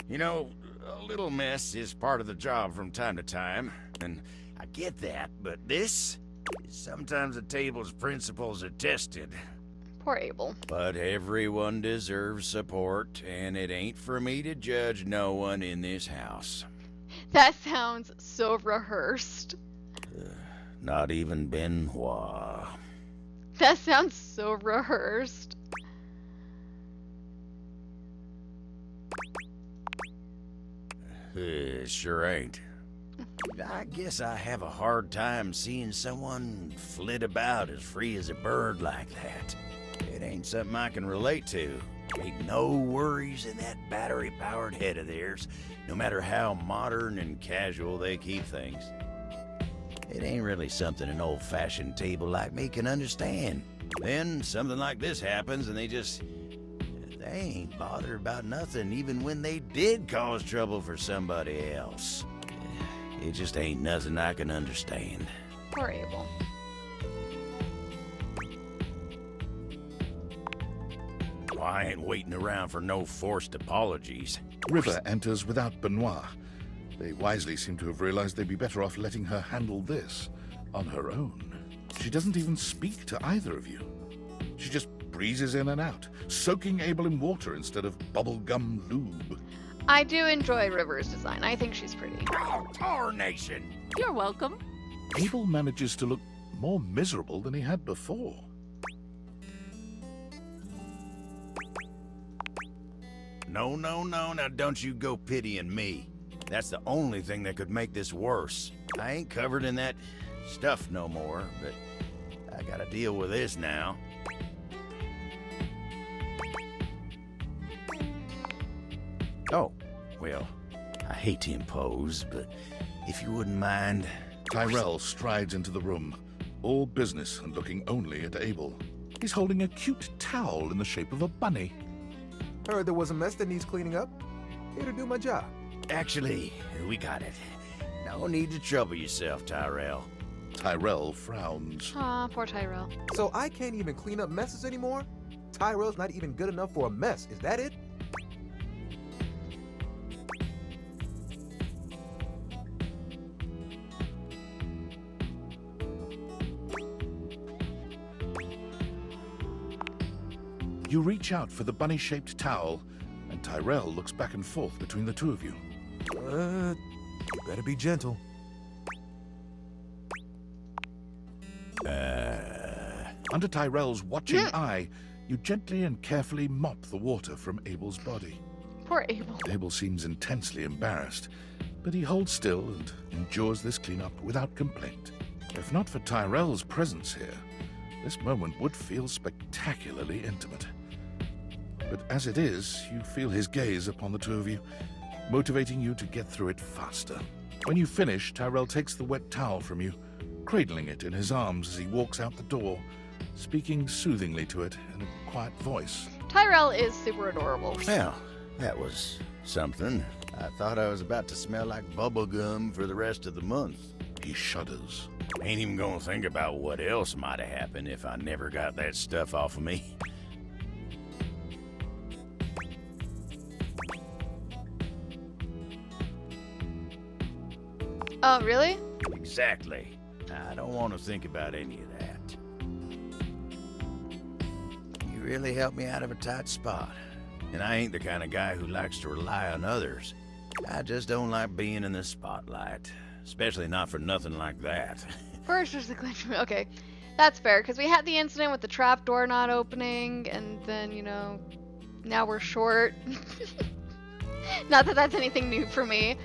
You know, a little mess is part of the job from time to time, and I get that, but this is sometimes the table's principles are tested. Poor Abel. But everyone deserves support, and it ain't for me to judge no one in this house. That sounds so rehearsed. Not even Benhua. That sounds so rehearsed. Sure ain't. I guess I have a hard time seeing someone flit about as free as a bird like that. It ain't something I can relate to. Ain't no worries in that battery-powered head of theirs, no matter how modern and casual they keep things. It ain't really something an old-fashioned table like me can understand. Then something like this happens and they ain't bothered about nothing even when they did cause trouble for somebody else. It just ain't nothing I can understand. Poor Abel. Well, I ain't waiting around for no forced apologies. River enters without Benoit. They wisely seem to have realized they'd be better off letting her handle this on her own. She doesn't even speak to either of you. She just breezes in and out, soaking Abel in water instead of bubblegum lube. I do enjoy River's design. I think she's pretty. Oh, tarnation! You're welcome. Abel manages to look more miserable than he had before. No, now don't you go pitying me. That's the only thing that could make this worse. I ain't covered in that stuff no more, but I gotta deal with this now. Oh, well, I hate to impose, but if you wouldn't mind... Tyrell strides into the room, all business and looking only at Abel. He's holding a cute towel in the shape of a bunny. Heard there was a mess that needs cleaning up. Here to do my job. Actually, we got it. No need to trouble yourself, Tyrell. Tyrell frowns. Aw, poor Tyrell. So I can't even clean up messes anymore? Tyrell's not even good enough for a mess, is that it? You reach out for the bunny-shaped towel, and Tyrell looks back and forth between the two of you. You better be gentle. Under Tyrell's watching eye, you gently and carefully mop the water from Abel's body. Poor Abel. Abel seems intensely embarrassed, but he holds still and endures this cleanup without complaint. If not for Tyrell's presence here, this moment would feel spectacularly intimate. But as it is, you feel his gaze upon the two of you, motivating you to get through it faster. When you finish, Tyrell takes the wet towel from you, cradling it in his arms as he walks out the door, speaking soothingly to it in a quiet voice. Tyrell is super adorable. Well, that was something. I thought I was about to smell like bubblegum for the rest of the month. He shudders. Ain't even gonna think about what else might have happened if I never got that stuff off of me. Oh, really? Exactly. I don't want to think about any of that. You really helped me out of a tight spot. And I ain't the kind of guy who likes to rely on others. I just don't like being in the spotlight. Especially not for nothing like that. First was the glitch. Okay, that's fair, because we had the incident with the trap door not opening, and then, you know, now we're short. Not that that's anything new for me.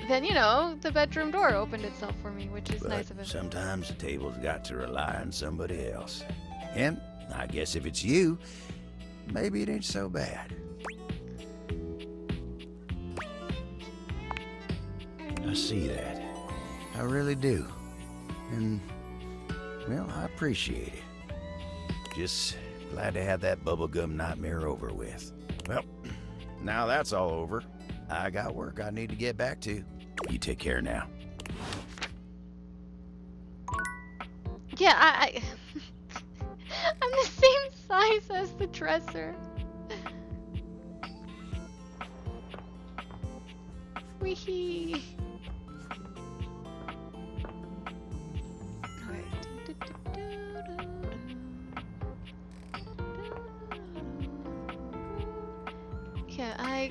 Then, you know, the bedroom door opened itself for me, which is But nice of it. sometimes the table's got to rely on somebody else. And I guess if it's you, maybe it ain't so bad. I see that. I really do. And, well, I appreciate it. Just glad to have that bubblegum nightmare over with. Well, now that's all over. I got work I need to get back to. You take care now. Yeah, I'm the same size as the dresser. Wee. Yeah, I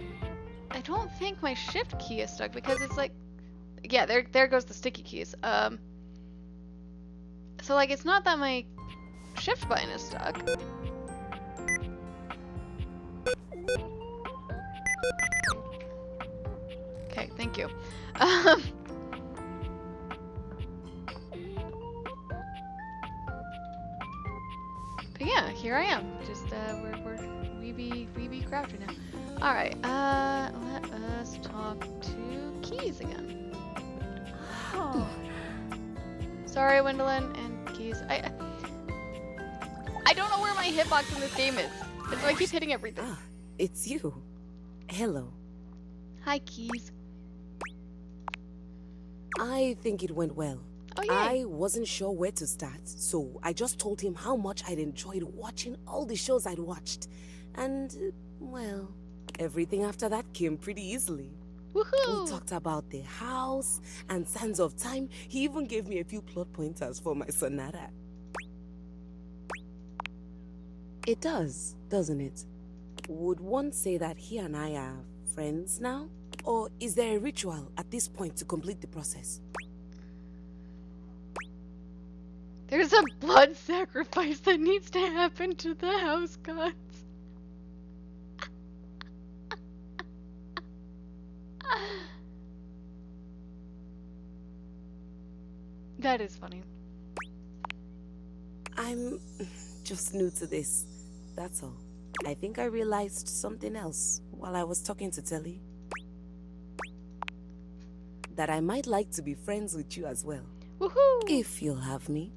don't think my shift key is stuck because it's like, yeah, there goes the sticky keys. So like it's not that my shift button is stuck. Okay, thank you. But yeah, here I am. Just we be crouching now. All right. Let us talk to Keys again. Oh. Sorry, Wendelin and Keys. I don't know where my hitbox in this game is. And so I keep hitting everything. Ah, it's you. Hello. Hi, Keys. I think it went well. Oh, yay. I wasn't sure where to start, so I just told him how much I'd enjoyed watching all the shows I'd watched. And, well, everything after that came pretty easily. Woohoo! We talked about the house and Sands of Time. He even gave me a few plot pointers for my sonata. It does, doesn't it? Would one say that he and I are friends now? Or is there a ritual at this point to complete the process? There's a blood sacrifice that needs to happen to the house gods. That is funny. I'm just new to this, that's all. I think I realized something else while I was talking to Telly. That I might like to be friends with you as well. Woohoo! If you'll have me.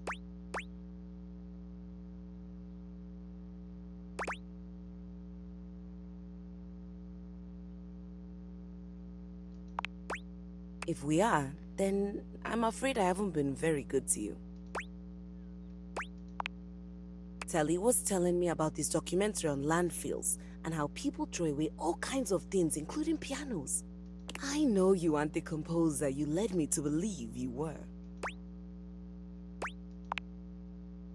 If we are, then I'm afraid I haven't been very good to you. Telly was telling me about this documentary on landfills and how people throw away all kinds of things, including pianos. I know you aren't the composer you led me to believe you were.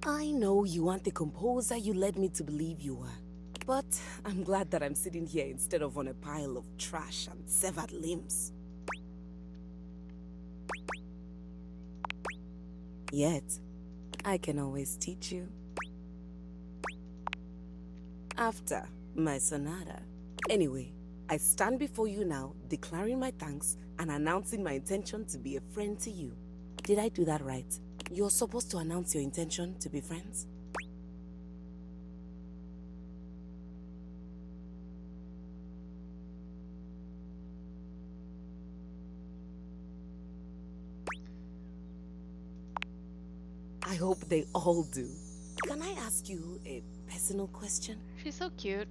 I know you aren't the composer you led me to believe you were. But I'm glad that I'm sitting here instead of on a pile of trash and severed limbs. Yet, I can always teach you. After my sonata. Anyway, I stand before you now, declaring my thanks and announcing my intention to be a friend to you. Did I do that right? You're supposed to announce your intention to be friends? I hope they all do. Can I ask you a personal question? She's so cute.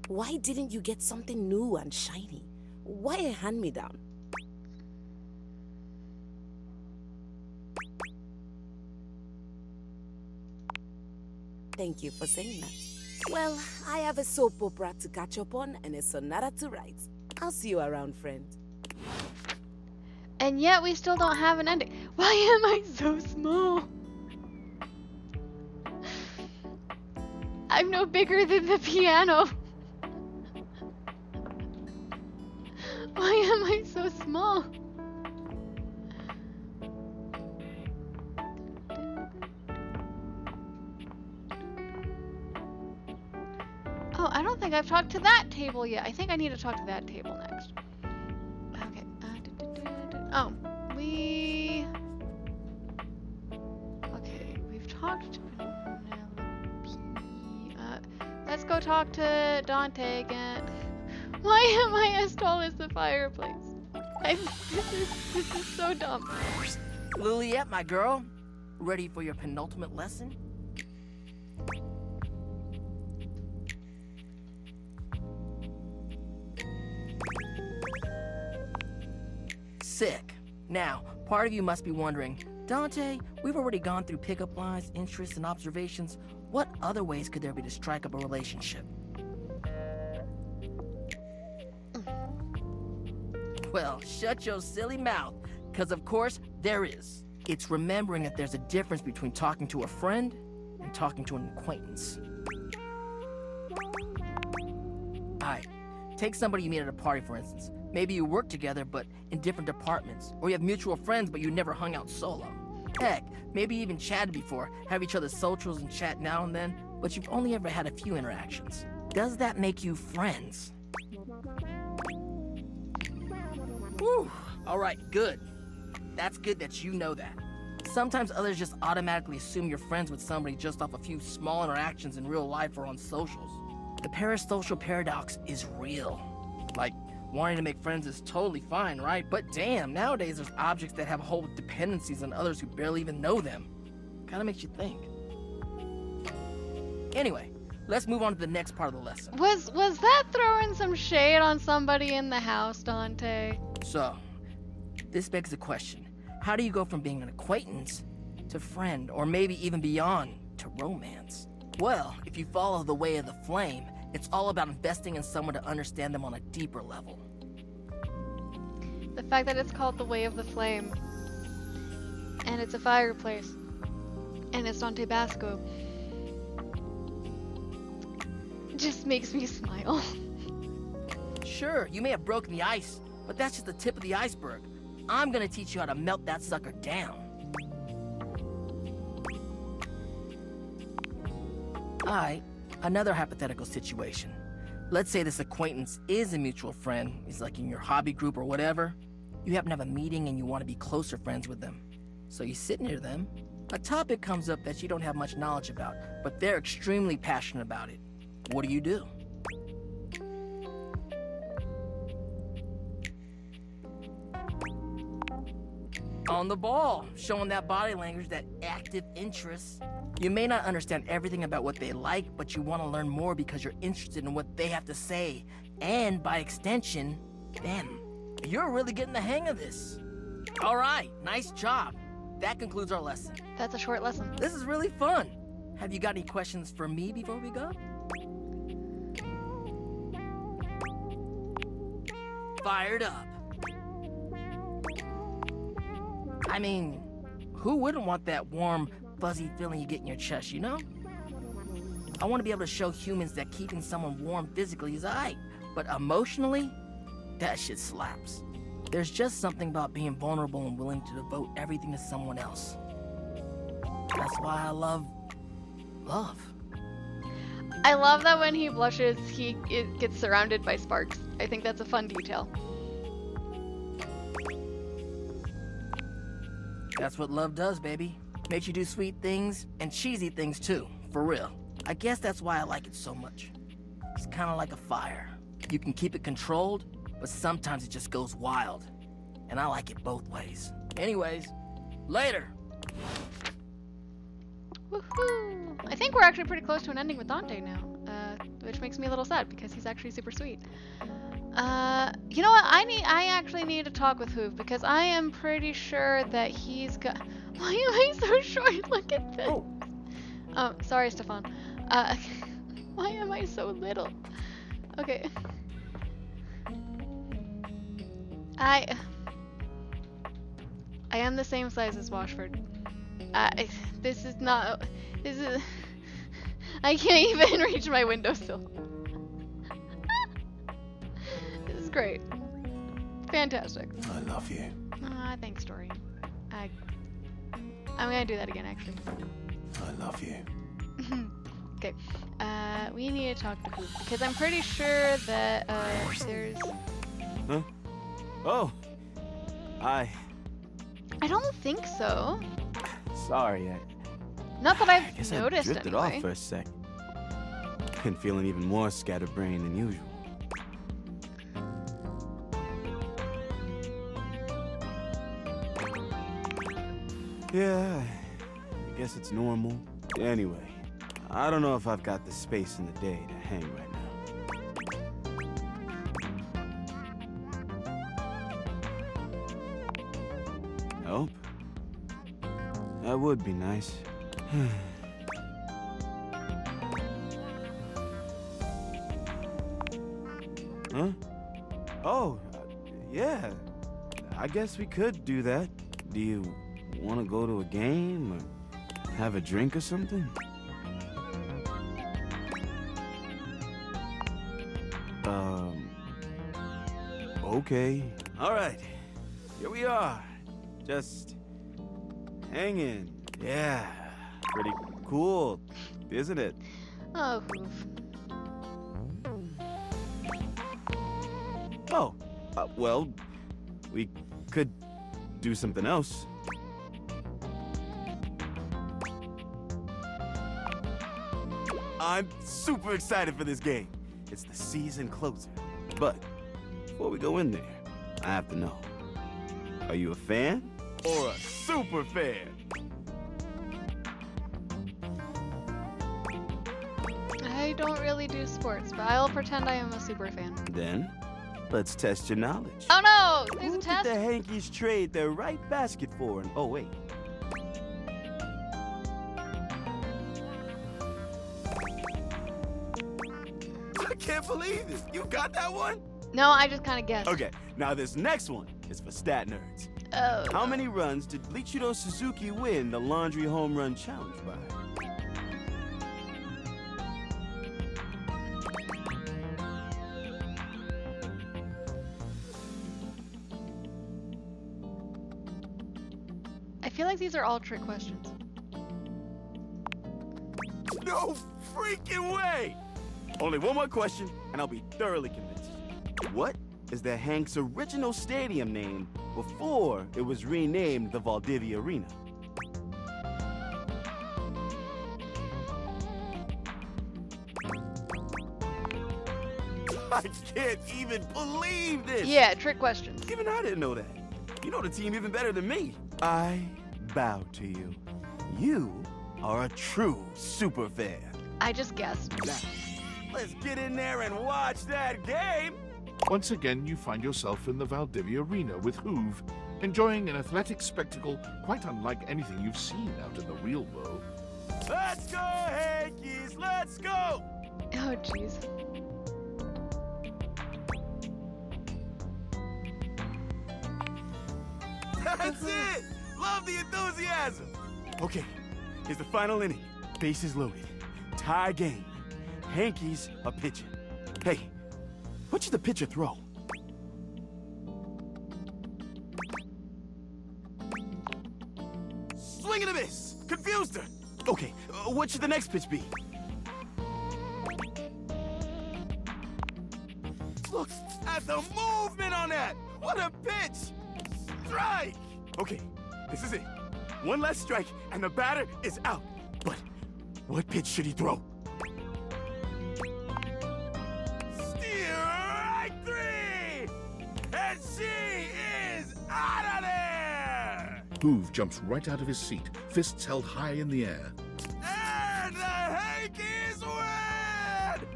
Why didn't you get something new and shiny? Why a hand-me-down? Thank you for saying that. Well, I have a soap opera to catch up on and a sonata to write. I'll see you around, friend. And yet we still don't have an ending. Why am I so small? I'm no bigger than the piano. Why am I so small? Oh, I don't think I've talked to that table yet. I think I need to talk to that table next. Okay. Oh, okay, we've talked to Penelope. Let's go talk to Dante again. Why am I as tall as the fireplace? This is so dumb. Liliette, my girl, ready for your penultimate lesson? Sick. Now, part of you must be wondering, Dante, we've already gone through pickup lines, interests, and observations. What other ways could there be to strike up a relationship? Well, shut your silly mouth, because of course, there is. It's remembering that there's a difference between talking to a friend and talking to an acquaintance. Alright, take somebody you meet at a party, for instance. Maybe you work together, but in different departments. Or you have mutual friends, but you never hung out solo. Heck, maybe you even chatted before, have each other's socials and chat now and then, but you've only ever had a few interactions. Does that make you friends? Whew. Alright, good. That's good that you know that. Sometimes others just automatically assume you're friends with somebody just off a few small interactions in real life or on socials. The parasocial paradox is real. Like, wanting to make friends is totally fine, right? But damn, nowadays there's objects that have whole dependencies on others who barely even know them. Kinda makes you think. Anyway, let's move on to the next part of the lesson. Was that throwing some shade on somebody in the house, Dante? So, this begs the question. How do you go from being an acquaintance to friend, or maybe even beyond, to romance? Well, if you follow the way of the flame, it's all about investing in someone to understand them on a deeper level. The fact that it's called the Way of the Flame, and it's a fireplace, and it's Dante Basco, just makes me smile. Sure, you may have broken the ice, but that's just the tip of the iceberg. I'm gonna teach you how to melt that sucker down. Alright, another hypothetical situation. Let's say this acquaintance is a mutual friend. He's like in your hobby group or whatever. You happen to have a meeting and you want to be closer friends with them. So you sit near them. A topic comes up that you don't have much knowledge about, but they're extremely passionate about it. What do you do? On the ball, showing that body language, that active interest. You may not understand everything about what they like, but you want to learn more because you're interested in what they have to say. And by extension, them. You're really getting the hang of this. All right, nice job. That concludes our lesson. That's a short lesson. This is really fun. Have you got any questions for me before we go? Fired up. I mean, who wouldn't want that warm, fuzzy feeling you get in your chest, you know? I want to be able to show humans that keeping someone warm physically is alright, but emotionally, that shit slaps. There's just something about being vulnerable and willing to devote everything to someone else. That's why I love love. I love that when he blushes, it gets surrounded by sparks. I think that's a fun detail. That's what love does, baby. Makes you do sweet things and cheesy things too, for real. I guess that's why I like it so much. It's kind of like a fire. You can keep it controlled, but sometimes it just goes wild. And I like it both ways. Anyways, later. Woohoo! I think we're actually pretty close to an ending with Dante now, which makes me a little sad because he's actually super sweet. You know what? I actually need to talk with Hoove because I am pretty sure that he's got. Why am I so short? Look at this. Oh, sorry, Stefan. Why am I so little? Okay. I am the same size as Washford. This is not. This is. I can't even reach my windowsill. This is great. Fantastic. I love you. Thanks, Dorian. I'm gonna do that again, actually. I love you. Okay. We need to talk to Hoop because I'm pretty sure that there's. Huh? Oh. I don't think so. Sorry. Not that I've guess noticed I drifted anyway. off for a sec. Been feeling even more scatterbrained than usual. Yeah, I guess it's normal. Anyway, I don't know if I've got the space in the day to hang right now. Help? That would be nice. Huh? Oh, yeah. I guess we could do that. Do you want to go to a game or have a drink or something? Okay. All right. Here we are. Just hanging. Yeah. Pretty cool, isn't it? Oh, Hoop. Oh, well, we could do something else. I'm super excited for this game. It's the season closer. But before we go in there, I have to know, are you a fan or a super fan? I don't really do sports, but I'll pretend I am a super fan. Then, let's test your knowledge. Oh no! There's Who a test! did the Hankies trade their right basket for in 08? I can't believe this. You got that one? No, I just kind of guessed. Okay, now this next one is for stat nerds. Oh. How many runs did Ichiro Suzuki win the Laundry Home Run Challenge by? I feel like these are all trick questions. No freaking way! Only one more question, and I'll be thoroughly convinced. What is the Hanks' original stadium name before it was renamed the Valdivia Arena? I can't even believe this! Yeah, trick questions. Even I didn't know that. You know the team even better than me. I bow to you. You are a true super fan. I just guessed. Now, let's get in there and watch that game! Once again, you find yourself in the Valdivia Arena with Hoove, enjoying an athletic spectacle quite unlike anything you've seen out in the real world. Let's go, Hankies! Let's go! Oh, jeez. That's it! Love the enthusiasm! Okay, here's the final inning. Bases loaded. Tie game. Hankies are pitching. Hey, what should the pitcher throw? Swing and a miss! Confused her! Okay, what should the next pitch be? Look at the movement on that! What a pitch! Strike! Okay, this is it. One less strike, and the batter is out. But what pitch should he throw? Strike three! And she is out of there! Hoove jumps right out of his seat, fists held high in the air. And the Hankies win!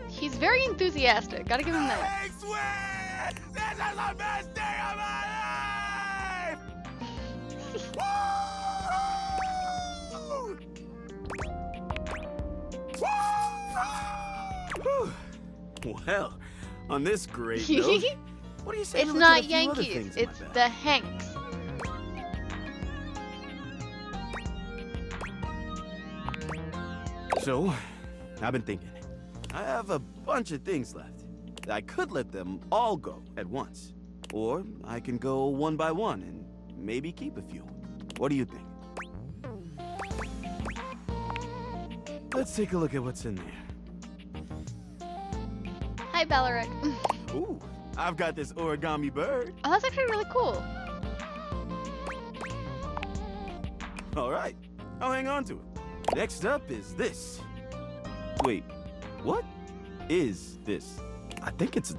He's very enthusiastic. Gotta give him that. Hanks win! This is the best day of my life! Well, on this great note, what do you say? It's to look at not a few other Yankees. things in my It's bag? the Hanks. So, I've been thinking. I have a bunch of things left. I could let them all go at once. Or I can go one by one and maybe keep a few. What do you think? Let's take a look at what's in there. Hi, Bellaric. Ooh, I've got this origami bird. Oh, that's actually really cool. All right, I'll hang on to it. Next up is this. Wait, what is this? I think it's...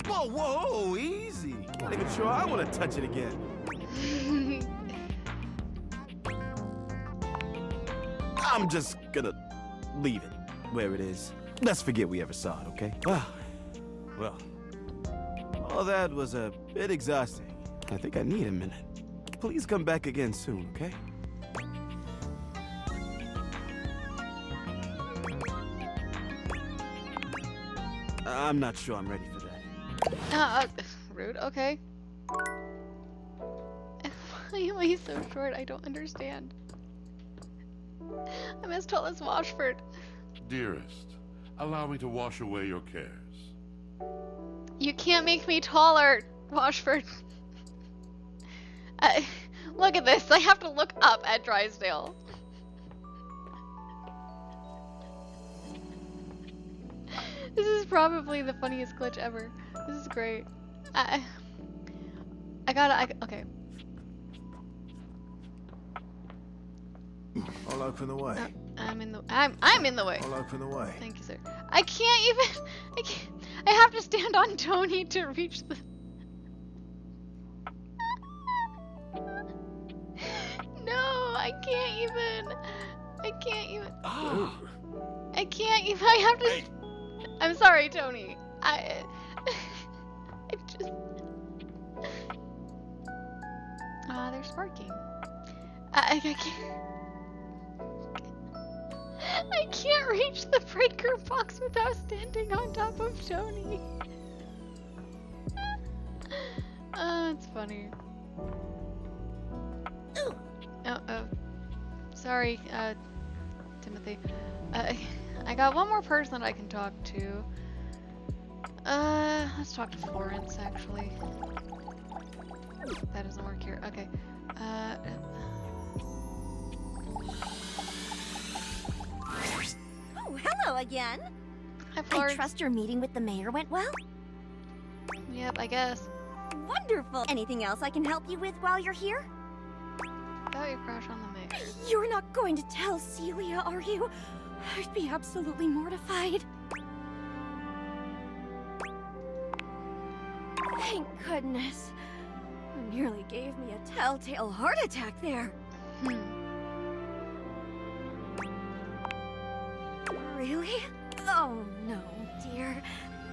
Whoa, whoa, easy. Not even sure I want to touch it again. I'm just gonna leave it where it is. Let's forget we ever saw it, okay? Well, all that was a bit exhausting. I think I need a minute. Please come back again soon, okay? I'm not sure I'm ready for that. Rude, okay. Why am I so short? I don't understand. I'm as tall as Washford. Dearest, allow me to wash away your cares. You can't make me taller, Washford. Look at this. I have to look up at Drysdale. This is probably the funniest glitch ever. This is great. Okay. I'll open the way. I'm in the way. I'll open the way. Thank you, sir. I have to stand on Tony to reach the... No, I can't even. I have to... I'm sorry, Tony. I just... They're sparking. I can't reach the breaker box without standing on top of Tony. It's funny. Sorry, Timothy. I got one more person I can talk to. Let's talk to Florence, actually. That doesn't work here. Okay. Oh, hello again. Hi, Florence. I trust your meeting with the mayor went well? Yep, I guess. Wonderful. Anything else I can help you with while you're here? Thought you crashed on the mayor. You're not going to tell Celia, are you? I'd be absolutely mortified. Thank goodness. You nearly gave me a telltale heart attack there. Really? Oh no, dear.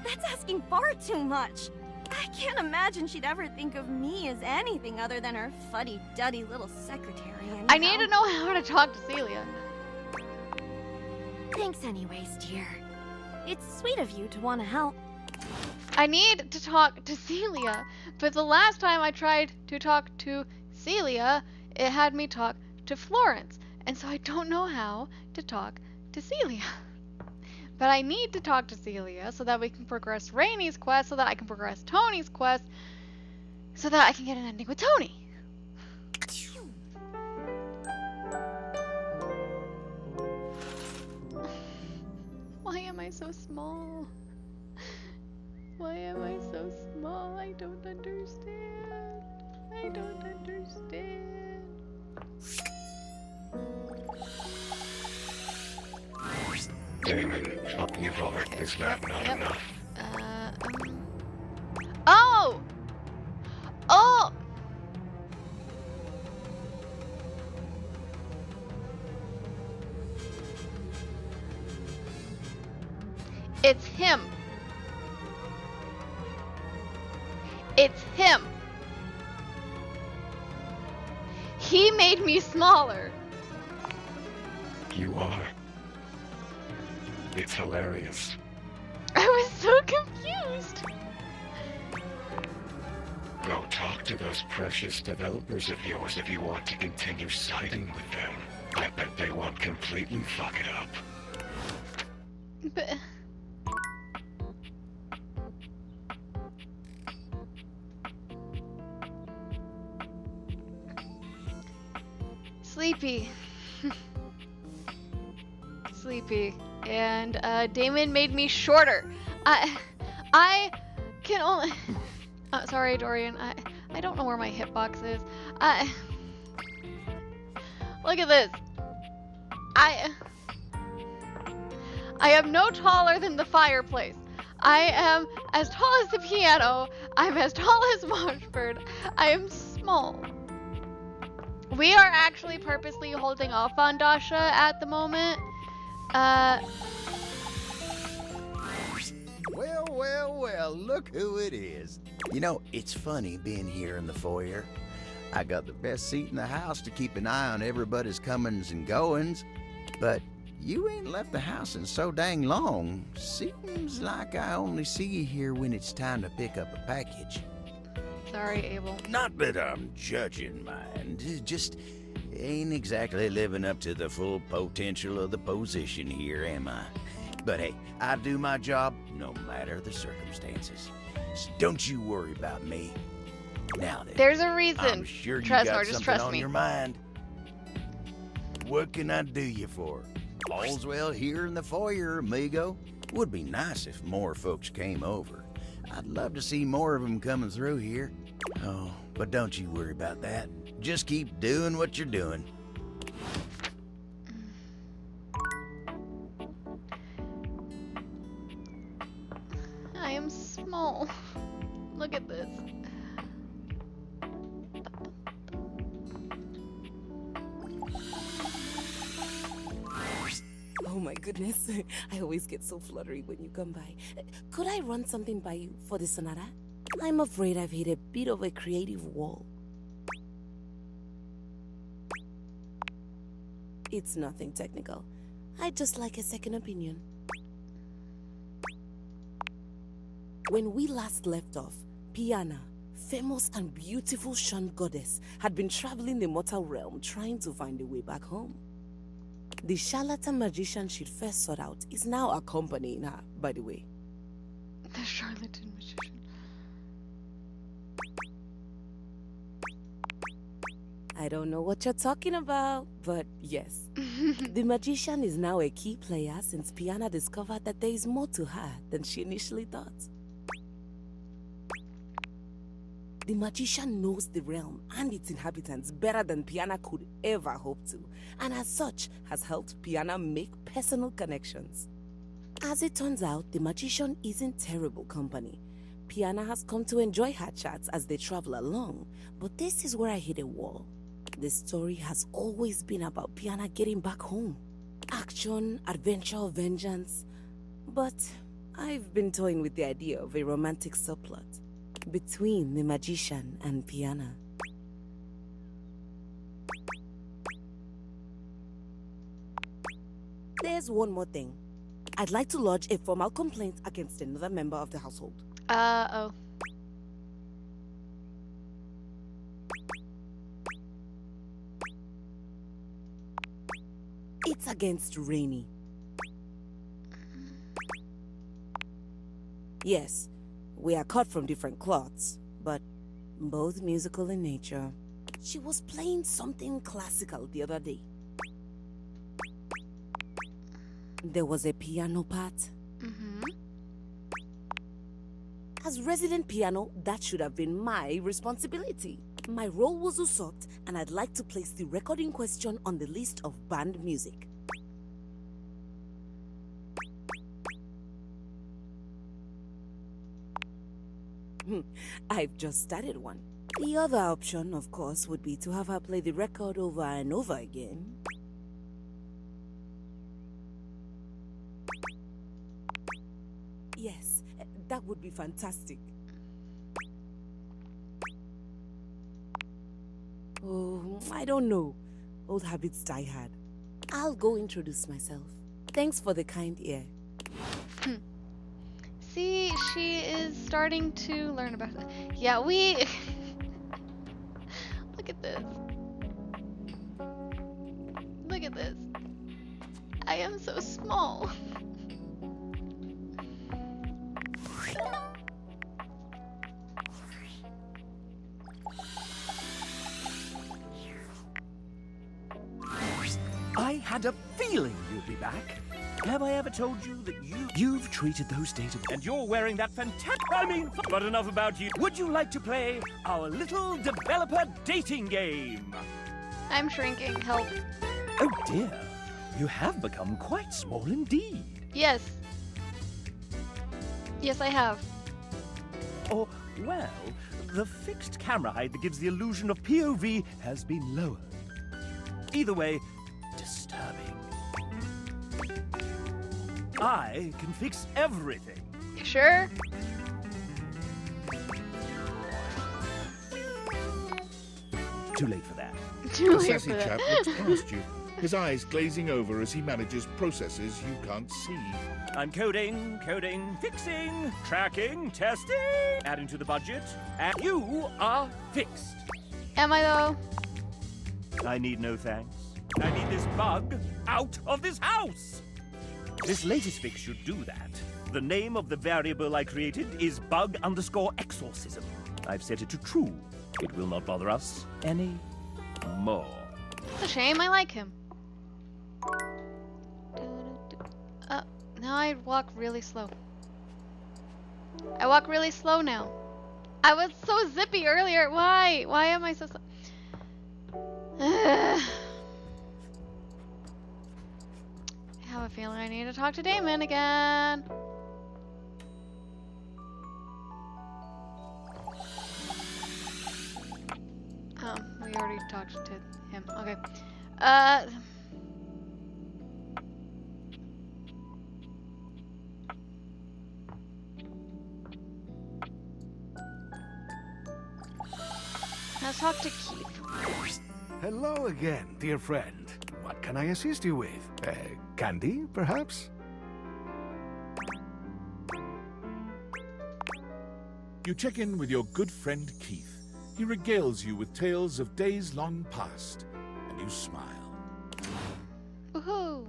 That's asking far too much. I can't imagine she'd ever think of me as anything other than her fuddy-duddy little secretary. Anyhow. I need to know how to talk to Celia. Thanks anyways, dear. It's sweet of you to want to help. I need to talk to Celia, but the last time I tried to talk to Celia, it had me talk to Florence, and so I don't know how to talk to Celia. But I need to talk to Celia so that we can progress Rainy's quest, so that I can progress Tony's quest, so that I can get an ending with Tony. Why am I so small? Why am I so small? I don't understand. I don't understand. Damon, something you've already is not enough. Oh! Oh! It's him. It's him. He made me smaller. You are. It's hilarious. I was so confused. Go talk to those precious developers of yours if you want to continue siding with them. I bet they won't completely fuck it up. But... Sleepy. Sleepy. And Damon made me shorter. I can only... sorry, Dorian. I don't know where my hitbox is. Look at this. I am no taller than the fireplace. I am as tall as the piano. I'm as tall as Washburn. I am small. We are actually purposely holding off on Dasha at the moment. Well, look who it is. You know, it's funny being here in the foyer. I got the best seat in the house to keep an eye on everybody's comings and goings, but you ain't left the house in so dang long. Seems like I only see you here when it's time to pick up a package. Sorry, Abel. Not that I'm judging mine, just ain't exactly living up to the full potential of the position here, am I? But hey, I do my job no matter the circumstances. So don't you worry about me. Now then, there's a reason. I'm sure you Trust got me, just something trust on me. your mind. What can I do you for? All's well here in the foyer, amigo. Would be nice if more folks came over. I'd love to see more of them coming through here. Oh, but don't you worry about that. Just keep doing what you're doing. I am small. Look at this. Oh my goodness, I always get so fluttery when you come by. Could I run something by you for the sonata? I'm afraid I've hit a bit of a creative wall. It's nothing technical. I'd just like a second opinion. When we last left off, Piana, famous and beautiful Shan goddess, had been traveling the mortal realm trying to find a way back home. The charlatan magician she'd first sought out is now accompanying her, by the way. The charlatan magician. I don't know what you're talking about, but yes. The magician is now a key player since Piana discovered that there is more to her than she initially thought. The magician knows the realm and its inhabitants better than Piana could ever hope to, and as such has helped Piana make personal connections. As it turns out, the magician isn't terrible company. Piana has come to enjoy her chats as they travel along, but this is where I hit a wall. The story has always been about Piana getting back home. Action, adventure, vengeance. But I've been toying with the idea of a romantic subplot between the magician and Piana. There's one more thing. I'd like to lodge a formal complaint against another member of the household. Oh. It's against Rainy. Yes, we are cut from different cloths, but both musical in nature. She was playing something classical the other day. There was a piano part. As resident piano, that should have been my responsibility. My role was usurped, and I'd like to place the record in question on the list of banned music. I've just started one. The other option, of course, would be to have her play the record over and over again. Yes, that would be fantastic. Oh, I don't know. Old habits die hard. I'll go introduce myself. Thanks for the kind ear. See, she is starting to learn about it. Yeah, we... Look at this. Look at this. I am so small. I had a feeling you'd be back. Have I ever told you that you've treated those data and you're wearing that fantastic... but enough about you. Would you like to play our little developer dating game? I'm shrinking. Help. Oh dear. You have become quite small indeed. Yes. Yes, I have. Or, well, the fixed camera height that gives the illusion of POV has been lowered. Either way, disturbing. I can fix everything. You sure? Too late for that. Too The late sassy for that. chap looks past you, his eyes glazing over as he manages processes you can't see. I'm coding, fixing, tracking, testing, adding to the budget, and you are fixed. Am I though? I need no thanks. I need this bug out of this house. This latest fix should do that. The name of the variable I created is bug_exorcism. I've set it to true. It will not bother us any more. It's a shame. I like him. Now I walk really slow. I walk really slow now. I was so zippy earlier. Why? Why am I so slow? I have a feeling I need to talk to Damon again. Oh, we already talked to him. Okay. Let's talk to Keith. Hello again, dear friend. What can I assist you with? Candy, perhaps? You check in with your good friend Keith. He regales you with tales of days long past, and you smile. Woohoo!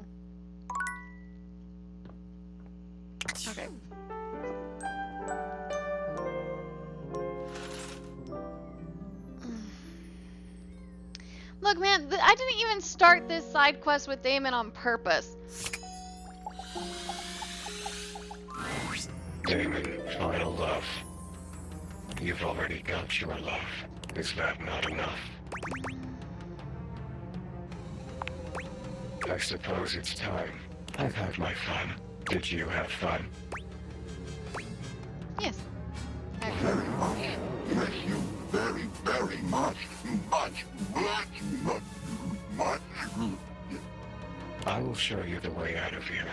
Okay. Look, man, I didn't even start this side quest with Damon on purpose. Damon, final love. You've already got your love. Is that not enough? I suppose it's time. I've had my fun. Did you have fun? Yes. Very much. Yes, you very, very much. Much. I will show you the way out of here.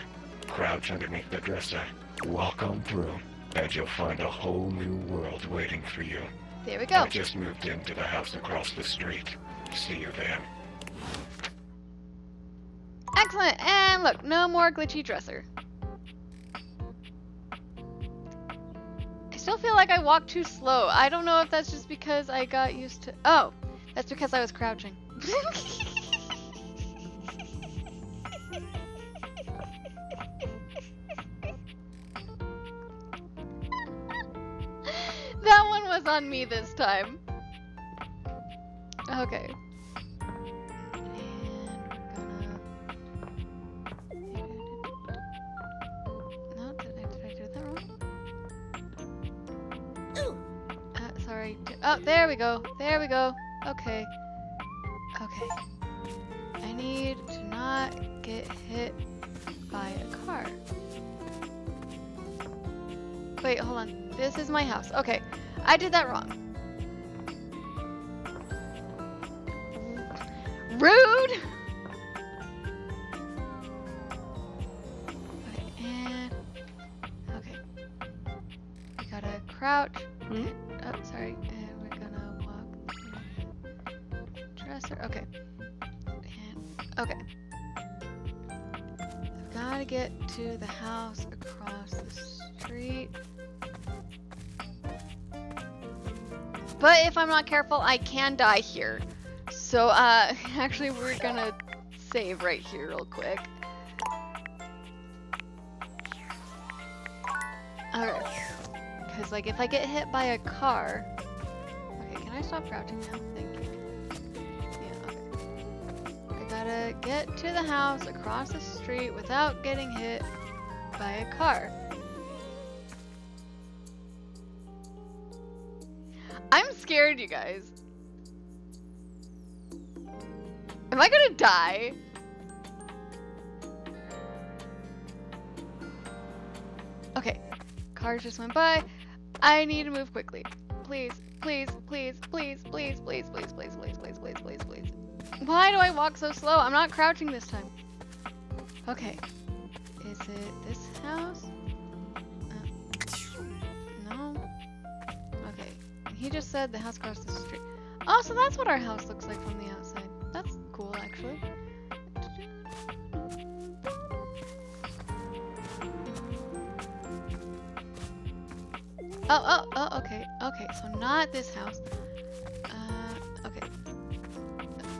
Crouch underneath the dresser. Walk on through, and you'll find a whole new world waiting for you. There we go. I just moved into the house across the street. See you there. Excellent. And look, no more glitchy dresser. I still feel like I walk too slow. I don't know if that's just because I got used to... Oh, that's because I was crouching. That one was on me this time. Okay. No, did I do that wrong? Sorry. Oh, there we go. There we go. Okay. Okay. I need to not get hit by a car. Wait, hold on. This is my house. Okay. I did that wrong. Rude! Okay, and... Okay. We gotta crouch. Oh, sorry. And we're gonna walk through the dresser. Okay. And... Okay. I've gotta get to the house across the street. But if I'm not careful, I can die here. So, actually we're gonna save right here real quick. Alright. Because, like, if I get hit by a car... Okay, can I stop crouching now? Thank you. Yeah, okay. I gotta get to the house across the street without getting hit by a car. I'm scared, you guys. Am I gonna die? Okay. Cars just went by. I need to move quickly. Please, please, please, please, please, please, please, please, please, please, please, please, please. Why do I walk so slow? I'm not crouching this time. Okay. Is it this house? No. Okay. He just said the house across the street. Oh, so that's what our house looks like from the outside. That's cool, actually. Oh, okay. Okay, so not this house. Okay.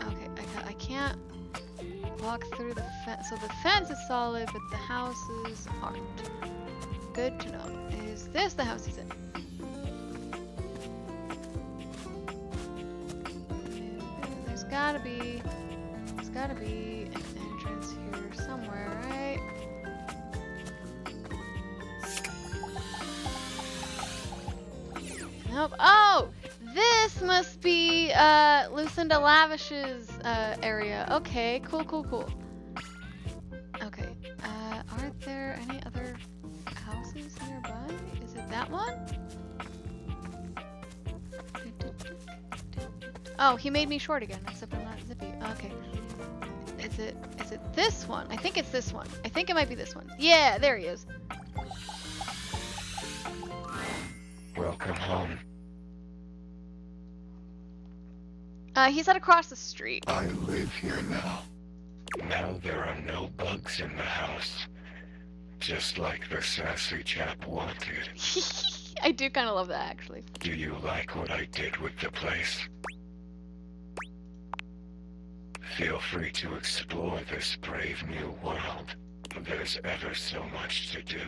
Okay, I can't walk through the fence. So the fence is solid, but the houses aren't. Good to know. Is this the house he's in? There's gotta be an entrance here somewhere, right? Nope. Oh! This must be Lucinda Lavish's area. Okay, cool, cool, cool. Okay. Aren't there any other houses nearby? Is it that one? Oh, he made me short again, except I'm not zippy. Okay. Is it this one? I think it's this one. I think it might be this one. Yeah, there he is. Welcome home. He said across the street. I live here now. Now there are no bugs in the house. Just like the sassy chap wanted. I do kind of love that, actually. Do you like what I did with the place? Feel free to explore this brave new world. There's ever so much to do.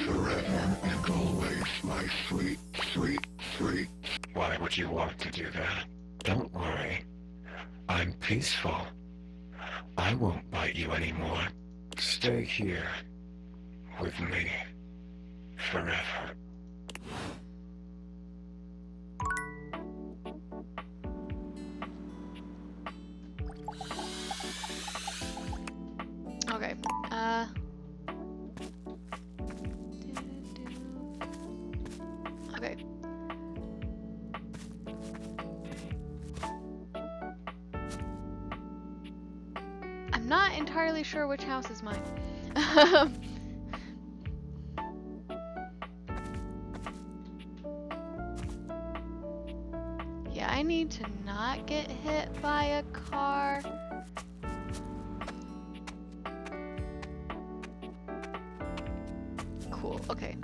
Forever and always, my sweet, sweet, sweet. Why would you want to do that? Don't worry. I'm peaceful. I won't bite you anymore. Stay here. With me. Forever. Okay. Okay. I'm not entirely sure which house is mine. Yeah, I need to not get hit by a car. Cool, okay.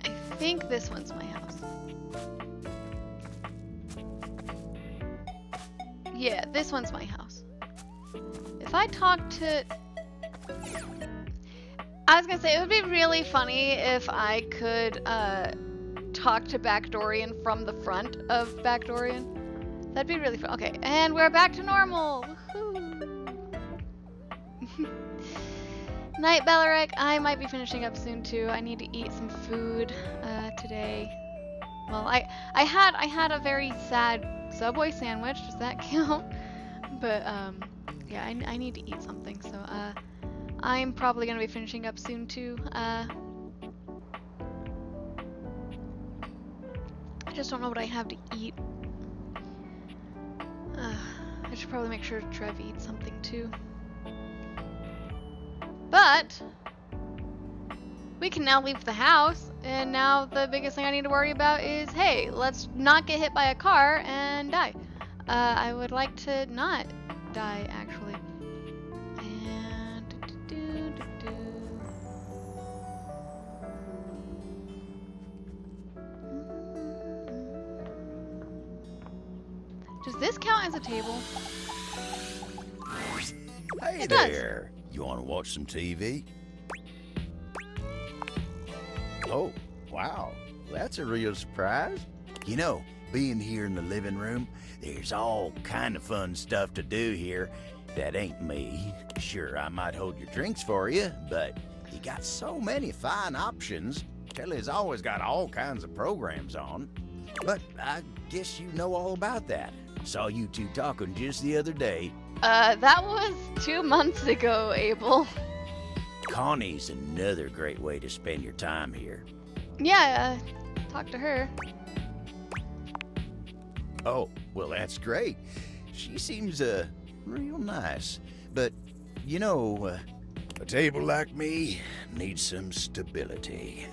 I think this one's my house. Yeah, this one's my house. If I talk to... I was gonna say, it would be really funny if I could talk to Backdorian from the front of Backdorian. That'd be really fun. Okay, and we're back to normal! Woohoo! Night, Bellaric. I might be finishing up soon too. I need to eat some food today. Well, I had a very sad Subway sandwich. Does that count? But yeah, I need to eat something. So I'm probably gonna be finishing up soon too. I just don't know what I have to eat. I should probably make sure Trev eats something too. But we can now leave the house, and now the biggest thing I need to worry about is, hey, let's not get hit by a car and die. I would like to not die, actually. And does this count as a table? Hey It does. there. You want to watch some TV? Oh, wow. That's a real surprise. You know, being here in the living room, there's all kind of fun stuff to do here that ain't me. Sure, I might hold your drinks for you, but you got so many fine options. Kelly's always got all kinds of programs on. But I guess you know all about that. Saw you two talking just the other day. That was 2 months ago, Abel. Connie's another great way to spend your time here. Yeah, talk to her. Oh, well, that's great. She seems, real nice. But, you know, a table like me needs some stability.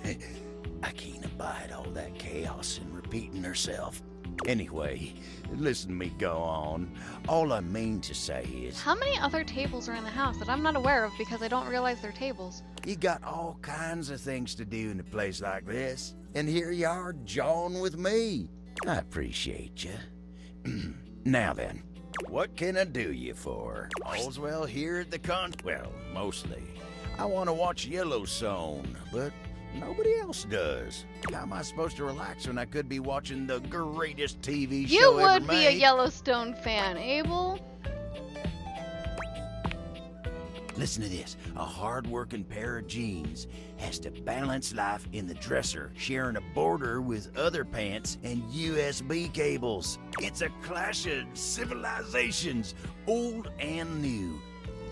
I can't abide all that chaos and repeating herself. Anyway, listen to me go on. All I mean to say is... How many other tables are in the house that I'm not aware of because I don't realize they're tables? You got all kinds of things to do in a place like this. And here you are, jawing with me. I appreciate you. Now then, what can I do you for? All's well here at the well, mostly. I want to watch Yellowstone, but nobody else does. How am I supposed to relax when I could be watching the greatest TV show You ever would be a made? Yellowstone fan, Abel. Listen to this. A hard-working pair of jeans has to balance life in the dresser, sharing a border with other pants and USB cables. It's a clash of civilizations, old and new.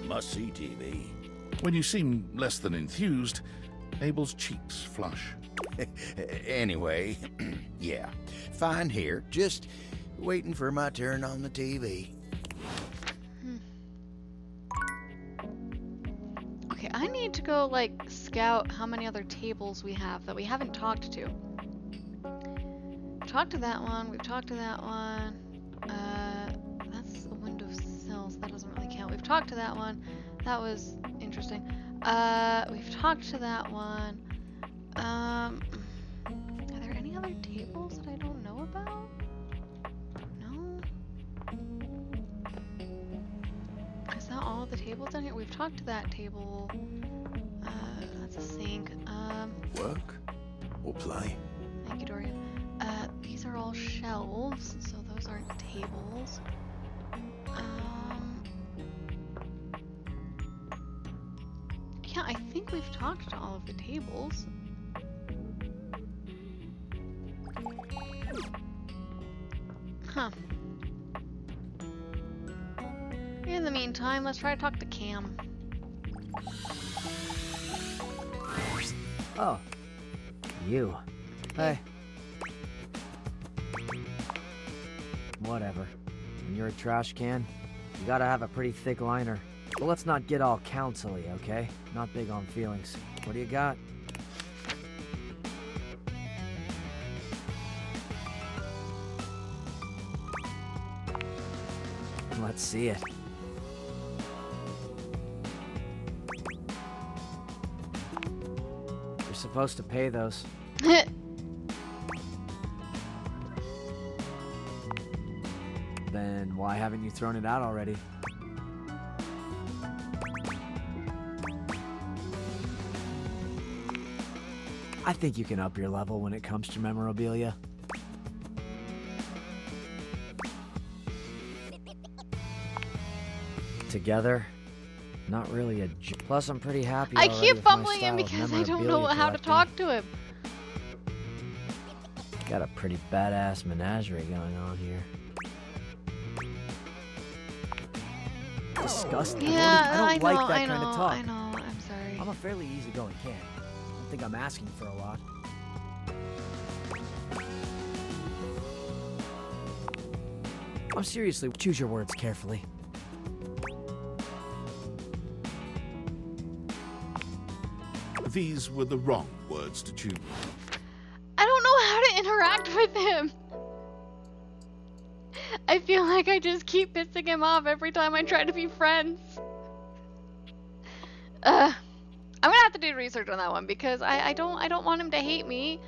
Must-see TV. When you seem less than enthused, Abel's cheeks flush. Anyway, yeah, fine here. Just waiting for my turn on the TV. Okay, I need to go, like, scout how many other tables we have that we haven't talked to. We've talked to that one, we've talked to that one. That's the windowsill, so that doesn't really count. We've talked to that one. That was interesting. We've talked to that one. Are there any other tables that I don't know about? No? Is that all the tables down here? We've talked to that table. That's a sink. Work or play? Thank you, Dorian. These are all shelves, so those aren't tables. Yeah, I think we've talked to all of the tables. Huh. In the meantime, let's try to talk to Cam. Oh. You. Hey. Whatever. When you're a trash can, you gotta have a pretty thick liner. But let's not get all counsel-y, okay? Not big on feelings. What do you got? Let's see it. You're supposed to pay those. Then why haven't you thrown it out already? I think you can up your level when it comes to memorabilia. Together, not really a plus I'm pretty happy I already keep with my fumbling him style of because I don't know memorabilia how to collecting. talk to him. Got a pretty badass menagerie going on here. Disgusting. Yeah, I don't like that I kind know, of talk. I know, I'm sorry. I'm a fairly easygoing kid. I don't think I'm asking for a lot. I'm seriously, choose your words carefully. These were the wrong words to choose. I don't know how to interact with him. I feel like I just keep pissing him off every time I try to be friends. I'm gonna have to do research on that one because I don't want him to hate me.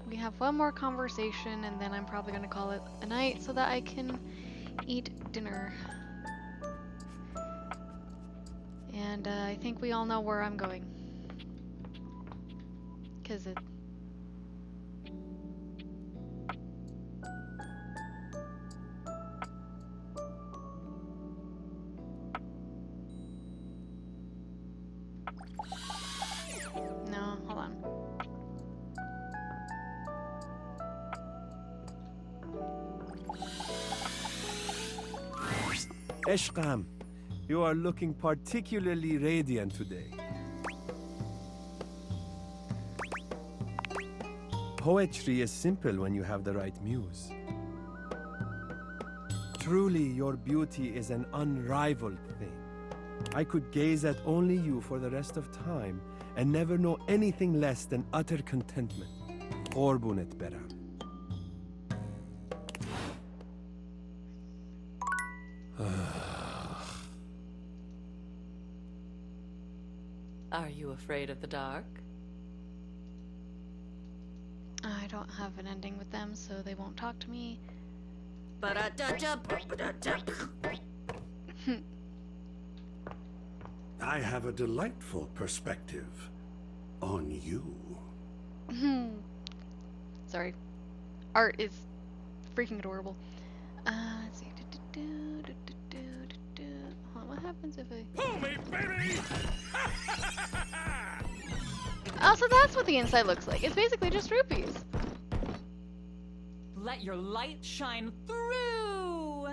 We have one more conversation and then I'm probably gonna call it a night so that I can eat dinner. And I think we all know where I'm going. 'Cause it... No, hold on. Eshkam, you are looking particularly radiant today. Poetry is simple when you have the right muse. Truly, your beauty is an unrivaled thing. I could gaze at only you for the rest of time and never know anything less than utter contentment. Orbunet Beram. Are you afraid of the dark? I don't have an ending with them, so they won't talk to me. I have a delightful perspective on you. Sorry. Art is freaking adorable. Let's see. Hold on, what happens if I... Pull me, baby! Oh, so that's what the inside looks like. It's basically just rupees. Let your light shine through.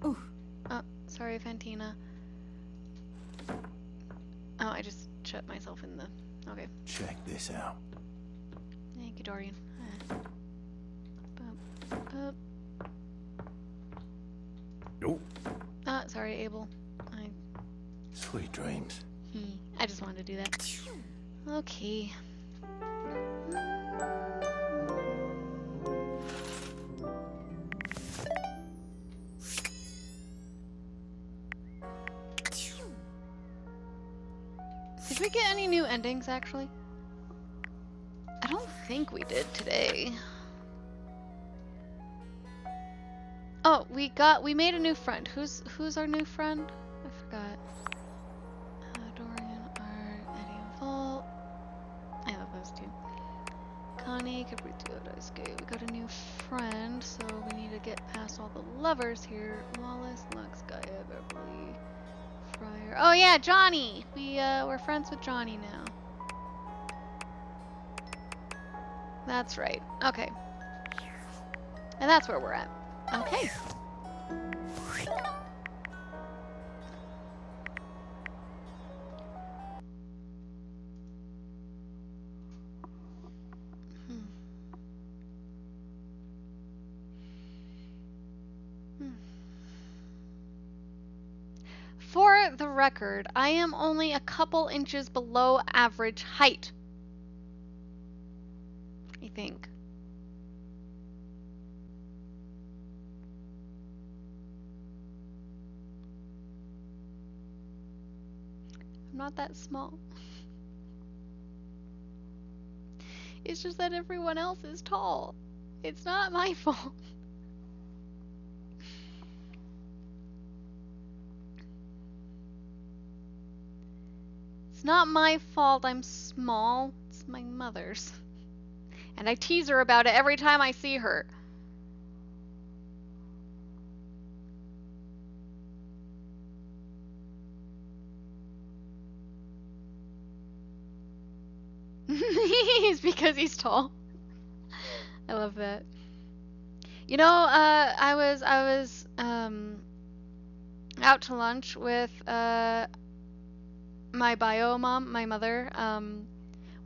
Ooh. Oh, sorry, Fantina. Oh, I just shut myself in the... Okay. Check this out. Thank you, Dorian. Boop. Nope. Sorry, Abel. Sweet dreams. I just wanted to do that. Okay. Did we get any new endings, actually? I don't think we did today. Oh, we made a new friend. Who's our new friend? I forgot. Dorian, Art, Eddie, and Volt. I love those two. Connie, Capriccio, Daisuke. We got a new friend, so we need to get past all the lovers here. Wallace, Lux, Gaia, Beverly, Fryer. Oh yeah, Johnny! We're friends with Johnny now. That's right. Okay. And that's where we're at. Okay. For the record, I am only a couple inches below average height. I think. I'm not that small. It's just that everyone else is tall. It's not my fault. It's not my fault I'm small. It's my mother's. And I tease her about it every time I see her. It's because he's tall. I love that. You know, I was out to lunch with my bio mom, my mother,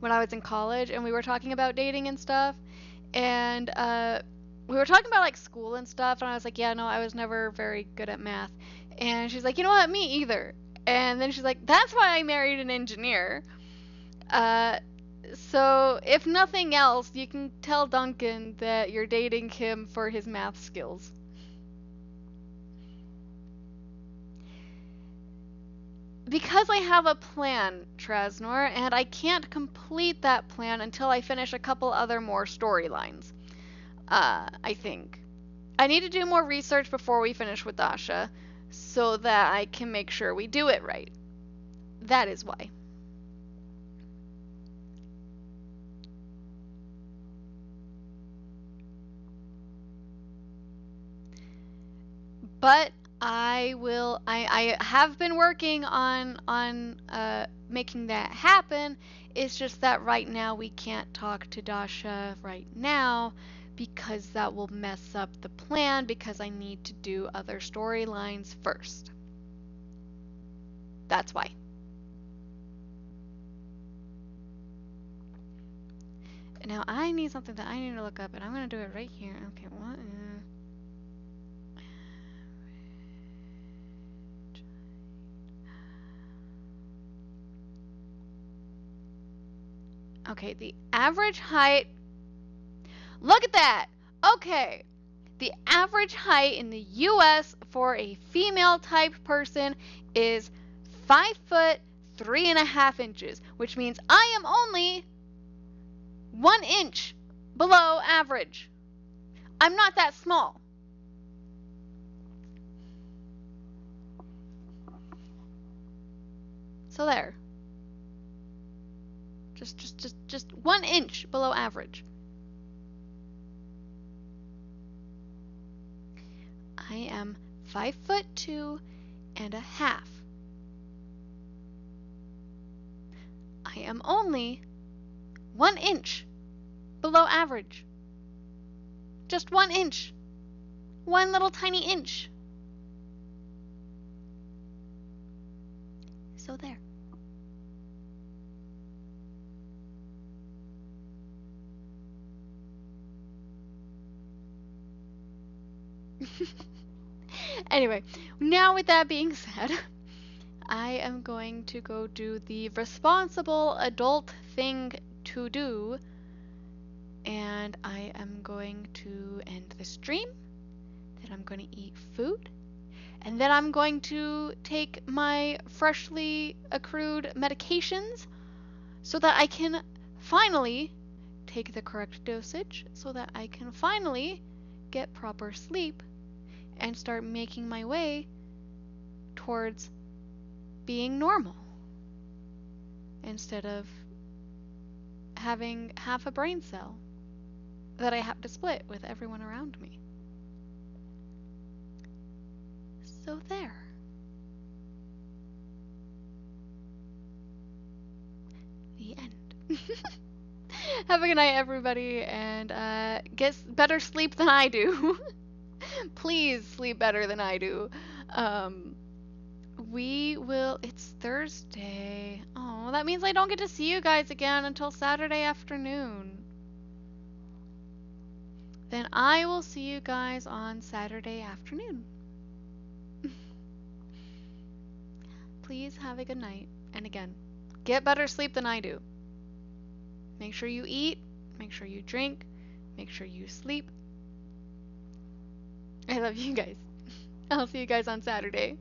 when I was in college, and we were talking about dating and stuff, and we were talking about like school and stuff, and I was like, yeah, no, I was never very good at math, and she's like, you know what, me either. And then she's like, that's why I married an engineer. So if nothing else, you can tell Duncan that you're dating him for his math skills. Because I have a plan, Trasnor, and I can't complete that plan until I finish a couple other more storylines. I think. I need to do more research before we finish with Dasha, so that I can make sure we do it right. That is why. But I have been working on making that happen. It's just that right now we can't talk to Dasha right now because that will mess up the plan because I need to do other storylines first. That's why. Now I need something that I need to look up, and I'm going to do it right here. Okay, what is... Okay, the average height... Look at that! Okay, the average height in the US for a female type person is 5 foot 3.5 inches, which means I am only 1 inch below average. I'm not that small. So there. Just 1 inch below average. I am 5'2.5". I am only 1 inch below average. Just 1 inch. One little tiny inch. So there. Anyway, now with that being said, I am going to go do the responsible adult thing to do, and I am going to end the stream, then I'm going to eat food, and then I'm going to take my freshly accrued medications so that I can finally take the correct dosage, so that I can finally get proper sleep and start making my way towards being normal instead of having half a brain cell that I have to split with everyone around me. So there. The end. Have a good night, everybody, and get better sleep than I do. Please sleep better than I do. It's Thursday. Oh, that means I don't get to see you guys again until Saturday afternoon. Then I will see you guys on Saturday afternoon. Please have a good night. And again, get better sleep than I do. Make sure you eat, make sure you drink, make sure you sleep. I love you guys. I'll see you guys on Saturday.